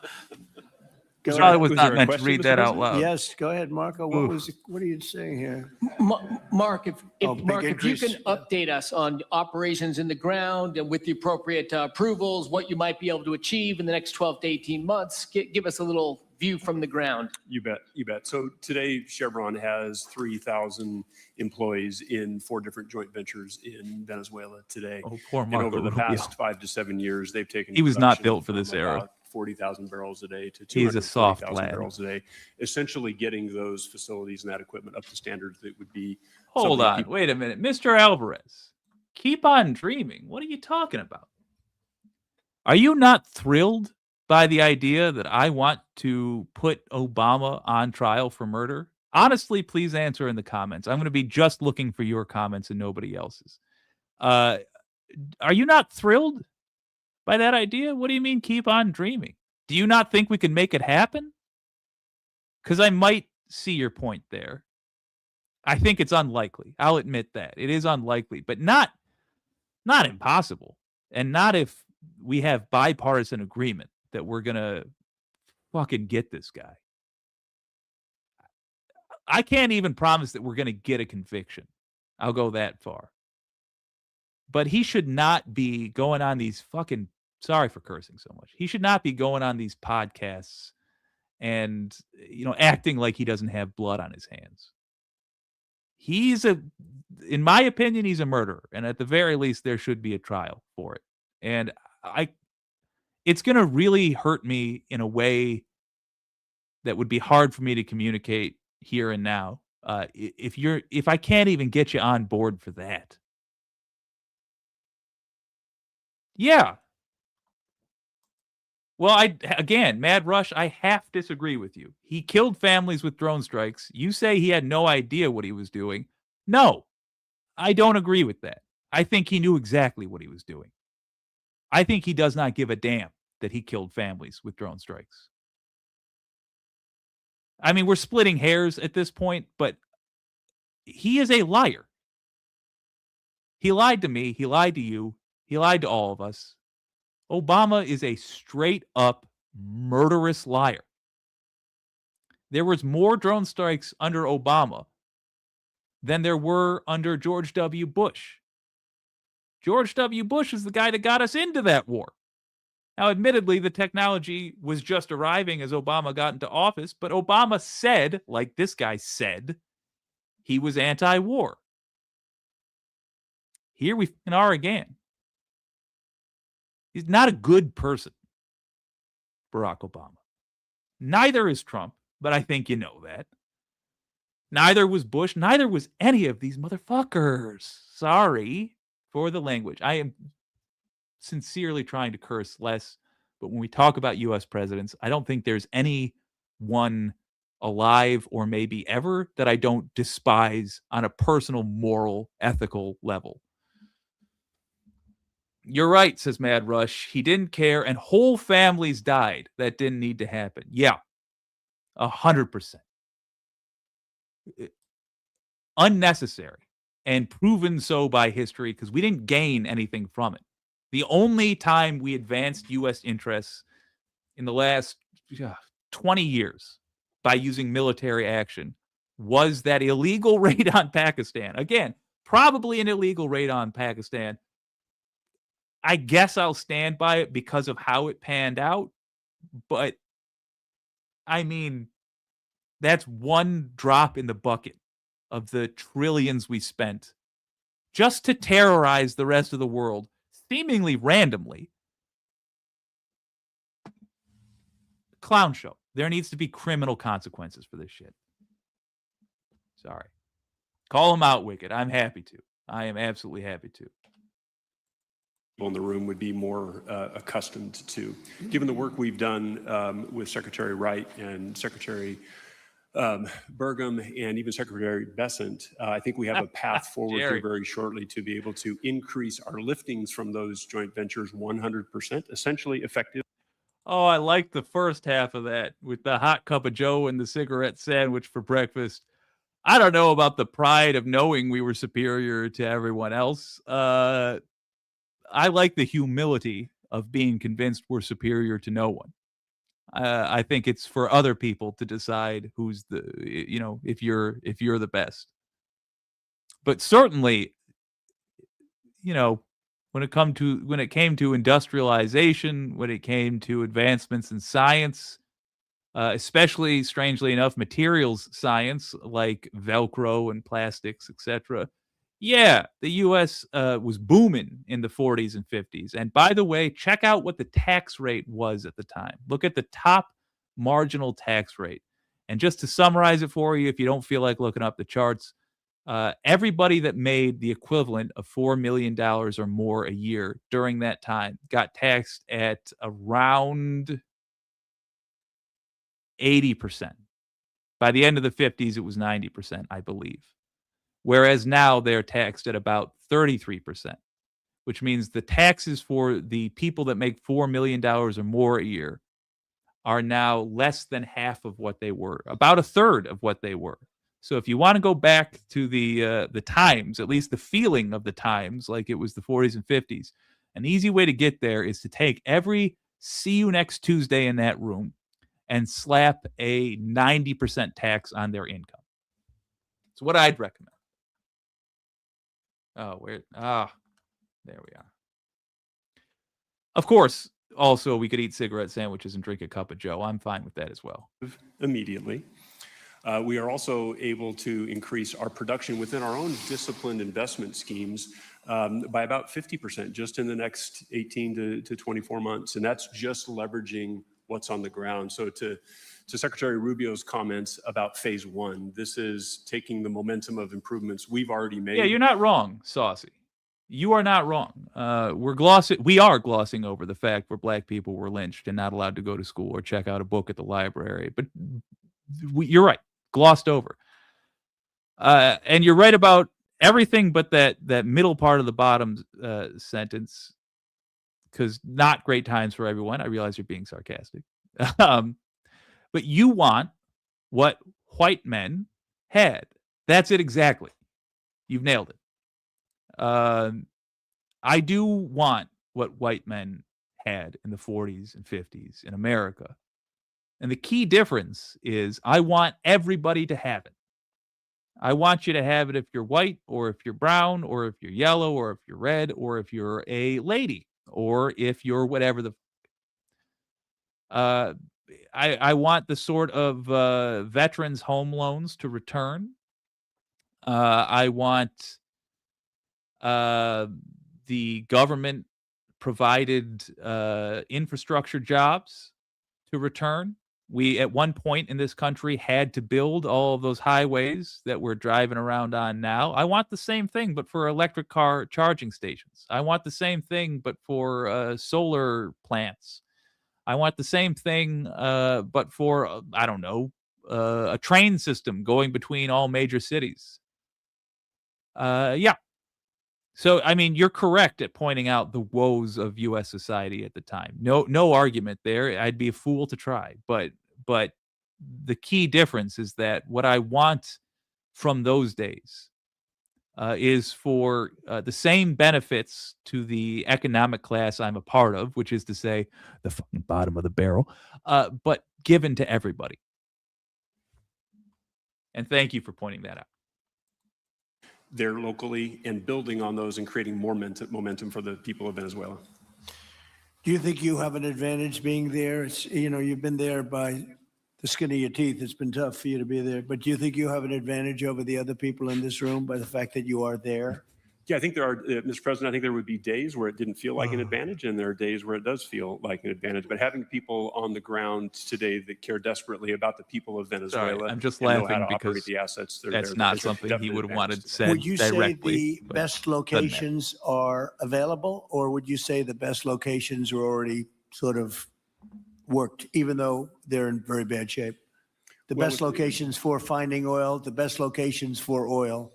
I was not meant to read that out loud. Yes, go ahead, Marco. What are you saying here? Mark, if you can update us on operations in the ground and with the appropriate approvals, what you might be able to achieve in the next 12 to 18 months, give us a little view from the ground. You bet. So today, Chevron has 3,000 employees in 4 different joint ventures in Venezuela today. Oh, poor Marco and over the Rubio. past 5 to 7 years, they've taken. He was not built for this era. 40,000 barrels a day to He's a soft 240,000 lad. barrels a day, essentially getting those facilities and that equipment up to standards that would be. Hold on. Wait a minute. Mr. Alvarez, keep on dreaming. What are you talking about? Are you not thrilled by the idea that I want to put Obama on trial for murder? Honestly, please answer in the comments. I'm going to be just looking for your comments and nobody else's. Are you not thrilled by that idea? What do you mean keep on dreaming? Do you not think we can make it happen? Because I might see your point there. I think it's unlikely. I'll admit that. It is unlikely, but not impossible. And not if we have bipartisan agreement that we're going to fucking get this guy. I can't even promise that we're going to get a conviction. I'll go that far. But he should not be going on these fucking Sorry for cursing so much. He should not be going on these podcasts and, acting like he doesn't have blood on his hands. In my opinion, he's a murderer. And at the very least, there should be a trial for it. And it's going to really hurt me in a way that would be hard for me to communicate here and now. If I can't even get you on board for that. Yeah. Well, again, Mad Rush, I half disagree with you. He killed families with drone strikes. You say he had no idea what he was doing. No, I don't agree with that. I think he knew exactly what he was doing. I think he does not give a damn that he killed families with drone strikes. I mean, we're splitting hairs at this point, but he is a liar. He lied to me. He lied to you. He lied to all of us. Obama is a straight up murderous liar. There was more drone strikes under Obama than there were under George W. Bush. George W. Bush is the guy that got us into that war. Now, admittedly, the technology was just arriving as Obama got into office, but Obama said, like this guy said, he was anti-war. Here we are again. He's not a good person, Barack Obama. Neither is Trump, but I think you know that. Neither was Bush. Neither was any of these motherfuckers. Sorry for the language. I am sincerely trying to curse less, but when we talk about U.S. presidents, I don't think there's any one alive or maybe ever that I don't despise on a personal, moral, ethical level. You're right, says Mad Rush. He didn't care, and whole families died. That didn't need to happen. Yeah, 100%. Unnecessary and proven so by history because we didn't gain anything from it. The only time we advanced U.S. interests in the last 20 years by using military action was that illegal raid on Pakistan. Again, probably an illegal raid on Pakistan. I guess I'll stand by it because of how it panned out. But, I mean, that's one drop in the bucket of the trillions we spent just to terrorize the rest of the world, seemingly randomly. Clown show. There needs to be criminal consequences for this shit. Sorry. Call him out, Wicked. I'm happy to. I am absolutely happy to. In the room would be more accustomed to. Given the work we've done with Secretary Wright and Secretary Burgum and even Secretary Bessent, I think we have a path forward here very shortly to be able to increase our liftings from those joint ventures 100%, essentially effective. Oh, I like the first half of that with the hot cup of joe and the cigarette sandwich for breakfast. I don't know about the pride of knowing we were superior to everyone else. I like the humility of being convinced we're superior to no one. I think it's for other people to decide who's if you're the best. But certainly, when it came to industrialization, when it came to advancements in science, especially strangely enough, materials science like Velcro and plastics, etc. Yeah, the U.S. Was booming in the 40s and 50s. And by the way, check out what the tax rate was at the time. Look at the top marginal tax rate. And just to summarize it for you, if you don't feel like looking up the charts, everybody that made the equivalent of $4 million or more a year during that time got taxed at around 80%. By the end of the 50s, it was 90%, I believe. Whereas now they're taxed at about 33%, which means the taxes for the people that make $4 million or more a year are now less than half of what they were, about a third of what they were. So if you want to go back to the times, at least the feeling of the times, like it was the 40s and 50s, an easy way to get there is to take every see you next Tuesday in that room and slap a 90% tax on their income. It's what I'd recommend. Oh, there we are. Of course, also we could eat cigarette sandwiches and drink a cup of Joe. I'm fine with that as well. Immediately. We are also able to increase our production within our own disciplined investment schemes by about 50% just in the next 18 to 24 months. And that's just leveraging what's on the ground. So to Secretary Rubio's comments about phase one, this is taking the momentum of improvements we've already made. Yeah, you're not wrong, Saucy. You are not wrong. We are glossing over the fact where black people were lynched and not allowed to go to school or check out a book at the library. But you're right, glossed over. And you're right about everything but that middle part of the bottom sentence, because not great times for everyone. I realize you're being sarcastic. But you want what white men had. That's it exactly. You've nailed it. I do want what white men had in the 40s and 50s in America. And the key difference is I want everybody to have it. I want you to have it if you're white, or if you're brown, or if you're yellow, or if you're red, or if you're a lady, or if you're whatever the... I want the sort of veterans home loans to return. I want the government provided infrastructure jobs to return. We, at one point in this country, had to build all of those highways that we're driving around on now. I want the same thing, but for electric car charging stations. I want the same thing, but for solar plants. I want the same thing, but for, I don't know, a train system going between all major cities. Yeah. So, I mean, you're correct at pointing out the woes of U.S. society at the time. No argument there. I'd be a fool to try. But the key difference is that what I want from those days is for the same benefits to the economic class I'm a part of, which is to say the fucking bottom of the barrel, but given to everybody. And thank you for pointing that out. There locally and building on those and creating more momentum for the people of Venezuela. Do you think you have an advantage being there? It's, you've been there by the skin of your teeth. It's been tough for you to be there. But do you think you have an advantage over the other people in this room by the fact that you are there? Yeah, I think there are, Mr. President, I think there would be days where it didn't feel like an advantage, and there are days where it does feel like an advantage. But having people on the ground today that care desperately about the people of Venezuela, Sorry, I'm just and know laughing how to because operate the assets, that's not something he would have wanted said Would you say directly. the best locations are available, or would you say the best locations are already sort of worked, even though they're in very bad shape? The best locations for finding oil, the best locations for oil.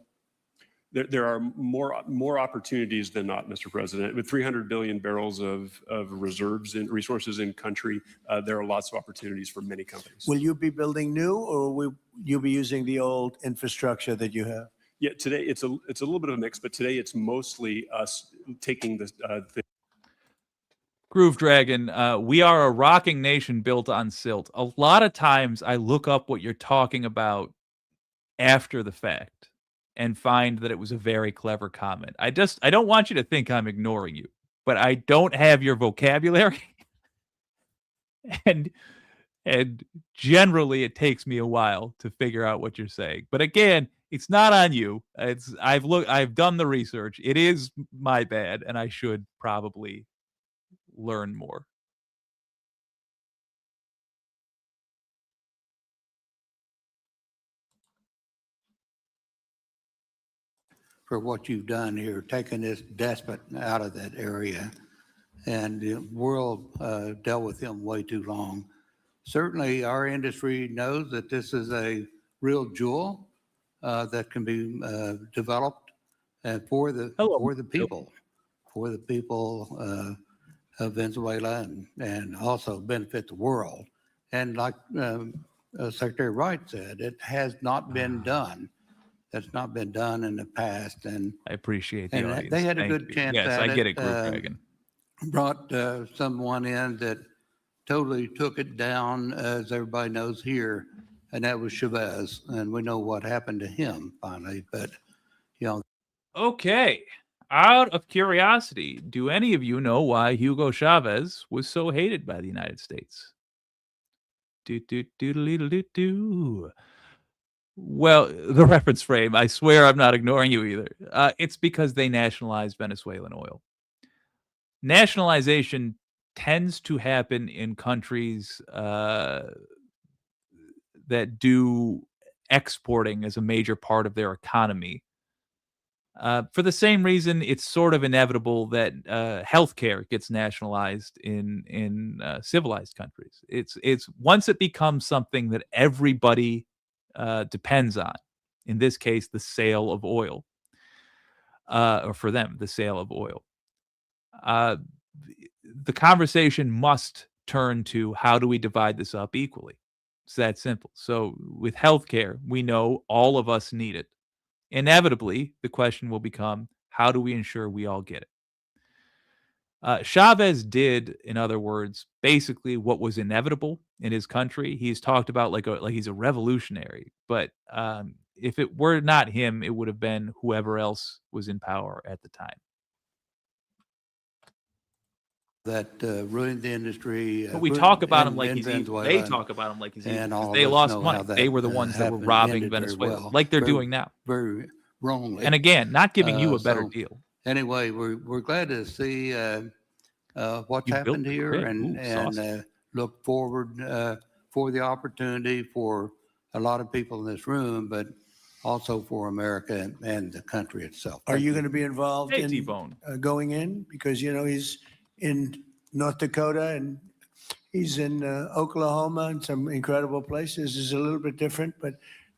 There are more opportunities than not, Mr. President. With 300 billion barrels of reserves and resources in country, there are lots of opportunities for many companies. Will you be building new, or will you be using the old infrastructure that you have? Yeah, today it's a little bit of a mix, but today it's mostly us taking the Groove Dragon, we are a rocking nation built on silt. A lot of times I look up what you're talking about after the fact and find that it was a very clever comment. I don't want you to think I'm ignoring you, but I don't have your vocabulary. and generally it takes me a while to figure out what you're saying. But again, it's not on you. I've done the research. It is my bad, and I should probably learn more. For what you've done here, taking this despot out of that area, and the world dealt with him way too long. Certainly, our industry knows that this is a real jewel that can be developed for the people of Venezuela, and also benefit the world. And like Secretary Wright said, it has not been done. That's not been done in the past, and I appreciate the audience. They had a Thank good you. chance Yes, at I it. get it, Groove Dragon. Brought someone in that totally took it down, as everybody knows here, and that was Chavez, and we know what happened to him finally. But Okay, Out of curiosity, do any of you know why Hugo Chavez was so hated by the United States? Do do do do do do. Well, the reference frame, I swear I'm not ignoring you either. It's because they nationalized Venezuelan oil. Nationalization tends to happen in countries that do exporting as a major part of their economy. For the same reason, it's sort of inevitable that healthcare gets nationalized in civilized countries. It's once it becomes something that everybody depends on. In this case, the sale of oil, or for them, the sale of oil. Uh, the conversation must turn to how do we divide this up equally? It's that simple. So with healthcare, we know all of us need it. Inevitably, the question will become, how do we ensure we all get it? Chavez did, in other words, basically what was inevitable in his country. He's talked about like he's a revolutionary, but if it were not him, it would have been whoever else was in power at the time. That ruined the industry. But we talk about him like he's evil. They talk about him like he's evil because they lost money. They were the ones that were robbing Venezuela, like they're doing now. Very wrongly. And again, not giving you a better deal. Anyway, we're glad to see what's happened here, and look forward for the opportunity for a lot of people in this room, but also for America and the country itself. Are you going to be involved in T-Bone. Going in? Because, you know, he's in North Dakota and he's in Oklahoma and some incredible places. It's a little bit different, but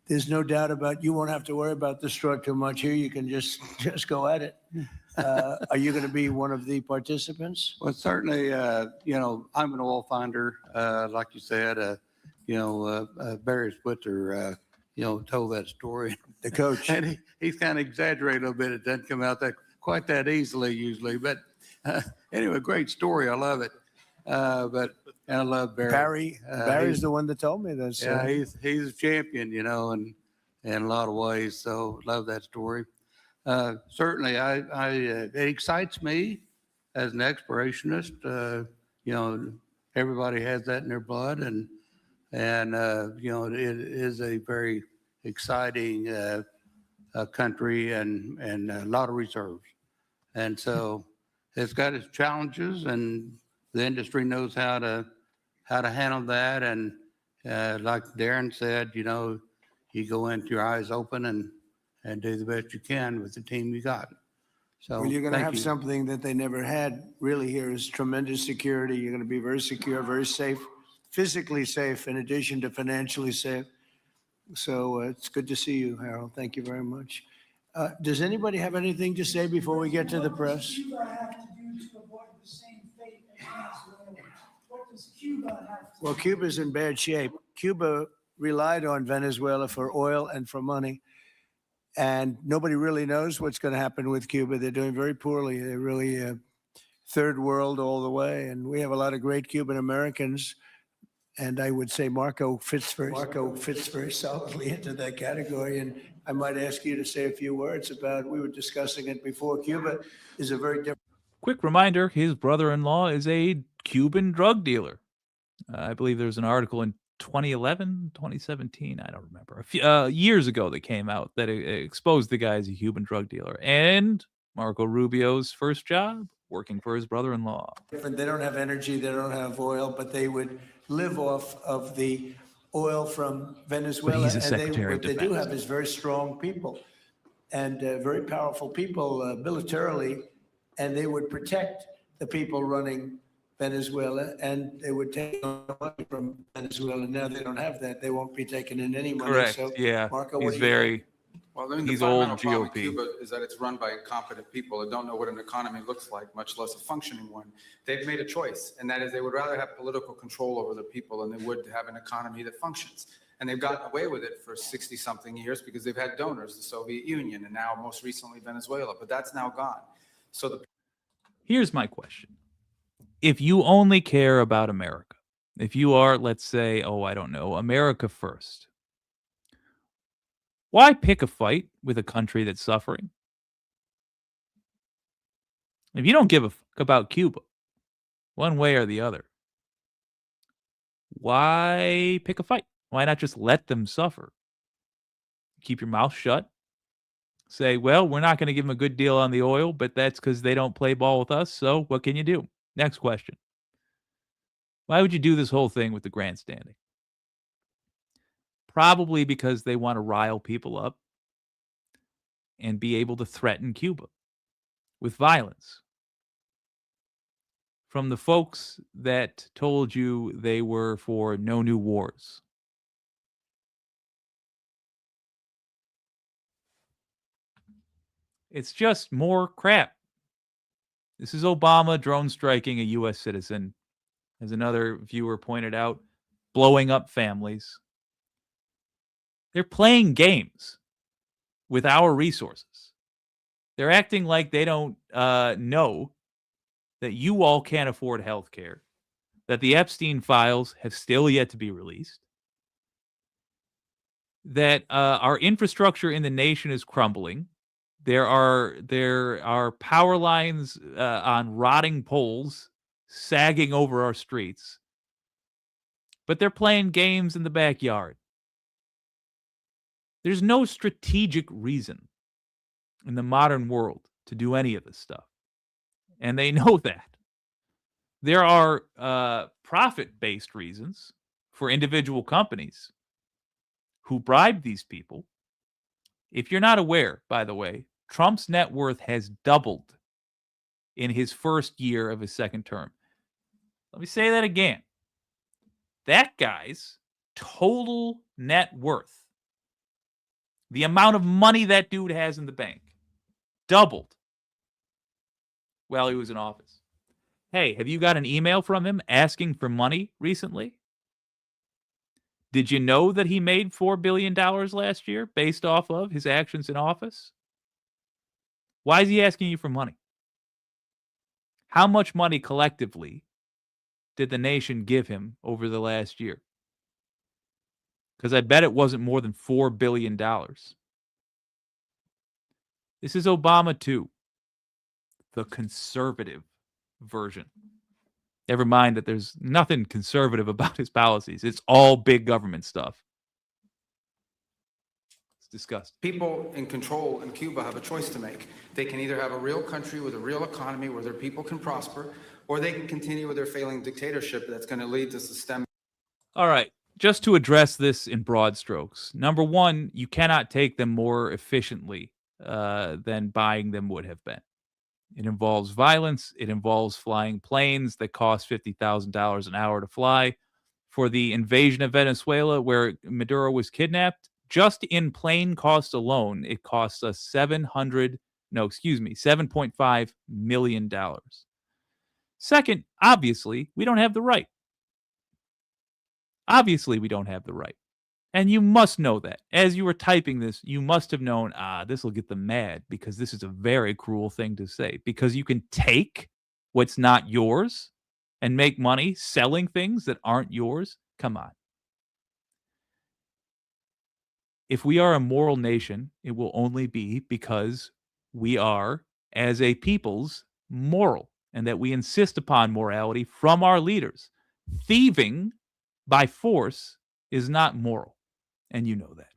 there's no doubt about you won't have to worry about the straw too much here. You can just go at it. Are you going to be one of the participants? Well, certainly, you know, I'm an oil finder, like you said. Barry Spitzer, you know, told that story. The coach. And he's kind of exaggerated a little bit. It doesn't come out quite that easily usually. But anyway, great story. I love it. And I love Barry. Barry's the one that told me this. Yeah, he's a champion, you know, and in a lot of ways. So love that story. Certainly, it excites me as an explorationist. You know, everybody has that in their blood, and you know, it is a very exciting country and a lot of reserves. And so it's got its challenges, and the industry knows how to handle that. And like Darren said, you know, you go into your eyes open and do the best you can with the team you got. So well, you're going to have something that they never had really here is tremendous security. You're going to be very secure, very safe, physically safe, in addition to financially safe. So it's good to see you, Harold. Thank you very much. Does anybody have anything to say before we get to the press? What does Cuba have to do to avoid the same fate as Venezuela? What does Cuba have to do? Well, Cuba's in bad shape. Cuba relied on Venezuela for oil and for money. And nobody really knows what's going to happen with Cuba. They're doing very poorly. They're really third world all the way. And we have a lot of great Cuban Americans. And I would say Marco fits very solidly into that category. And I might ask you to say a few words about, we were discussing it before, Cuba is a very different. Quick reminder, his brother-in-law is a Cuban drug dealer. I believe there's an article in 2011, 2017, I don't remember, a few years ago that came out that exposed the guy as a Cuban drug dealer. And Marco Rubio's first job, working for his brother-in-law. They don't have energy, they don't have oil, but they would live off of the oil from Venezuela. But he's a Secretary of Defense. What they do have is very strong people and very powerful people militarily, and they would protect the people running Venezuela, and they would take money from Venezuela. Now they don't have that. They won't be taking in any money. Correct. So, yeah. Marco, he's very. Well, I mean, he's the old fundamental problem GOP. with Cuba is that it's run by incompetent people that don't know what an economy looks like, much less a functioning one. They've made a choice, and that is they would rather have political control over the people than they would have an economy that functions. And they've gotten away with it for 60-something years because they've had donors, the Soviet Union, and now most recently Venezuela. But that's now gone. So Here's my question. If you only care about America, if you are, let's say, I don't know, America first, why pick a fight with a country that's suffering? If you don't give a fuck about Cuba, one way or the other, why pick a fight? Why not just let them suffer? Keep your mouth shut. Say, well, we're not going to give them a good deal on the oil, but that's because they don't play ball with us. So what can you do? Next question. Why would you do this whole thing with the grandstanding? Probably because they want to rile people up and be able to threaten Cuba with violence. From the folks that told you they were for no new wars. It's just more crap. This is Obama drone striking a U.S. citizen, as another viewer pointed out, blowing up families. They're playing games with our resources. They're acting like they don't know that you all can't afford health care, that the Epstein files have still yet to be released, that our infrastructure in the nation is crumbling. There are power lines on rotting poles sagging over our streets, but they're playing games in the backyard. There's no strategic reason in the modern world to do any of this stuff, and they know that. There are profit-based reasons for individual companies who bribe these people. If you're not aware, by the way, Trump's net worth has doubled in his first year of his second term. Let me say that again. That guy's total net worth, the amount of money that dude has in the bank, doubled while he was in office. Hey, have you got an email from him asking for money recently? Did you know that he made $4 billion last year based off of his actions in office? Why is he asking you for money? How much money collectively did the nation give him over the last year? Because I bet it wasn't more than $4 billion. This is Obama too, the conservative version. Never mind that there's nothing conservative about his policies. It's all big government stuff. It's disgusting. People in control in Cuba have a choice to make. They can either have a real country with a real economy where their people can prosper, or they can continue with their failing dictatorship that's going to lead to systemic. All right. Just to address this in broad strokes. Number one, you cannot take them more efficiently than buying them would have been. It involves violence. It involves flying planes that cost $50,000 an hour to fly. For the invasion of Venezuela, where Maduro was kidnapped, just in plane costs alone, it costs us $7.5 million. Second, obviously, we don't have the right. Obviously, we don't have the right. And you must know that. As you were typing this, you must have known, this will get them mad because this is a very cruel thing to say. Because you can take what's not yours and make money selling things that aren't yours. Come on. If we are a moral nation, it will only be because we are, as a peoples, moral, and that we insist upon morality from our leaders. Thieving by force is not moral. And you know that.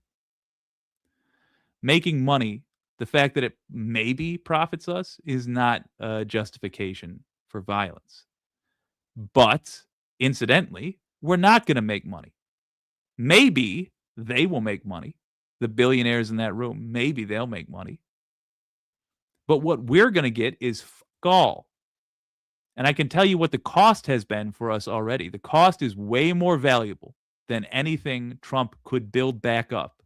Making money, the fact that it maybe profits us, is not a justification for violence. But, incidentally, we're not going to make money. Maybe they will make money. The billionaires in that room, maybe they'll make money. But what we're going to get is all. And I can tell you what the cost has been for us already. The cost is way more valuable than anything Trump could build back up,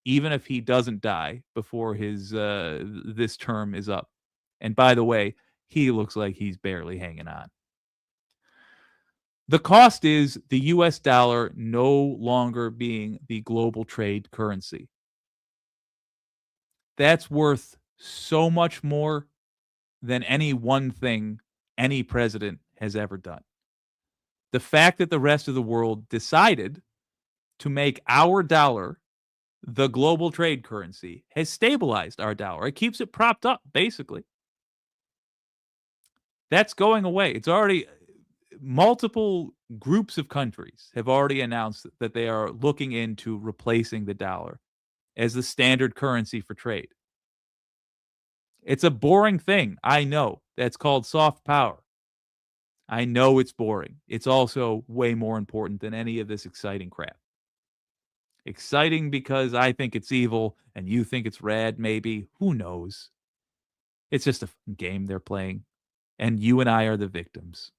even if he doesn't die before his this term is up. And by the way, he looks like he's barely hanging on. The cost is the US dollar no longer being the global trade currency. That's worth so much more than any one thing any president has ever done. The fact that the rest of the world decided to make our dollar the global trade currency has stabilized our dollar. It keeps it propped up, basically. That's going away. It's already multiple groups of countries have already announced that they are looking into replacing the dollar as the standard currency for trade. It's a boring thing. I know. That's called soft power. I know it's boring. It's also way more important than any of this exciting crap. Exciting because I think it's evil and you think it's rad, maybe. Who knows? It's just a game they're playing. And you and I are the victims.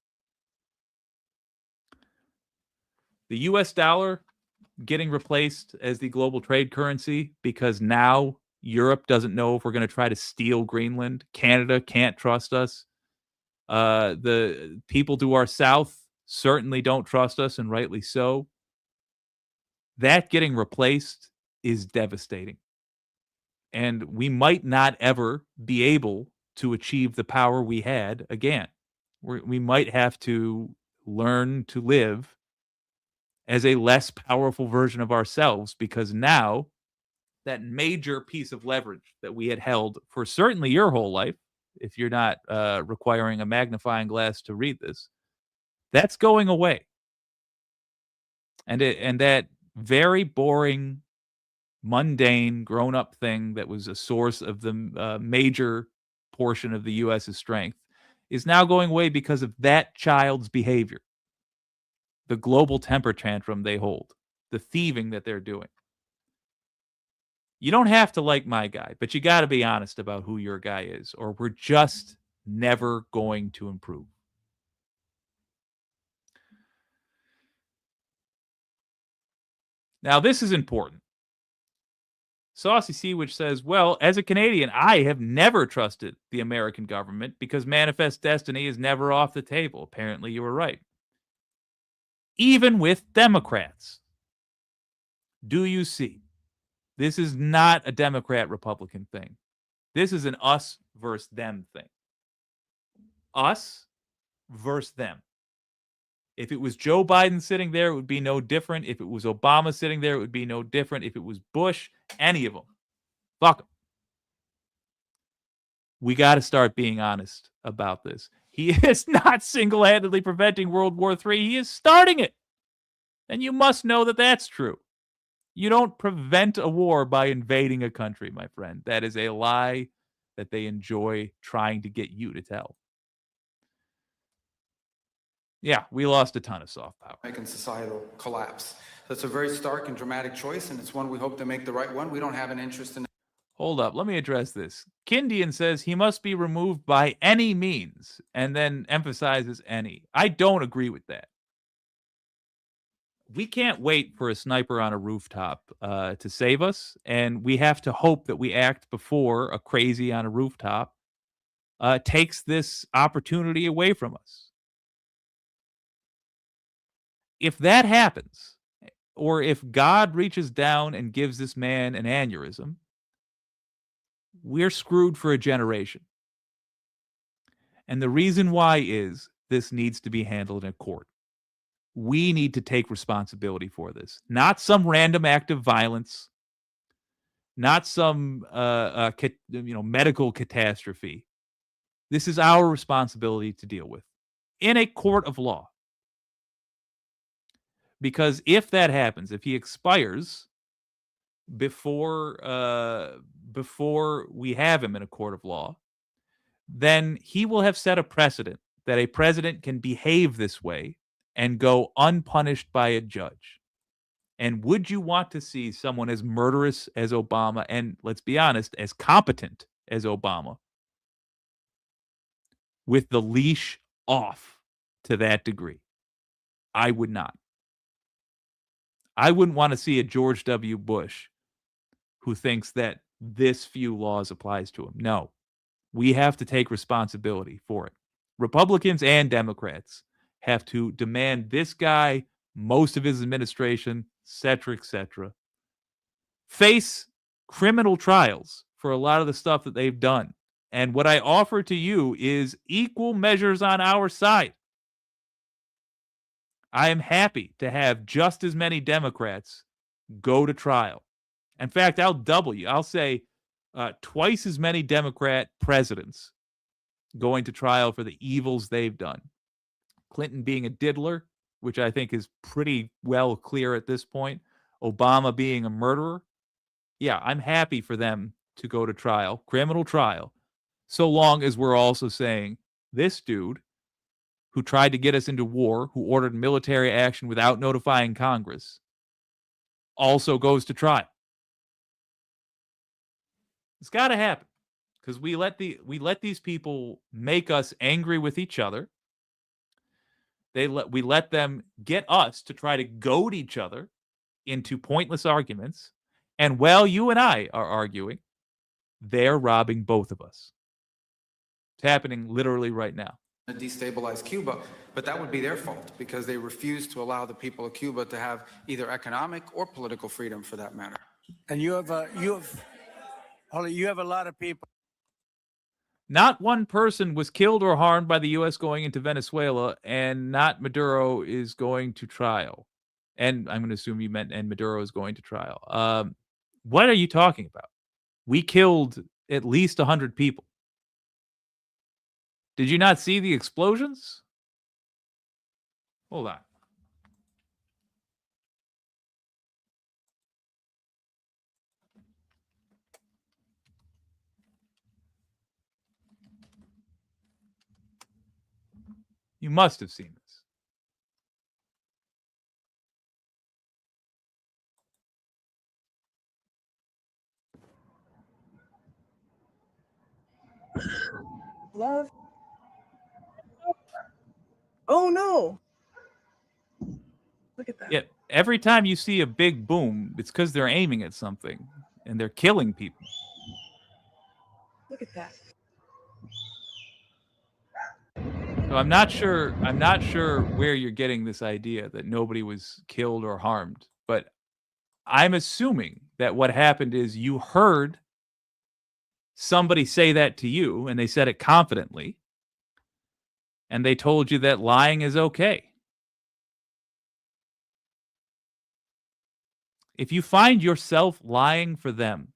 The US dollar getting replaced as the global trade currency because now Europe doesn't know if we're going to try to steal Greenland. Canada can't trust us. The people to our south certainly don't trust us, and rightly so. That getting replaced is devastating. And we might not ever be able to achieve the power we had again. We might have to learn to live as a less powerful version of ourselves, because now that major piece of leverage that we had held for certainly your whole life, if you're not requiring a magnifying glass to read this, that's going away. And that very boring, mundane, grown-up thing that was a source of the major portion of the U.S.'s strength is now going away because of that child's behavior. The global temper tantrum they hold, the thieving that they're doing. You don't have to like my guy, but you got to be honest about who your guy is, or we're just never going to improve. Now, this is important. Saucy Seawitch says, well, as a Canadian, I have never trusted the American government because manifest destiny is never off the table. Apparently, you were right. Even with Democrats. Do you see? This is not a Democrat-Republican thing. This is an us versus them thing. Us versus them. If it was Joe Biden sitting there, it would be no different. If it was Obama sitting there, it would be no different. If it was Bush, any of them. Fuck them. We got to start being honest about this. He is not single-handedly preventing World War III. He is starting it. And you must know that that's true. You don't prevent a war by invading a country, my friend. That is a lie that they enjoy trying to get you to tell. Yeah, we lost a ton of soft power. Making societal collapse. That's a very stark and dramatic choice, and it's one we hope to make the right one. We don't have an interest in. Hold up, let me address this. Kindian says he must be removed by any means, and then emphasizes any. I don't agree with that. We can't wait for a sniper on a rooftop to save us, and we have to hope that we act before a crazy on a rooftop takes this opportunity away from us. If that happens, or if God reaches down and gives this man an aneurysm, we're screwed for a generation. And the reason why is this needs to be handled in court. We need to take responsibility for this. Not some random act of violence, not some medical catastrophe. This is our responsibility to deal with in a court of law. Because if that happens, if he expires before we have him in a court of law, then he will have set a precedent that a president can behave this way and go unpunished by a judge. And would you want to see someone as murderous as Obama, and let's be honest, as competent as Obama, with the leash off to that degree? I would not. I wouldn't want to see a George W. Bush who thinks that this few laws applies to him. No, we have to take responsibility for it. Republicans and Democrats have to demand this guy, most of his administration, et cetera, face criminal trials for a lot of the stuff that they've done. And what I offer to you is equal measures on our side. I am happy to have just as many Democrats go to trial. In fact, I'll double you. I'll say twice as many Democrat presidents going to trial for the evils they've done. Clinton being a diddler, which I think is pretty well clear at this point. Obama being a murderer. Yeah, I'm happy for them to go to trial, criminal trial, so long as we're also saying this dude who tried to get us into war, who ordered military action without notifying Congress, also goes to trial. It's got to happen because we let these people make us angry with each other. We let them get us to try to goad each other into pointless arguments. And while you and I are arguing, they're robbing both of us. It's happening literally right now. Destabilize Cuba, but that would be their fault because they refuse to allow the people of Cuba to have either economic or political freedom, for that matter. And you have a lot of people. Not one person was killed or harmed by the U.S. going into Venezuela, and not Maduro is going to trial. And I'm going to assume you meant and Maduro is going to trial. What are you talking about? We killed at least 100 people. Did you not see the explosions? Hold on. You must have seen this. Love. Oh no. Look at that. Yeah, every time you see a big boom, it's because they're aiming at something and they're killing people. Look at that. So I'm not sure where you're getting this idea that nobody was killed or harmed, but I'm assuming that what happened is you heard somebody say that to you and they said it confidently and they told you that lying is okay. If you find yourself lying for them,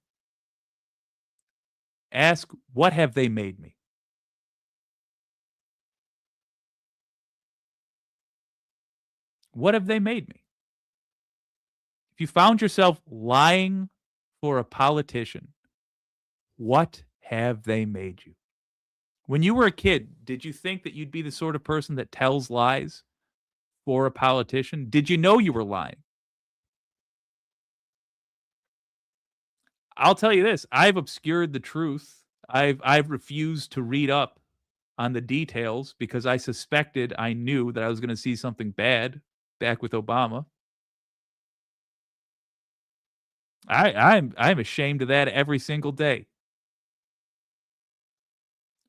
ask, what have they made me? What have they made me? If you found yourself lying for a politician, what have they made you? When you were a kid, did you think that you'd be the sort of person that tells lies for a politician? Did you know you were lying? I'll tell you this, I've obscured the truth. I've refused to read up on the details because I suspected I knew that I was going to see something bad back with Obama. I'm ashamed of that every single day.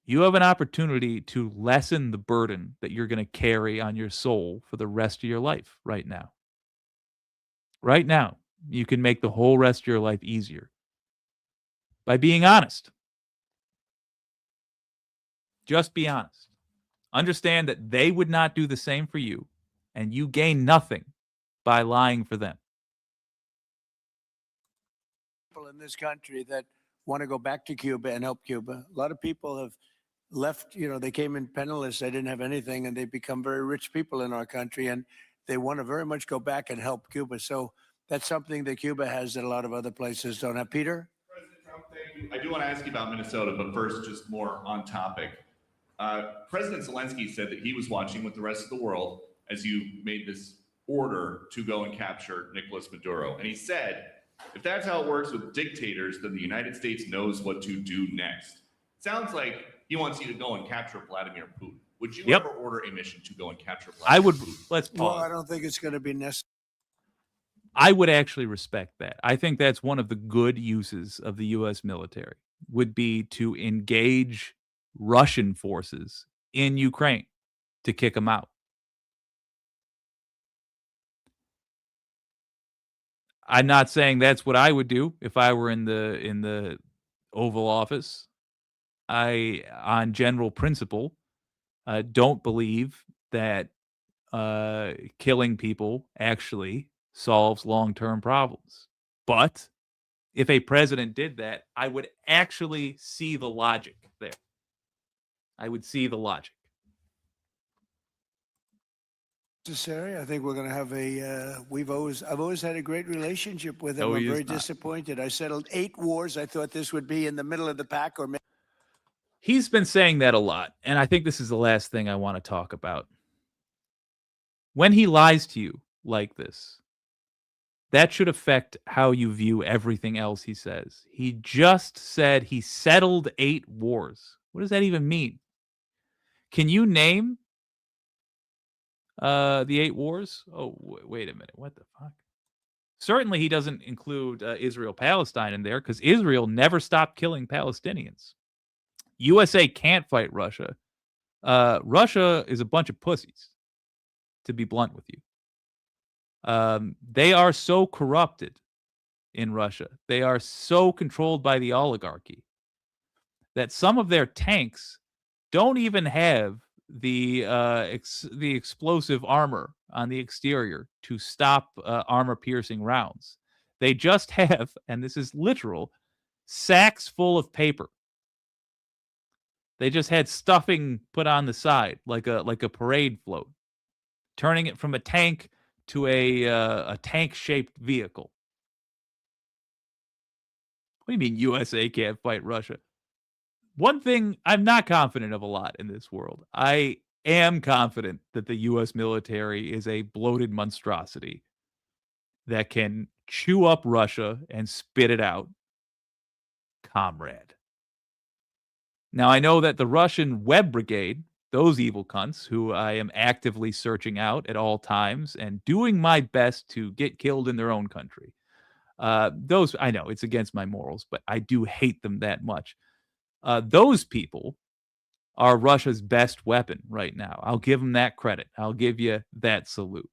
You have an opportunity to lessen the burden that you're going to carry on your soul for the rest of your life right now. Right now, you can make the whole rest of your life easier by being honest. Just be honest. Understand that they would not do the same for you, and you gain nothing by lying for them. People in this country that want to go back to Cuba and help Cuba. A lot of people have left, they came in penniless, they didn't have anything, and they become very rich people in our country, and they want to very much go back and help Cuba. So that's something that Cuba has that a lot of other places don't have. Peter? President Trump, thank you. I do want to ask you about Minnesota, but first, just more on topic. President Zelensky said that he was watching with the rest of the world as you made this order to go and capture Nicolas Maduro. And he said, if that's how it works with dictators, then the United States knows what to do next. Sounds like he wants you to go and capture Vladimir Putin. Would you ever order a mission to go and capture Vladimir I would. Putin? Let's pause. Well, I don't think it's going to be necessary. I would actually respect that. I think that's one of the good uses of the U.S. military would be to engage Russian forces in Ukraine to kick them out. I'm not saying that's what I would do if I were in the Oval Office. I, on general principle, don't believe that killing people actually solves long-term problems. But if a president did that, I would actually see the logic there. I would see the logic. Necessary. I think we're going to have I've always had a great relationship with him. No, I'm he is very not. disappointed. I settled 8 wars. I thought this would be in the middle of the pack or He's been saying that a lot, and I think this is the last thing I want to talk about. When he lies to you like this, that should affect how you view everything else he says. He just said he settled 8 wars. What does that even mean? Can you name the 8 wars? Oh, wait a minute. What the fuck? Certainly he doesn't include Israel-Palestine in there because Israel never stopped killing Palestinians. USA can't fight Russia. Russia is a bunch of pussies, to be blunt with you. They are so corrupted in Russia. They are so controlled by the oligarchy that some of their tanks don't even have the explosive armor on the exterior to stop armor-piercing rounds. They just have, and this is literal, sacks full of paper. They just had stuffing put on the side like a parade float, turning it from a tank to a tank-shaped vehicle. What do you mean USA can't fight Russia? One thing I'm not confident of a lot in this world. I am confident that the U.S. military is a bloated monstrosity that can chew up Russia and spit it out. Comrade. Now, I know that the Russian web brigade, those evil cunts who I am actively searching out at all times and doing my best to get killed in their own country. Those, I know it's against my morals, but I do hate them that much. Those people are Russia's best weapon right now. I'll give them that credit. I'll give you that salute.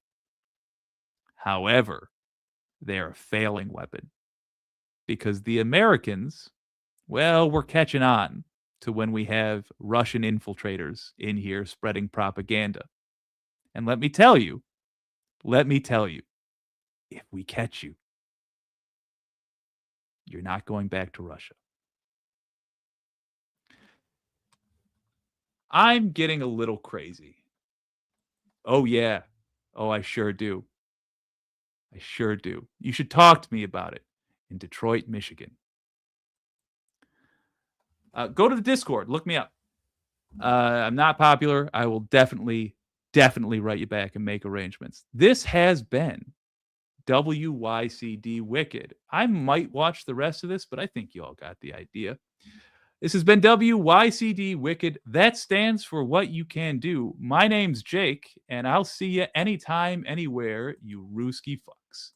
However, they're a failing weapon because the Americans, well, we're catching on to when we have Russian infiltrators in here spreading propaganda. And let me tell you, if we catch you, you're not going back to Russia. I'm getting a little crazy. Oh, yeah. Oh, I sure do. I sure do. You should talk to me about it in Detroit, Michigan. Go to the Discord. Look me up. I'm not popular. I will definitely write you back and make arrangements. This has been WYCD Wicked. I might watch the rest of this, but I think you all got the idea. This has been WYCD Wicked. That stands for What You Can Do. My name's Jake, and I'll see you anytime, anywhere, you Ruski fucks.